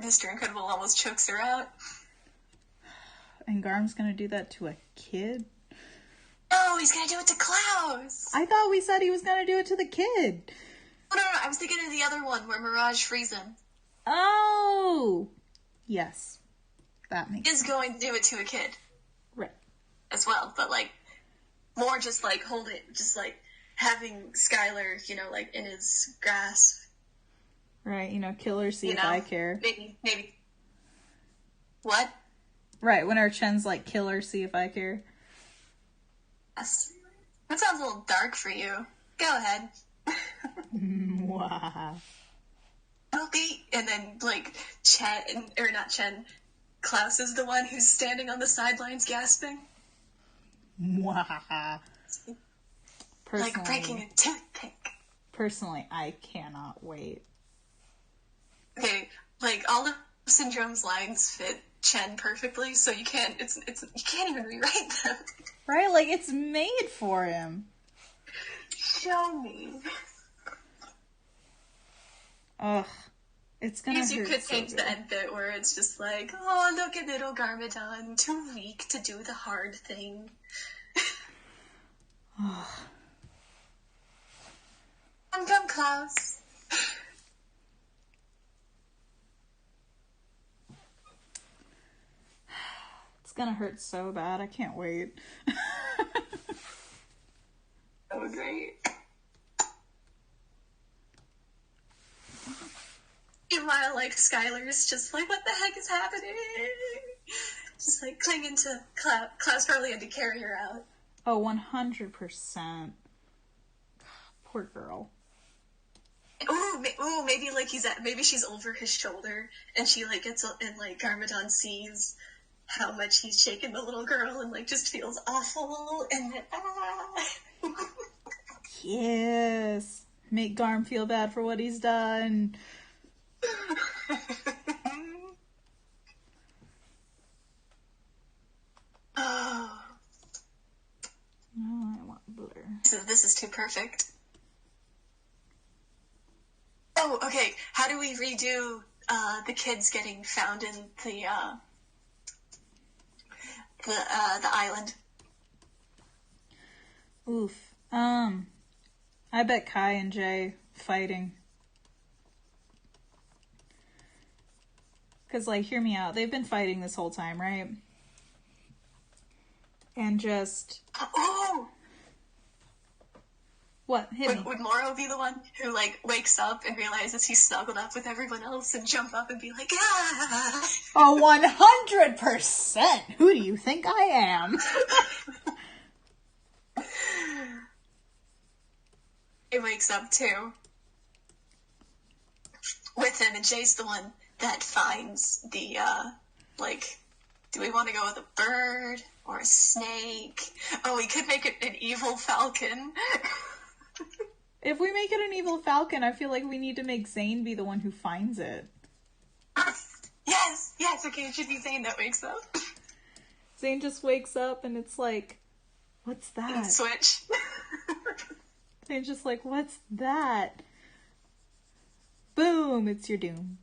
Mr. Incredible almost chokes her out. And Garm's gonna do that to a kid? No, he's gonna do it to Klaus! I thought we said he was gonna do it to the kid. No, I was thinking of the other one where Mirage frees him. Oh! Yes. That makes He's going to do it to a kid. Right. As well, but, like, more just, like, having Skylar, like, in his grasp. Right, kill or see if I care. Maybe. What? Right, when our Chen's like, kill or see if I care. Yes. That sounds a little dark for you. Go ahead. Wow. It'll be, and then, like, Klaus is the one who's standing on the sidelines gasping. Wow. Like breaking a toothpick. Personally, I cannot wait. Okay, like, all of Syndrome's lines fit Chen perfectly, so you can't even rewrite them. Right, like, it's made for him. Show me. Ugh. It's gonna hurt. You could change the end bit where it's just like, oh, look at little Garmadon, too weak to do the hard thing. Come, Klaus. It's gonna hurt so bad, I can't wait. Oh, great. Meanwhile, like, Skylar's just like, what the heck is happening? Just, like, clinging to Klaus. Klaus probably had to carry her out. Oh, 100%. Poor girl. Ooh, maybe, like, maybe she's over his shoulder, and she, like, and, like, Garmadon sees how much he's shaken the little girl, and, like, just feels awful, and then, Yes. Make Garm feel bad for what he's done. Oh. No, I want blur. This is too perfect. Oh, okay. How do we redo the kids getting found in the island? Oof. I bet Kai and Jay fighting. Because, like, hear me out. They've been fighting this whole time, right? And just... Oh! What? Hit me. Would Moro be the one who, like, wakes up and realizes he's snuggled up with everyone else and jump up and be like, ah! Oh, 100%! Who do you think I am? He wakes up, too. With him, and Jay's the one that finds the, like, do we want to go with a bird or a snake? Oh, we could make it an evil falcon. If we make it an evil falcon, I feel like we need to make Zane be the one who finds it. Yes, okay, it should be Zane that wakes up. Zane just wakes up and it's like, what's that? Switch. Zane's just like, what's that? Boom, it's your doom.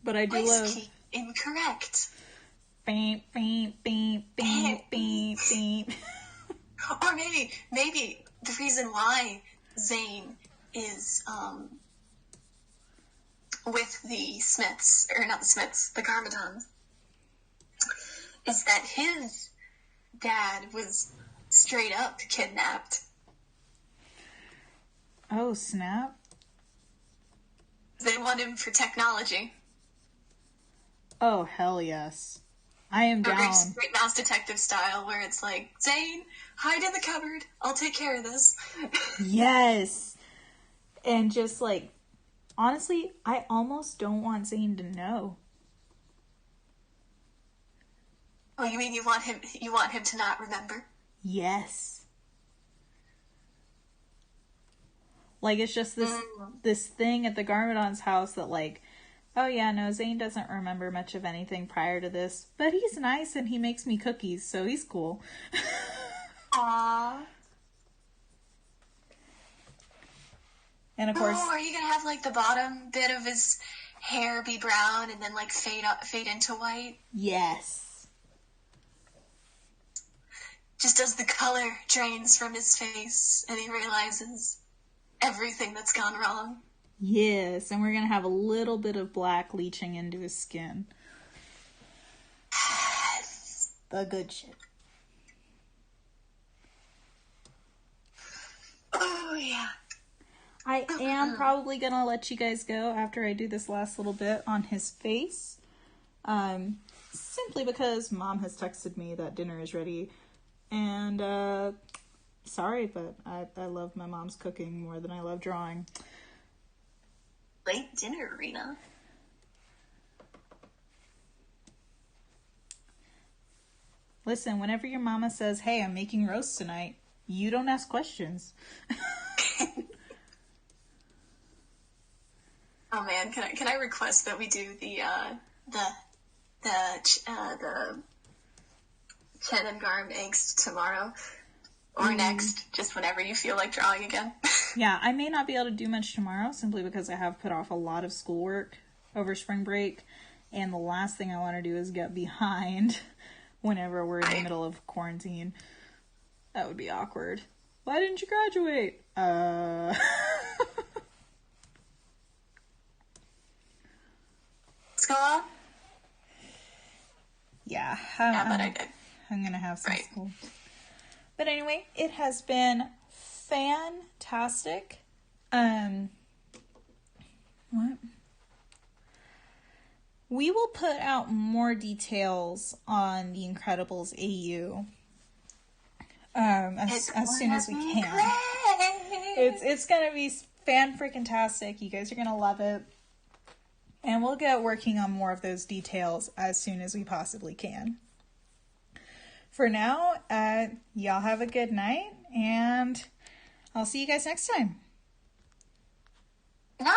But I do love... Incorrect. Beep, beep, beep, beep, beep, beep. Or maybe the reason why Zane is, with the Smiths, or not the Smiths, the Garmadons, is that his dad was straight up kidnapped. Oh, snap. They want him for technology. Oh, hell yes. I am down. Great Mouse Detective style, where it's like, Zane, hide in the cupboard. I'll take care of this. Yes. And just like, honestly, I almost don't want Zane to know. Oh, you mean you want him to not remember? Yes. Like, it's just this thing at the Garmadon's house that, like, oh yeah, no, Zane doesn't remember much of anything prior to this, but he's nice and he makes me cookies, so he's cool. Aww. And of course... Oh, are you gonna have, like, the bottom bit of his hair be brown and then, like, fade into white? Yes. Just as the color drains from his face and he realizes everything that's gone wrong. Yes, and we're going to have a little bit of black leaching into his skin. Yes. The good shit. yeah. I am probably gonna let you guys go after I do this last little bit on his face. Simply because Mom has texted me that dinner is ready. And, sorry, but I love my mom's cooking more than I love drawing. Late dinner, Rena. Listen, whenever your mama says, hey, I'm making roast tonight, you don't ask questions. Oh man, can I request that we do the Chen and Garm angst tomorrow? Or next, just whenever you feel like drawing again. Yeah, I may not be able to do much tomorrow simply because I have put off a lot of schoolwork over spring break, and the last thing I want to do is get behind whenever we're in the middle of quarantine. That would be awkward. Why didn't you graduate? Let's go on. Yeah, But I'm gonna have some school. But anyway, it has been fantastic. What? We will put out more details on the Incredibles AU as soon as we can. It's gonna be fan-freaking-tastic. You guys are gonna love it. And we'll get working on more of those details as soon as we possibly can. For now, y'all have a good night, and I'll see you guys next time. Night!